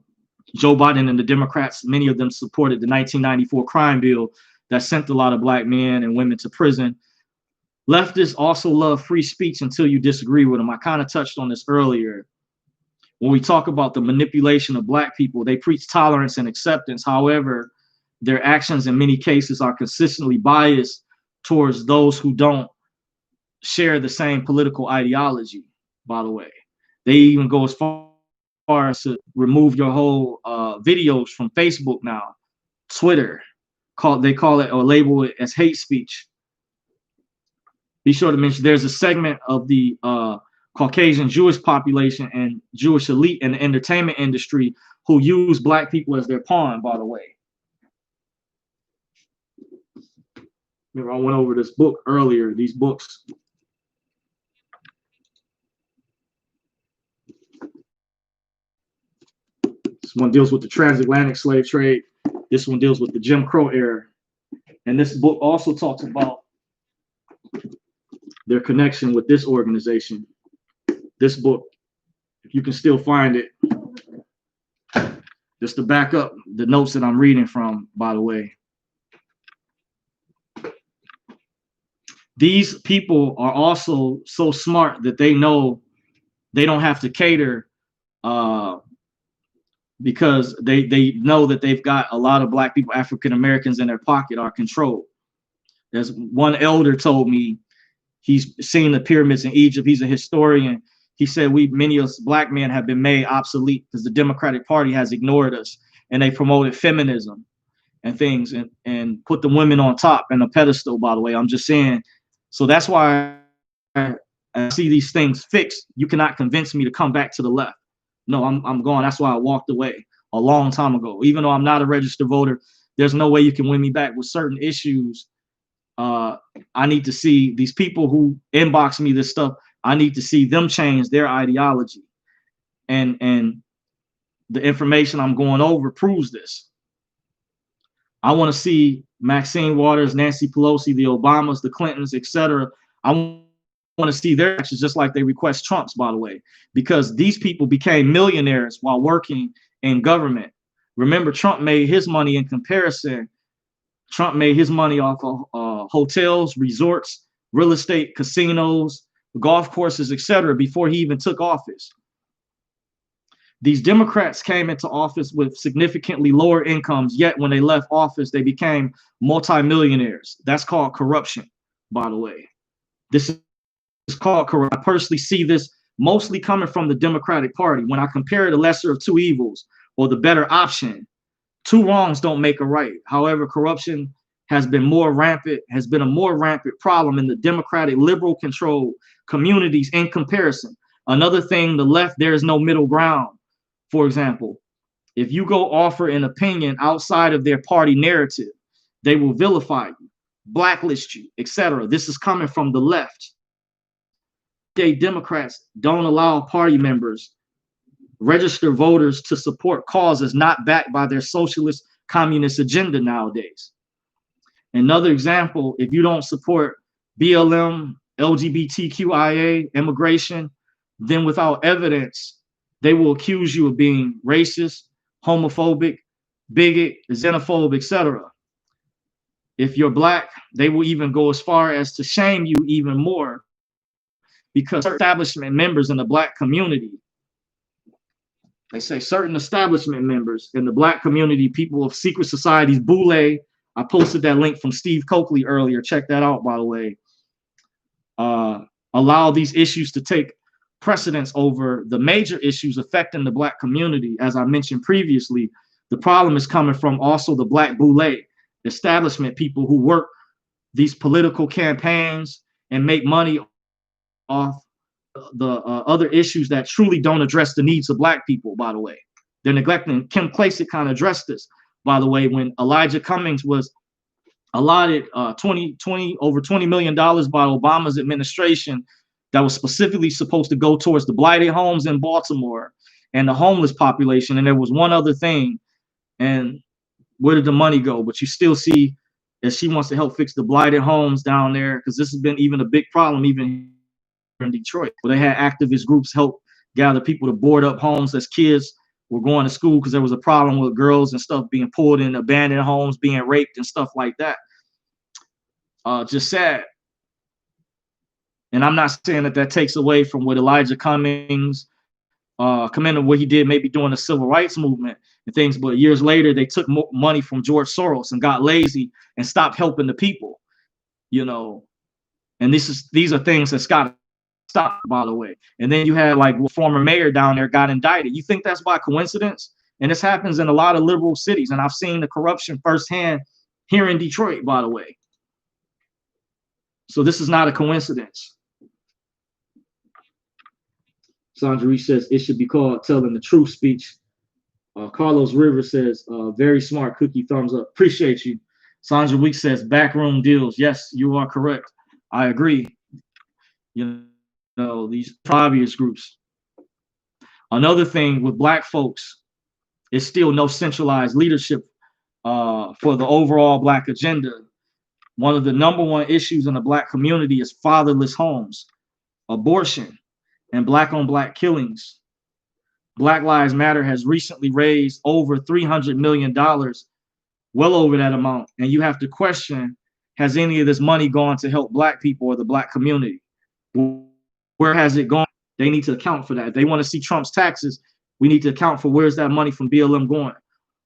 Joe Biden and the Democrats, many of them supported the 1994 crime bill that sent a lot of black men and women to prison. Leftists also love free speech until you disagree with them. I kind of touched on this earlier. When we talk about the manipulation of black people, they preach tolerance and acceptance. However, their actions in many cases are consistently biased towards those who don't share the same political ideology, by the way. They even go as far as to remove your whole videos from Facebook now, Twitter. They call it or label it as hate speech. Be sure to mention there's a segment of the Caucasian Jewish population and Jewish elite in the entertainment industry who use black people as their pawn, by the way. Remember, I went over this book earlier, these books. This one deals with the transatlantic slave trade. This one deals with the Jim Crow era. And this book also talks about their connection with this organization. This book, if you can still find it, just to back up the notes that I'm reading from, by the way. These people are also so smart that they know they don't have to cater because they know that they've got a lot of black people, African Americans in their pocket are controlled. As one elder told me, he's seen the pyramids in Egypt. He's a historian. He said many of us black men have been made obsolete because the Democratic Party has ignored us and they promoted feminism and things and put the women on top and a pedestal, by the way. I'm just saying. So that's why I see these things fixed. You cannot convince me to come back to the left. No, I'm gone. That's why I walked away. a long time ago. Even though I'm not a registered voter, there's no way you can win me back with certain issues. I need to see these people who inbox me this stuff. I need to see them change their ideology, and the information I'm going over proves this. I want to see Maxine Waters, Nancy Pelosi, the Obamas, the Clintons, etc. I want to see their actions just like they request Trump's, by the way, because these people became millionaires while working in government. Remember, Trump made his money in comparison. Trump made his money off of hotels, resorts, real estate, casinos, golf courses, etc. before he even took office. These Democrats came into office with significantly lower incomes, yet when they left office, they became multimillionaires. That's called corruption, by the way. This is called corruption. I personally see this mostly coming from the Democratic Party. When I compare the lesser of two evils or the better option, two wrongs don't make a right. However, corruption has been a more rampant problem in the Democratic liberal controlled communities in comparison. Another thing, the left, there is no middle ground. For example, if you go offer an opinion outside of their party narrative, they will vilify you, blacklist you, etc. This is coming from the left. Democrats don't allow party members, registered voters, to support causes not backed by their socialist communist agenda nowadays. Another example, if you don't support BLM, LGBTQIA, immigration, then without evidence, they will accuse you of being racist, homophobic, bigot, xenophobe, etc. If you're black, they will even go as far as to shame you even more, because establishment members in the black community, they say certain establishment members in the black community, people of secret societies, Boule, I posted that link from Steve Coakley earlier, check that out, by the way, allow these issues to take precedence over the major issues affecting the black community. As I mentioned previously, the problem is coming from also the black boule establishment people who work these political campaigns and make money off the other issues that truly don't address the needs of black people, by the way. They're neglecting. Kim Klacik kind of addressed this, by the way, when Elijah Cummings was allotted over $20 million by Obama's administration that was specifically supposed to go towards the blighted homes in Baltimore and the homeless population. And there was one other thing. And where did the money go? But you still see that she wants to help fix the blighted homes down there, because this has been even a big problem even in Detroit, where they had activist groups help gather people to board up homes as kids were going to school, because there was a problem with girls and stuff being pulled in abandoned homes, being raped and stuff like that. Just sad. And I'm not saying that that takes away from what Elijah Cummings, commended what he did maybe during the civil rights movement and things, but years later they took money from George Soros and got lazy and stopped helping the people, you know. And these are things that's got to stop, by the way. And then you had like former mayor down there got indicted. You think that's by coincidence? And this happens in a lot of liberal cities, and I've seen the corruption firsthand here in Detroit, by the way. So this is not a coincidence. Sandra Reese says it should be called telling the truth speech. Carlos Rivers says, very smart, Cookie, thumbs up. Appreciate you. Sandra Weeks says backroom deals. Yes, you are correct. I agree. You know, these obvious groups. Another thing with black folks is still no centralized leadership for the overall black agenda. One of the #1 issues in the black community is fatherless homes, abortion, and black on black killings. Black Lives Matter has recently raised over $300 million, well over that amount. And you have to question, has any of this money gone to help black people or the black community? Where has it gone? They need to account for that. If they want to see Trump's taxes, we need to account for where's that money from BLM going.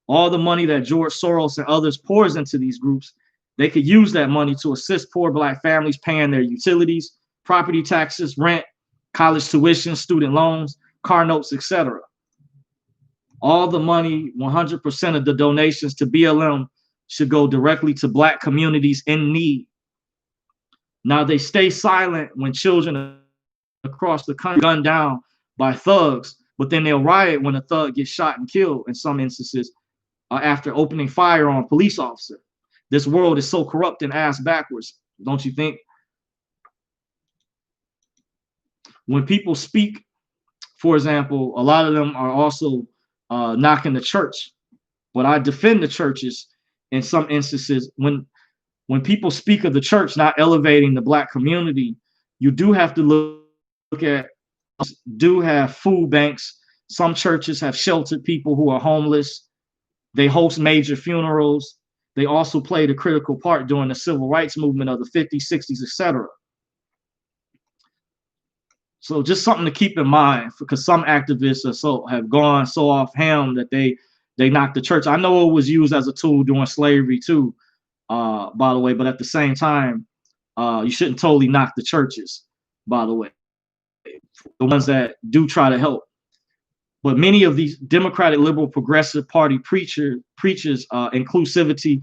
All the money that George Soros and others pours into these groups, they could use that money to assist poor black families paying their utilities, property taxes, rent, college tuition, student loans, car notes, etc. All the money, 100% of the donations to BLM should go directly to black communities in need. Now they stay silent when children across the country gunned down by thugs but then they'll riot when a thug gets shot and killed in some instances after opening fire on a police officer. This world is so corrupt and ass backwards, don't you think? When people speak, for example, a lot of them are also knocking the church, but I defend the churches in some instances. When people speak of the church not elevating the Black community, you do have to look at, do have food banks. Some churches have sheltered people who are homeless. They host major funerals. They also played a critical part during the civil rights movement of the 50s, 60s, etc. So just something to keep in mind, because some activists have gone so off ham that they knocked the church. I know it was used as a tool during slavery too, by the way, but at the same time, you shouldn't totally knock the churches, by the way, the ones that do try to help. But many of these Democratic, liberal, progressive party preaches inclusivity,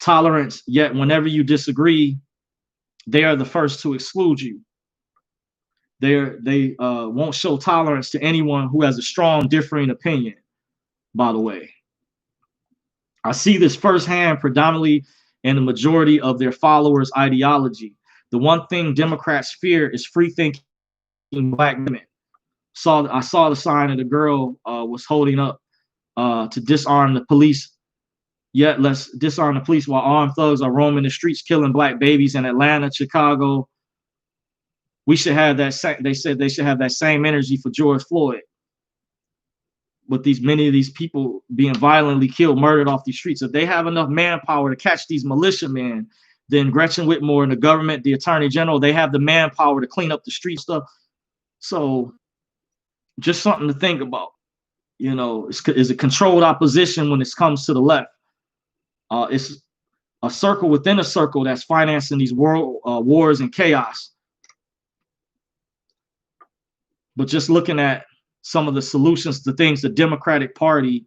tolerance, yet whenever you disagree, they are the first to exclude you. They won't show tolerance to anyone who has a strong differing opinion, by the way. I see this firsthand predominantly in the majority of their followers' ideology. The one thing Democrats fear is free-thinking Black women. I saw the sign that a girl was holding up to disarm the police. Yet let's disarm the police while armed thugs are roaming the streets, killing Black babies in Atlanta, Chicago. We should have that. They said they should have that same energy for George Floyd. But many of these people being violently killed, murdered off these streets, if they have enough manpower to catch these militiamen, then Gretchen Whitmer and the government, the Attorney General, they have the manpower to clean up the street stuff. So just something to think about. You know, is a controlled opposition when it comes to the left. It's a circle within a circle that's financing these world wars and chaos. But just looking at some of the solutions to things the Democratic Party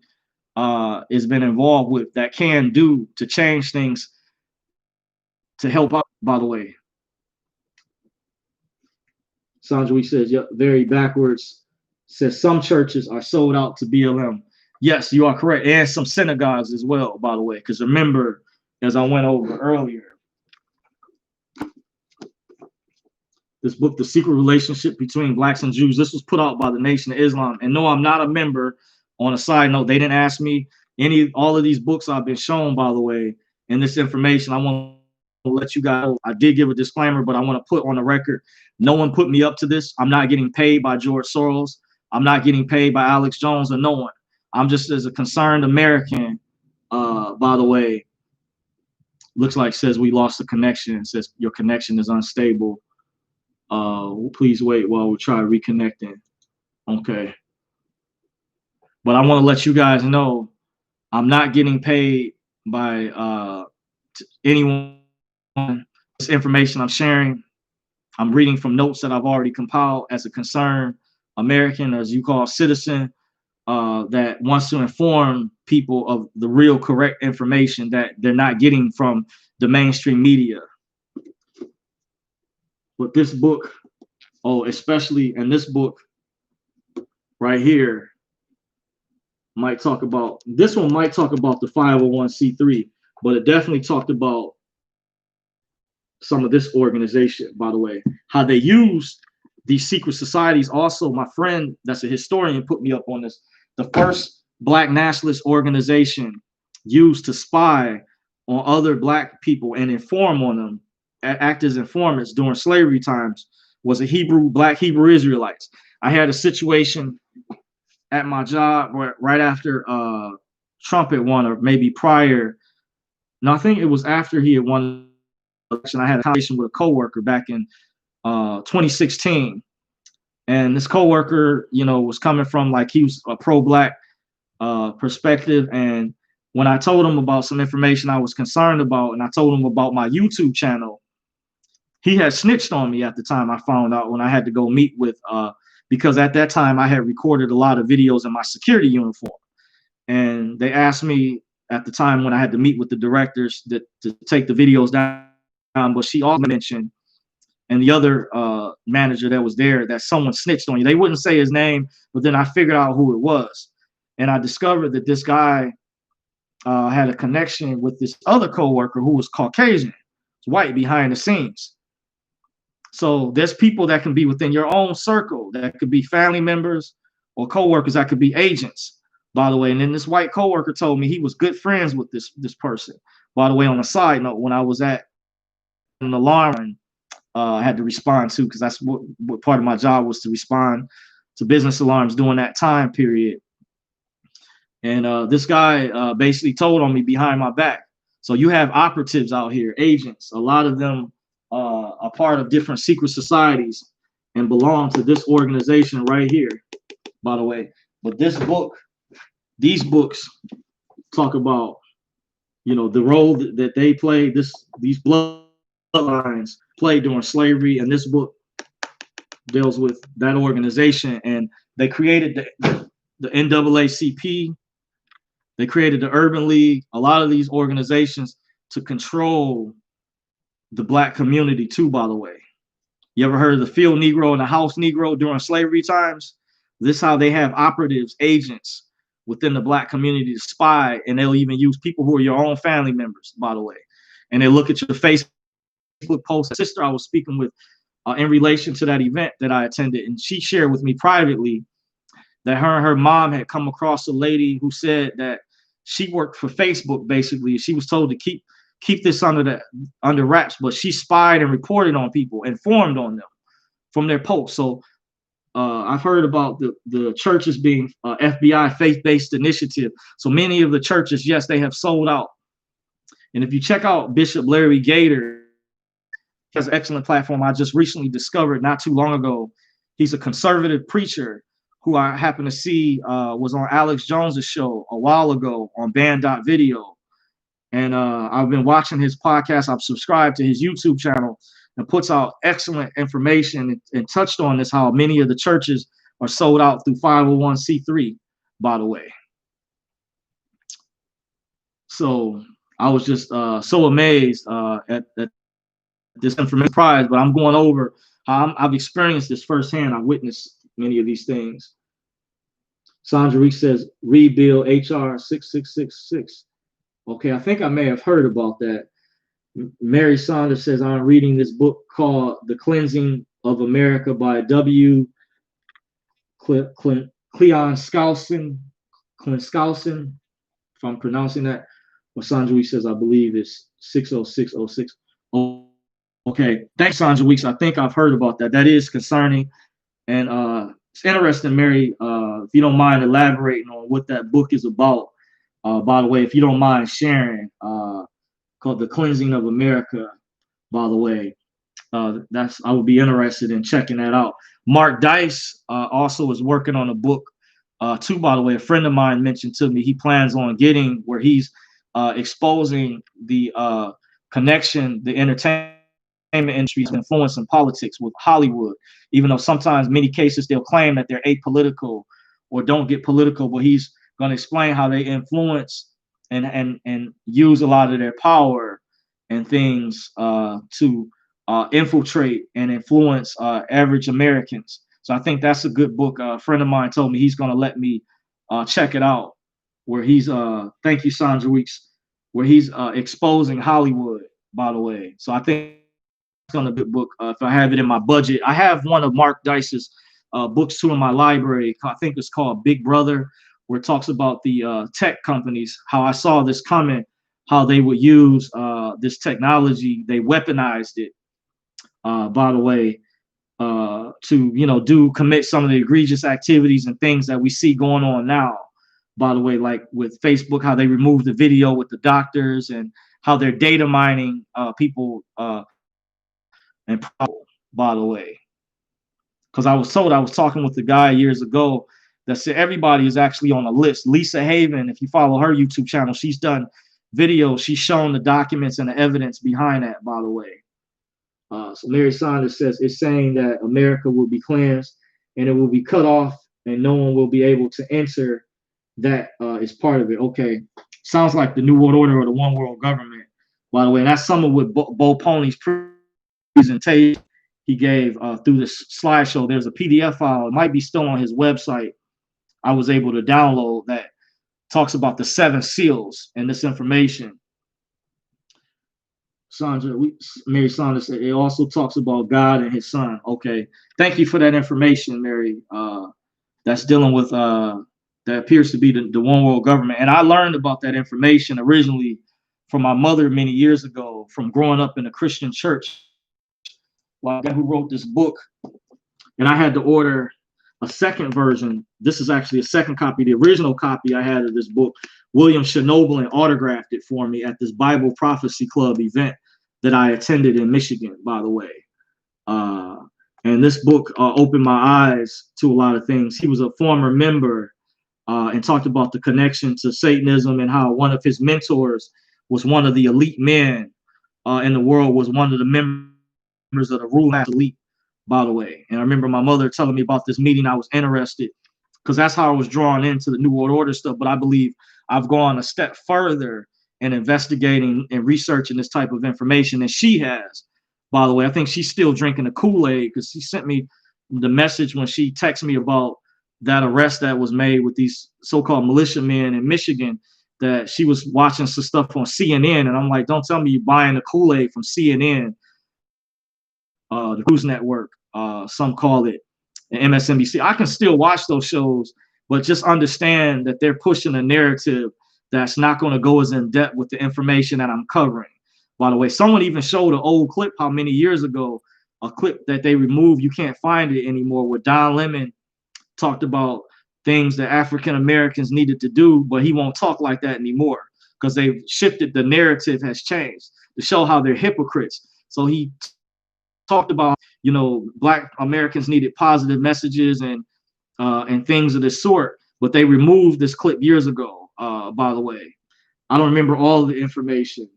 has been involved with that can do to change things to help out, by the way. Sandra says, yep, very backwards. Says some churches are sold out to BLM. Yes, you are correct. And some synagogues as well, by the way, because remember, as I went over earlier, this book, The Secret Relationship Between Blacks and Jews, this was put out by the Nation of Islam. And no, I'm not a member. On a side note, they didn't ask me all of these books I've been shown, by the way, and this information. I want to let you guys know. I did give a disclaimer, but I want to put on the record, no one put me up to this. I'm not getting paid by George Soros. I'm not getting paid by Alex Jones or no one. I'm just as a concerned American, by the way. Looks like says we lost the connection. It says your connection is unstable. Please wait while we try reconnecting. Okay. But I want to let you guys know I'm not getting paid by anyone. This information I'm sharing, I'm reading from notes that I've already compiled as a concerned American, as you call citizen, that wants to inform people of the real correct information that they're not getting from the mainstream media. But this book, especially in this book right here, might talk about, this one might talk about the 501c3, but it definitely talked about some of this organization, by the way, how they use these secret societies. Also, my friend that's a historian put me up on this. The first Black nationalist organization used to spy on other Black people and inform on them, act as informants during slavery times, was Black Hebrew Israelites. I had a situation at my job where right after Trump had won, or maybe prior. No, I think it was after he had won the election. I had a conversation with a coworker back in 2016, and this coworker, was coming from, like, he was a pro-Black perspective. And when I told him about some information I was concerned about, and I told him about my YouTube channel, he had snitched on me at the time. I found out when I had to go meet with, because at that time I had recorded a lot of videos in my security uniform. And they asked me at the time when I had to meet with the directors to take the videos down. But she also mentioned and the other manager that was there, that someone snitched on you. They wouldn't say his name, but then I figured out who it was. And I discovered that this guy had a connection with this other coworker who was Caucasian, white behind the scenes. So there's people that can be within your own circle, that could be family members or coworkers, that could be agents, by the way. And then this white coworker told me he was good friends with this person. By the way, on a side note, when I was at an alarm, I had to respond to, because that's what part of my job was, to respond to business alarms during that time period. And this guy basically told on me behind my back. So you have operatives out here, agents. A lot of them are part of different secret societies and belong to this organization right here, by the way. But this book, these books talk about, you know, the role that they play, these bloodlines played during slavery. And this book deals with that organization. And they created the NAACP. They created the Urban League, a lot of these organizations to control the Black community too, by the way. You ever heard of the field Negro and the house Negro during slavery times? This is how they have operatives, agents within the Black community to spy, and they'll even use people who are your own family members, by the way. And they look at your Facebook post. A sister I was speaking with in relation to that event that I attended, and she shared with me privately that her and her mom had come across a lady who said that she worked for Facebook. Basically, she was told to keep this under wraps, but she spied and reported on people, informed on them from their posts. So I've heard about the churches being FBI faith-based initiative. So many of the churches, yes, they have sold out. And if you check out Bishop Larry Gator, he has an excellent platform I just recently discovered not too long ago. He's a conservative preacher who I happened to see was on Alex Jones's show a while ago on Band.video. And I've been watching his podcast. I've subscribed to his YouTube channel, and puts out excellent information, and touched on this, how many of the churches are sold out through 501c3, by the way. So I was just so amazed at this information prize, but I'm going over how I've experienced this firsthand. I've witnessed many of these things. Sandra Reese says, read Bill HR 6666. Okay, I think I may have heard about that. Mary Saunders says, I'm reading this book called The Cleansing of America by W. Cleon Skousen, if I'm pronouncing that. Well, Sandra Weeks says, I believe it's 60606. Oh, okay, thanks, Sandra Weeks. I think I've heard about that. That is concerning. And it's interesting, Mary, if you don't mind elaborating on what that book is about. By the way, if you don't mind sharing, called The Cleansing of America, by the way. I would be interested in checking that out. Mark Dice also is working on a book too, by the way. A friend of mine mentioned to me he plans on getting, where he's exposing the connection the entertainment industry's influence in politics with Hollywood, even though sometimes many cases they'll claim that they're apolitical or don't get political, but he's going to explain how they influence and use a lot of their power and things to infiltrate and influence average Americans. So I think that's a good book. A friend of mine told me he's going to let me check it out, where he's thank you, Sandra Weeks, where he's exposing Hollywood, by the way. So I think it's going to be a good book if I have it in my budget. I have one of Mark Dice's books too in my library. I think it's called Big Brother, where it talks about the tech companies, how I saw this coming, how they would use this technology. They weaponized it, by the way, to commit some of the egregious activities and things that we see going on now, by the way, like with Facebook, how they removed the video with the doctors and how they're data mining people and by the way, because I was told, I was talking with the guy years ago that said everybody is actually on a list. Lisa Haven, if you follow her YouTube channel, she's done videos. She's shown the documents and the evidence behind that, by the way. So Mary Saunders says it's saying that America will be cleansed and it will be cut off and no one will be able to enter that is part of it. Okay. Sounds like the New World Order or the One World Government, by the way. And that's some of what Bo Pony's presentation he gave through this slideshow. There's a PDF file. It might be still on his website. I was able to download that talks about the 7 seals and this information. Mary Saunders said it also talks about God and his son. Okay. Thank you for that information, Mary. That's dealing with that appears to be the one world government. And I learned about that information originally from my mother many years ago, from growing up in a Christian church. Well, the guy who wrote this book, and I had to order a second version. This is actually a second copy. The original copy I had of this book, William Shinoblin autographed it for me at this Bible Prophecy Club event that I attended in Michigan, by the way. And this book opened my eyes to a lot of things. He was a former member and talked about the connection to Satanism and how one of his mentors was one of the elite men in the world, was one of the members of the ruling elite, by the way. And I remember my mother telling me about this meeting. I was interested because that's how I was drawn into the New World Order stuff. But I believe I've gone a step further in investigating and researching this type of information than she has. By the way, I think she's still drinking the Kool-Aid because she sent me the message when she texted me about that arrest that was made with these so-called militiamen in Michigan, that she was watching some stuff on CNN. And I'm like, don't tell me you're buying the Kool-Aid from CNN, the News Network, some call it MSNBC. I can still watch those shows, but just understand that they're pushing a narrative that's not going to go as in depth with the information that I'm covering. By the way, someone even showed an old clip how many years ago, a clip that they removed, you can't find it anymore, where Don Lemon talked about things that African Americans needed to do, but he won't talk like that anymore because they've shifted. The narrative has changed to show how they're hypocrites. So he talked about, Black Americans needed positive messages and things of this sort, but they removed this clip years ago. By the way, I don't remember all the information.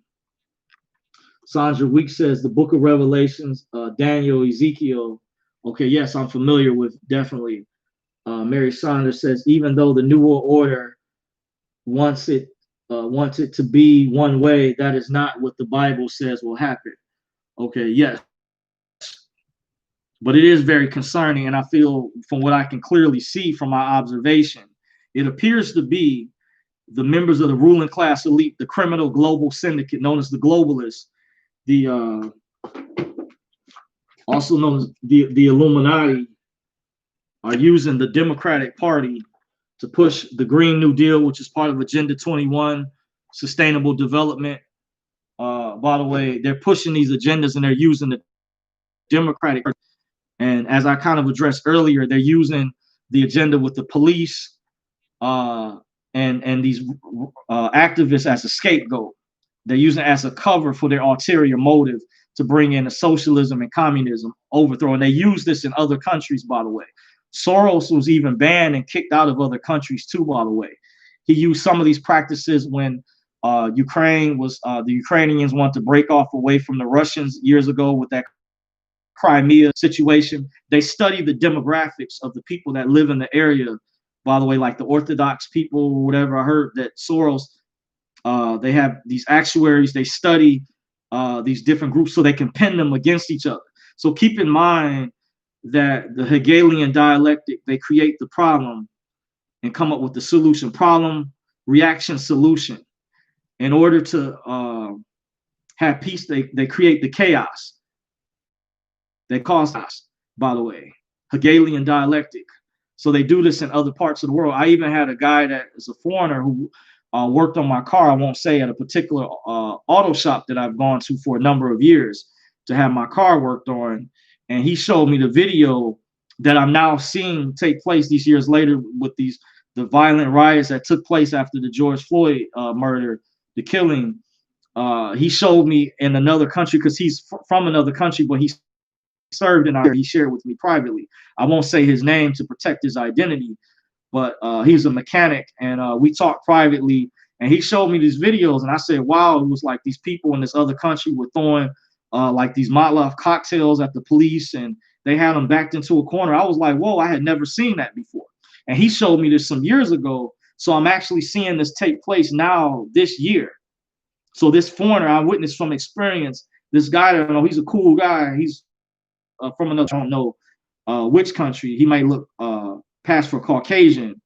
Sandra Week says the Book of Revelations, Daniel, Ezekiel. Okay, yes, I'm familiar with, definitely. Mary Saunders says even though the New World Order wants it to be one way, that is not what the Bible says will happen. Okay, yes. But it is very concerning, and I feel from what I can clearly see from my observation, it appears to be the members of the ruling class elite, the criminal global syndicate known as the globalists, the also known as the Illuminati, are using the Democratic Party to push the Green New Deal, which is part of Agenda 21, sustainable development. By the way, they're pushing these agendas and they're using the Democratic Party. And as I kind of addressed earlier, they're using the agenda with the police and these activists as a scapegoat. They're using it as a cover for their ulterior motive to bring in a socialism and communism overthrow. And they use this in other countries, by the way. Soros was even banned and kicked out of other countries too, by the way. He used some of these practices when Ukraine was, the Ukrainians wanted to break off away from the Russians years ago with that Crimea situation. They study the demographics of the people that live in the area, by the way, like the Orthodox people or whatever. I heard that Soros, they have these actuaries, they study these different groups so they can pin them against each other. So keep in mind that the Hegelian dialectic, they create the problem and come up with the solution. Problem, reaction, solution. In order to have peace, they create the chaos. They cause chaos, by the way. Hegelian dialectic. So they do this in other parts of the world. I even had a guy that is a foreigner who worked on my car, I won't say, at a particular auto shop that I've gone to for a number of years to have my car worked on. And he showed me the video that I'm now seeing take place these years later with the violent riots that took place after the George Floyd murder, the killing. He showed me in another country, because he's from another country, but he served in our, he shared with me privately. I won't say his name to protect his identity, but he's a mechanic, and we talked privately, and he showed me these videos, and I said, wow, it was like these people in this other country were throwing like these Molotov cocktails at the police, and they had them backed into a corner. I was like, whoa, I had never seen that before. And he showed me this some years ago. So I'm actually seeing this take place now this year. So this foreigner, I witnessed from experience, this guy, I don't know, he's a cool guy. He's from another, I don't know which country. He might look pass for Caucasian,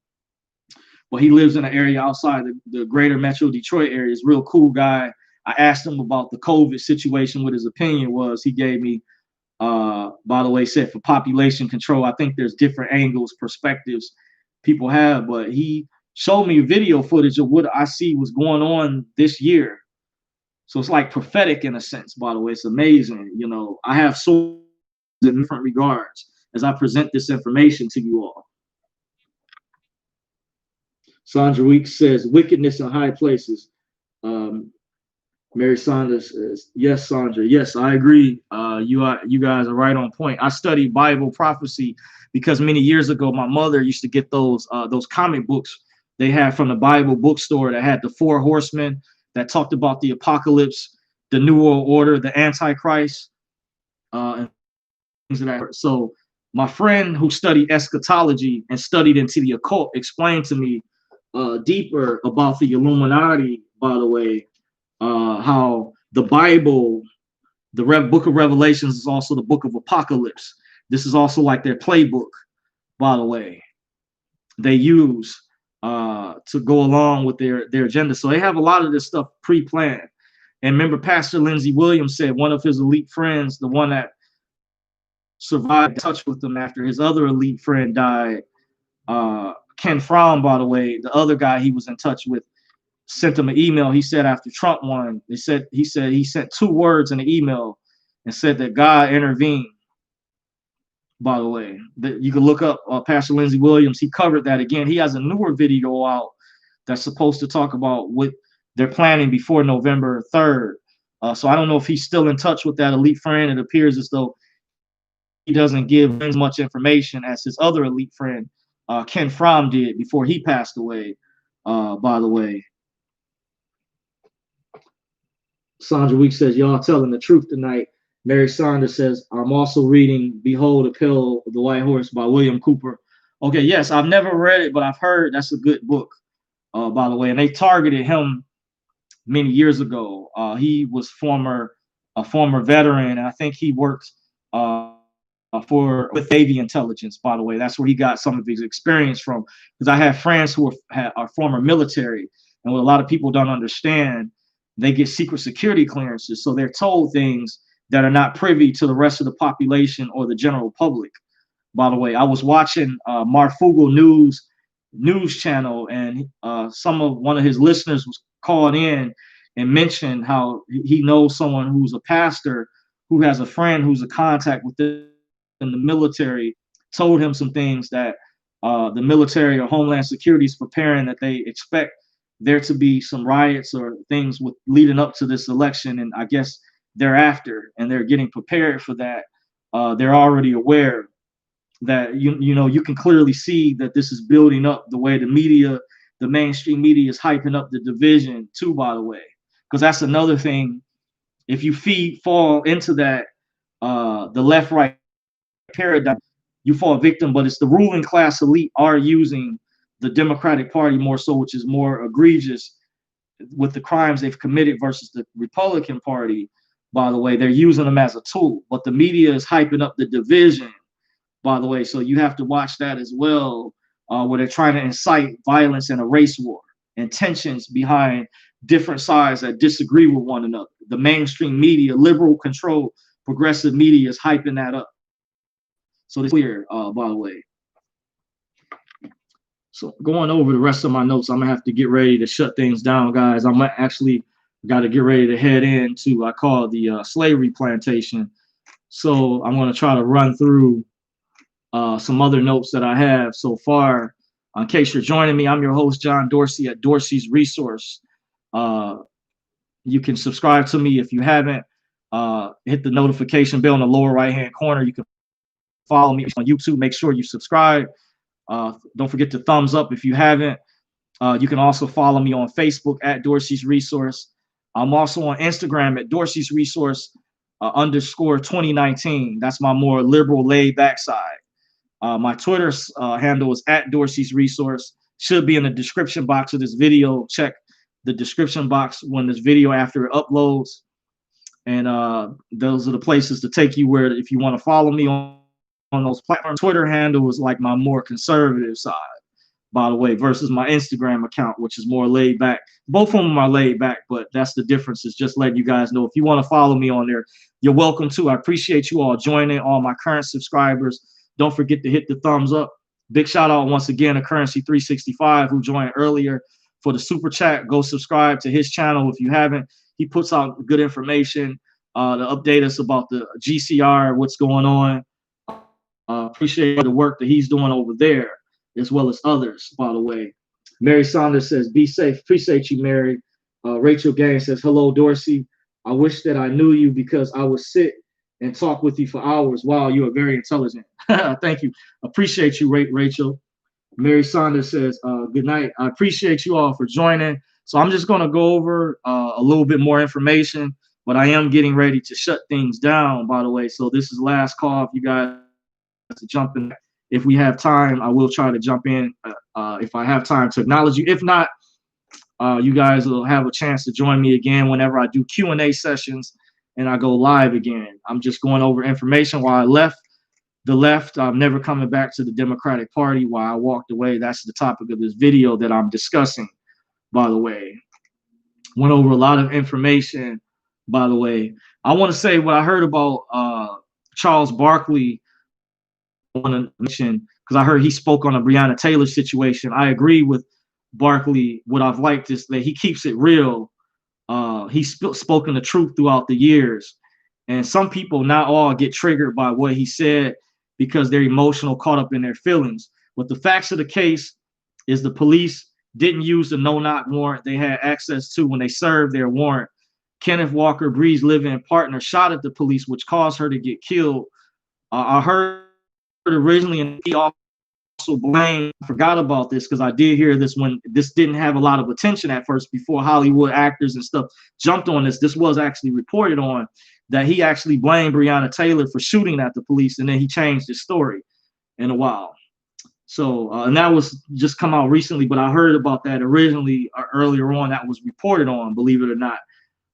but he lives in an area outside the greater Metro Detroit area. He's a real cool guy. I asked him about the COVID situation, what his opinion was. He gave me, by the way, said for population control, I think there's different angles, perspectives people have, but he showed me video footage of what I see was going on this year. So it's like prophetic in a sense, by the way. It's amazing. You know, I have sources in different regards as I present this information to you all. Sandra Weeks says, wickedness in high places. Mary Saunders says, yes, Sandra. Yes, I agree. You guys are right on point. I studied Bible prophecy because many years ago, my mother used to get those comic books they had from the Bible bookstore that had the 4 horsemen that talked about the apocalypse, the New World Order, the Antichrist, and things of that. So my friend who studied eschatology and studied into the occult explained to me deeper about the Illuminati, by the way, how the Bible, the book of Revelations is also the book of Apocalypse. This is also like their playbook, by the way, they use to go along with their agenda. So they have a lot of this stuff pre-planned. And remember, Pastor Lindsey Williams said one of his elite friends, the one that survived in touch with him after his other elite friend died, Ken Fromm, by the way, the other guy he was in touch with, sent him an email. He said after Trump won, he said he sent 2 words in the email and said that God intervened. By the way, that you can look up Pastor Lindsey Williams. He covered that again. He has a newer video out that's supposed to talk about what they're planning before November 3rd. So I don't know if he's still in touch with that elite friend. It appears as though he doesn't give as much information as his other elite friend, Ken Fromm, did before he passed away, by the way. Sandra Weeks says, y'all telling the truth tonight. Mary Saunders says, I'm also reading Behold the Pale of the White Horse by William Cooper. Okay, yes, I've never read it, but I've heard that's a good book, by the way. And they targeted him many years ago. He was a former veteran, and I think he worked with Navy intelligence, by the way. That's where he got some of his experience from. Because I have friends who are former military, and what a lot of people don't understand, they get secret security clearances, so they're told things that are not privy to the rest of the population or the general public. By the way, I was watching Marfugal news channel, and one of his listeners was called in and mentioned how he knows someone who's a pastor who has a friend who's a contact within the military, told him some things that the military or Homeland Security is preparing, that they expect there to be some riots or things leading up to this election, and I guess thereafter, and they're getting prepared for that. They're already aware that you can clearly see that this is building up, the way the media, the mainstream media, is hyping up the division too, by the way, because that's another thing. If you fall into that the left-right paradigm, you fall victim. But it's the ruling class elite are using the Democratic Party more so, which is more egregious with the crimes they've committed, versus the Republican Party. By the way, they're using them as a tool, but the media is hyping up the division, by the way. So you have to watch that as well, where they're trying to incite violence and a race war and tensions behind different sides that disagree with one another. The mainstream media, liberal control, progressive media, is hyping that up. So it's clear, by the way. So going over the rest of my notes, I'm gonna have to get ready to shut things down, guys. I'm actually got to get ready to head into, I call it the slavery plantation. So I'm going to try to run through some other notes that I have so far. In case you're joining me, I'm your host, John Dorsey, at Dorsey's Resource. You can subscribe to me if you haven't. Hit the notification bell in the lower right-hand corner. You can follow me on YouTube. Make sure you subscribe. Don't forget to thumbs up if you haven't. You can also follow me on Facebook at Dorsey's Resource. I'm also on Instagram at Dorsey's Resource _ 2019. That's my more liberal, laid back side. My Twitter handle is at Dorsey's Resource. Should be in the description box of this video. Check the description box when this video after it uploads. And those are the places to take you where, if you want to follow me on those platforms. Twitter handle is like my more conservative side, by the way, versus my Instagram account, which is more laid back. Both of them are laid back, but that's the difference. Is just letting you guys know, if you want to follow me on there, you're welcome to. I appreciate you all joining, all my current subscribers. Don't forget to hit the thumbs up. Big shout out once again to Currency 365, who joined earlier for the super chat. Go subscribe to his channel if you haven't. He puts out good information to update us about the GCR, what's going on. Appreciate the work that he's doing over there, as well as others, by the way. Mary Saunders says, be safe. Appreciate you, Mary. Rachel Gaines says, hello, Dorsey. I wish that I knew you because I would sit and talk with you for hours. Wow, you are very intelligent. Thank you. Appreciate you, Rachel. Mary Saunders says, good night. I appreciate you all for joining. So I'm just going to go over a little bit more information, but I am getting ready to shut things down, by the way. So this is last call. If you guys to jump in, if we have time, I will try to jump in if I have time to acknowledge you. If not, you guys will have a chance to join me again whenever I do Q&A sessions and I go live again. I'm just going over information. While I left the left, I'm never coming back to the Democratic Party. While I walked away, that's the topic of this video that I'm discussing, by the way. Went over a lot of information, by the way. I want to say what I heard about Charles Barkley. I want to mention, because I heard he spoke on a Breonna Taylor situation. I agree with Barkley. What I've liked is that he keeps it real. He's spoken the truth throughout the years. And some people, not all, get triggered by what he said because they're emotional, caught up in their feelings. But the facts of the case is the police didn't use the no-knock warrant they had access to when they served their warrant. Kenneth Walker, Bree's live-in partner, shot at the police, which caused her to get killed. I heard originally, and he also blamed, I forgot about this because I did hear this when this didn't have a lot of attention at first before Hollywood actors and stuff jumped on this. This was actually reported on that he actually blamed Breonna Taylor for shooting at the police, and then he changed his story in a while. So, and that was just come out recently, but I heard about that originally earlier on. That was reported on, believe it or not.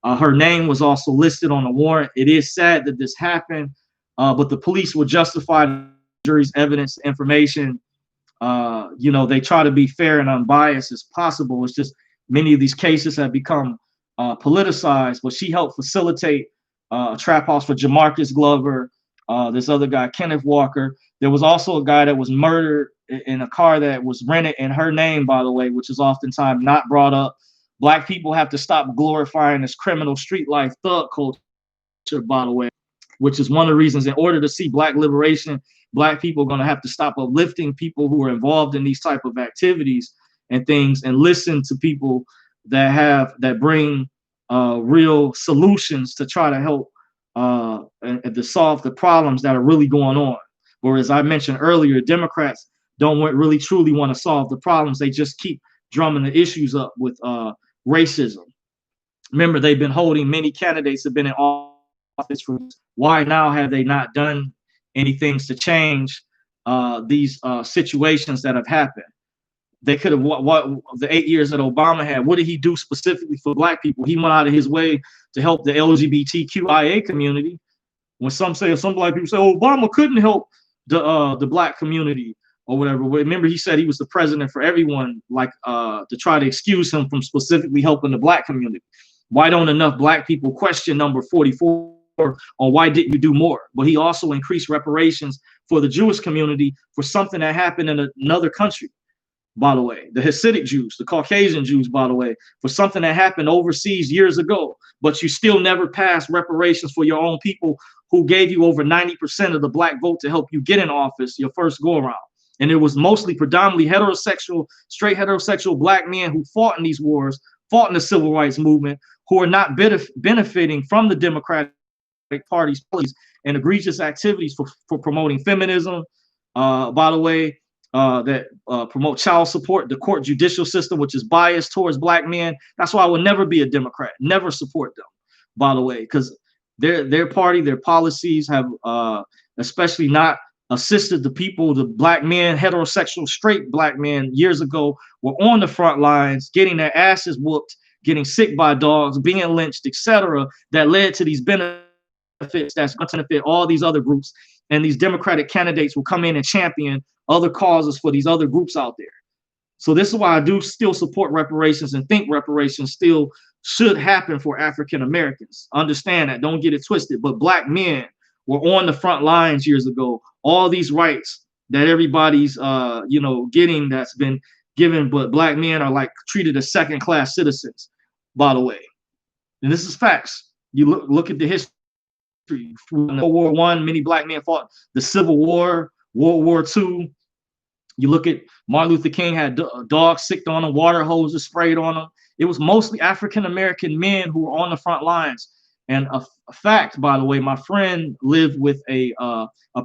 Her name was also listed on the warrant. It is sad that this happened, but the police were justified jury's evidence, information. You know, they try to be fair and unbiased as possible. It's just many of these cases have become politicized, but she helped facilitate a trap house for Jamarcus Glover, this other guy, Kenneth Walker. There was also a guy that was murdered in a car that was rented in her name, by the way, which is oftentimes not brought up. Black people have to stop glorifying this criminal street life thug culture, by the way, which is one of the reasons in order to see Black liberation, Black people are going to have to stop uplifting people who are involved in these type of activities and things, and listen to people that bring real solutions to try to help and to solve the problems that are really going on. Whereas I mentioned earlier, Democrats don't really truly want to solve the problems. They just keep drumming the issues up with racism. Remember, they've been holding many candidates have been in office for. Why now have they not done anything to change these situations that have happened? They could have what the 8 years that Obama had. What did he do specifically for Black people? He went out of his way to help the LGBTQIA community. When some Black people say, oh, Obama couldn't help the Black community or whatever. Remember, he said he was the president for everyone, like to try to excuse him from specifically helping the Black community. Why don't enough Black people question number 44 on why didn't you do more? But he also increased reparations for the Jewish community for something that happened in another country, by the way, the Hasidic Jews, the Caucasian Jews, by the way, for something that happened overseas years ago, but you still never passed reparations for your own people who gave you over 90% of the Black vote to help you get in office your first go around. And it was mostly predominantly heterosexual, straight heterosexual Black men who fought in these wars, fought in the civil rights movement, who are not benefiting from the Democratic Party's policies and egregious activities for promoting feminism, by the way, that promote child support, the court judicial system, which is biased towards Black men. That's why I would never be a Democrat, never support them, by the way, because their party, their policies have especially not assisted the people, the Black men, heterosexual, straight Black men years ago were on the front lines, getting their asses whooped, getting sick by dogs, being lynched, etc., that led to these benefits that's going to benefit all these other groups. And these Democratic candidates will come in and champion other causes for these other groups out there. So this is why I do still support reparations and think reparations still should happen for African Americans. Understand that, don't get it twisted. But Black men were on the front lines years ago. All these rights that everybody's getting, that's been given, but Black men are like treated as second-class citizens, by the way. And this is facts. You look at the history. World War I, many Black men fought the Civil War, World War II. You look at Martin Luther King had dogs sicked on him, water hoses sprayed on him. It was mostly African-American men who were on the front lines. And a fact, by the way, my friend lived with a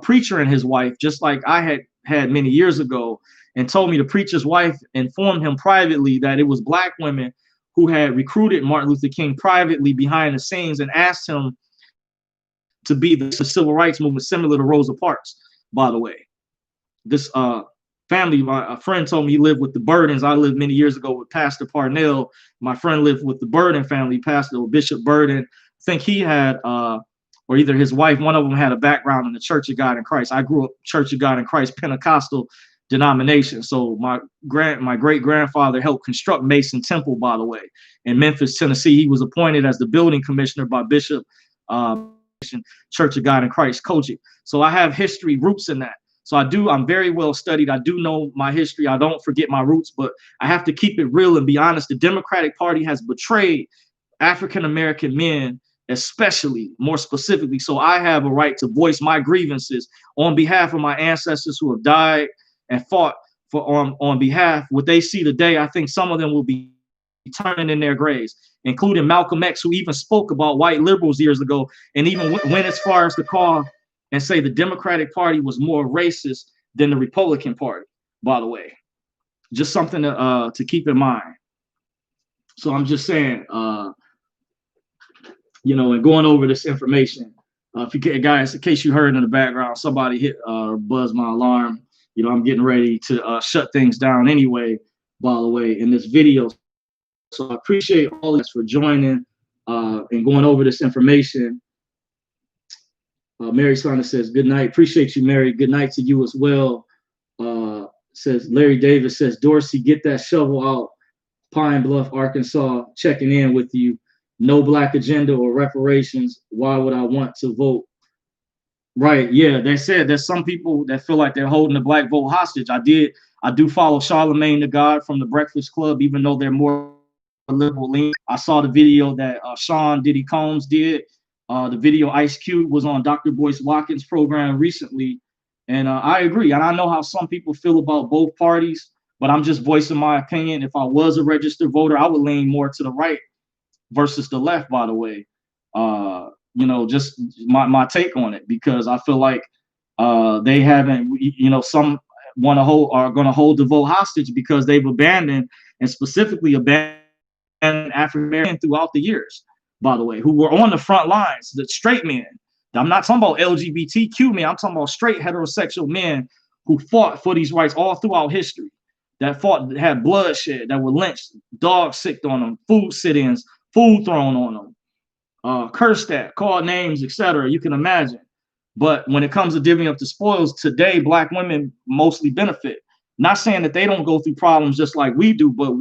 preacher and his wife, just like I had many years ago, and told me the preacher's wife informed him privately that it was Black women who had recruited Martin Luther King privately behind the scenes and asked him to be the civil rights movement, similar to Rosa Parks, by the way. This family, a friend told me he lived with the Burdens. I lived many years ago with Pastor Parnell. My friend lived with the Burden family, Pastor Bishop Burden. I think he had, or either his wife, one of them had a background in the Church of God in Christ. I grew up Church of God in Christ, Pentecostal denomination. So my great grandfather helped construct Mason Temple, by the way, in Memphis, Tennessee. He was appointed as the building commissioner by Bishop Church of God in Christ, Kojic. So I have history roots in that. So I'm very well studied. I do know my history. I don't forget my roots, but I have to keep it real and be honest. The Democratic Party has betrayed African-American men, especially, more specifically. So I have a right to voice my grievances on behalf of my ancestors who have died and fought for on behalf. What they see today, I think some of them will be turning in their graves, including Malcolm X, who even spoke about white liberals years ago, and even went as far as to call and say the Democratic Party was more racist than the Republican Party, by the way. Just something to keep in mind. So I'm just saying, and going over this information, if you get, guys, in case you heard in the background, somebody hit buzzed my alarm. I'm getting ready to shut things down anyway, by the way, in this video. So I appreciate all of us for joining and going over this information. Mary Saunders says, good night. Appreciate you, Mary. Good night to you as well. Says Larry Davis says, Dorsey, get that shovel out. Pine Bluff, Arkansas, checking in with you. No Black agenda or reparations. Why would I want to vote? Right. Yeah, they said there's some people that feel like they're holding the Black vote hostage. I do follow Charlemagne the God from the Breakfast Club, even though they're more liberal lean. I saw the video that Sean Diddy Combs did. The video Ice Cube was on Dr. Boyce Watkins' program recently. And I agree. And I know how some people feel about both parties, but I'm just voicing my opinion. If I was a registered voter, I would lean more to the right versus the left, by the way. Just my take on it, because I feel like they haven't, some are going to hold the vote hostage because they've abandoned, and specifically abandoned African American throughout the years, by the way, who were on the front lines, the straight men. I'm not talking about LGBTQ men. I'm talking about straight heterosexual men who fought for these rights all throughout history, that had bloodshed, that were lynched, dogs sicked on them, food sit-ins, food thrown on them, cursed at, called names, etc. You can imagine. But when it comes to divvying up the spoils, today, Black women mostly benefit. Not saying that they don't go through problems just like we do, but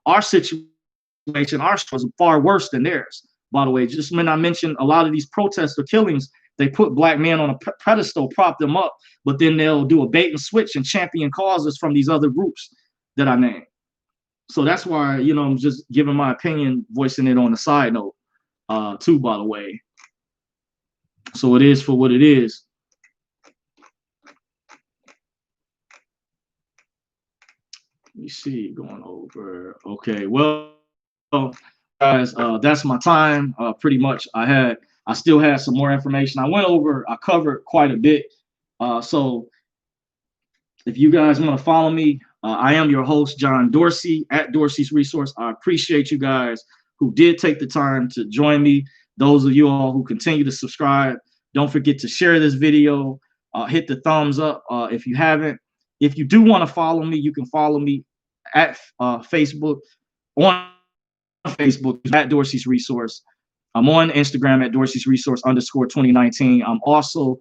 our situation, our struggles are far worse than theirs. By the way, just when I mentioned a lot of these protests or killings, they put Black men on a pedestal, prop them up, but then they'll do a bait and switch and champion causes from these other groups that I named. So that's why, I'm just giving my opinion, voicing it on the side note, too, by the way. So it is for what it is. Let me see, going over. Okay, well, guys, that's my time. Pretty much, I still had some more information. I covered quite a bit. So if you guys want to follow me, I am your host, John Dorsey, at Dorsey's Resource. I appreciate you guys who did take the time to join me. Those of you all who continue to subscribe, don't forget to share this video. Hit the thumbs up if you haven't. If you do want to follow me, you can follow me at Facebook on Facebook at Dorsey's Resource. I'm on Instagram at Dorsey's Resource _2019. I'm also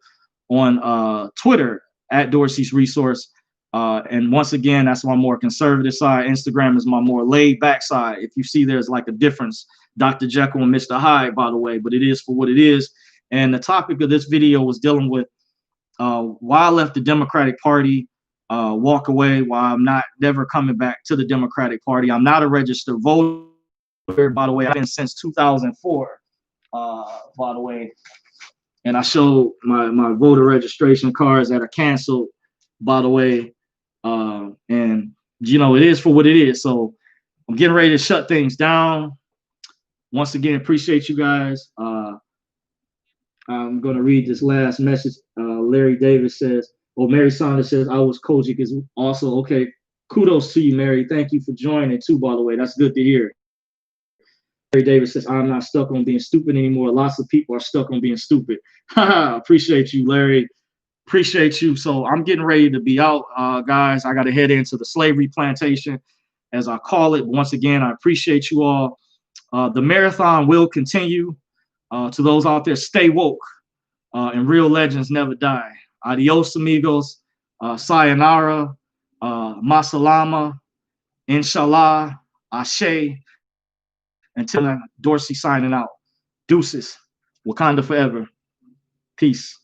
on Twitter at Dorsey's Resource. And once again, that's my more conservative side. Instagram is my more laid back side. If you see there's like a difference, Dr. Jekyll and Mr. Hyde, by the way, but it is for what it is. And the topic of this video was dealing with why I left the Democratic Party, walk away, why I'm not never coming back to the Democratic Party. I'm not a registered voter, by the way. I've been since 2004, by the way. And I showed my voter registration cards that are canceled, by the way. And, you know, it is for what it is. So I'm getting ready to shut things down. Once again, appreciate you guys. I'm going to read this last message. Larry Davis says, or Mary Saunders says, I was Kojic is also okay. Kudos to you, Mary. Thank you for joining too, by the way. That's good to hear. Larry Davis says, I'm not stuck on being stupid anymore. Lots of people are stuck on being stupid. Appreciate you, Larry. Appreciate you. So I'm getting ready to be out, guys. I got to head into the slavery plantation, as I call it. Once again, I appreciate you all. The marathon will continue. To those out there, stay woke, and real legends never die. Adios, amigos. Sayonara. Masalama. Inshallah. Ashe. Until then, Dorsey signing out. Deuces. Wakanda forever. Peace.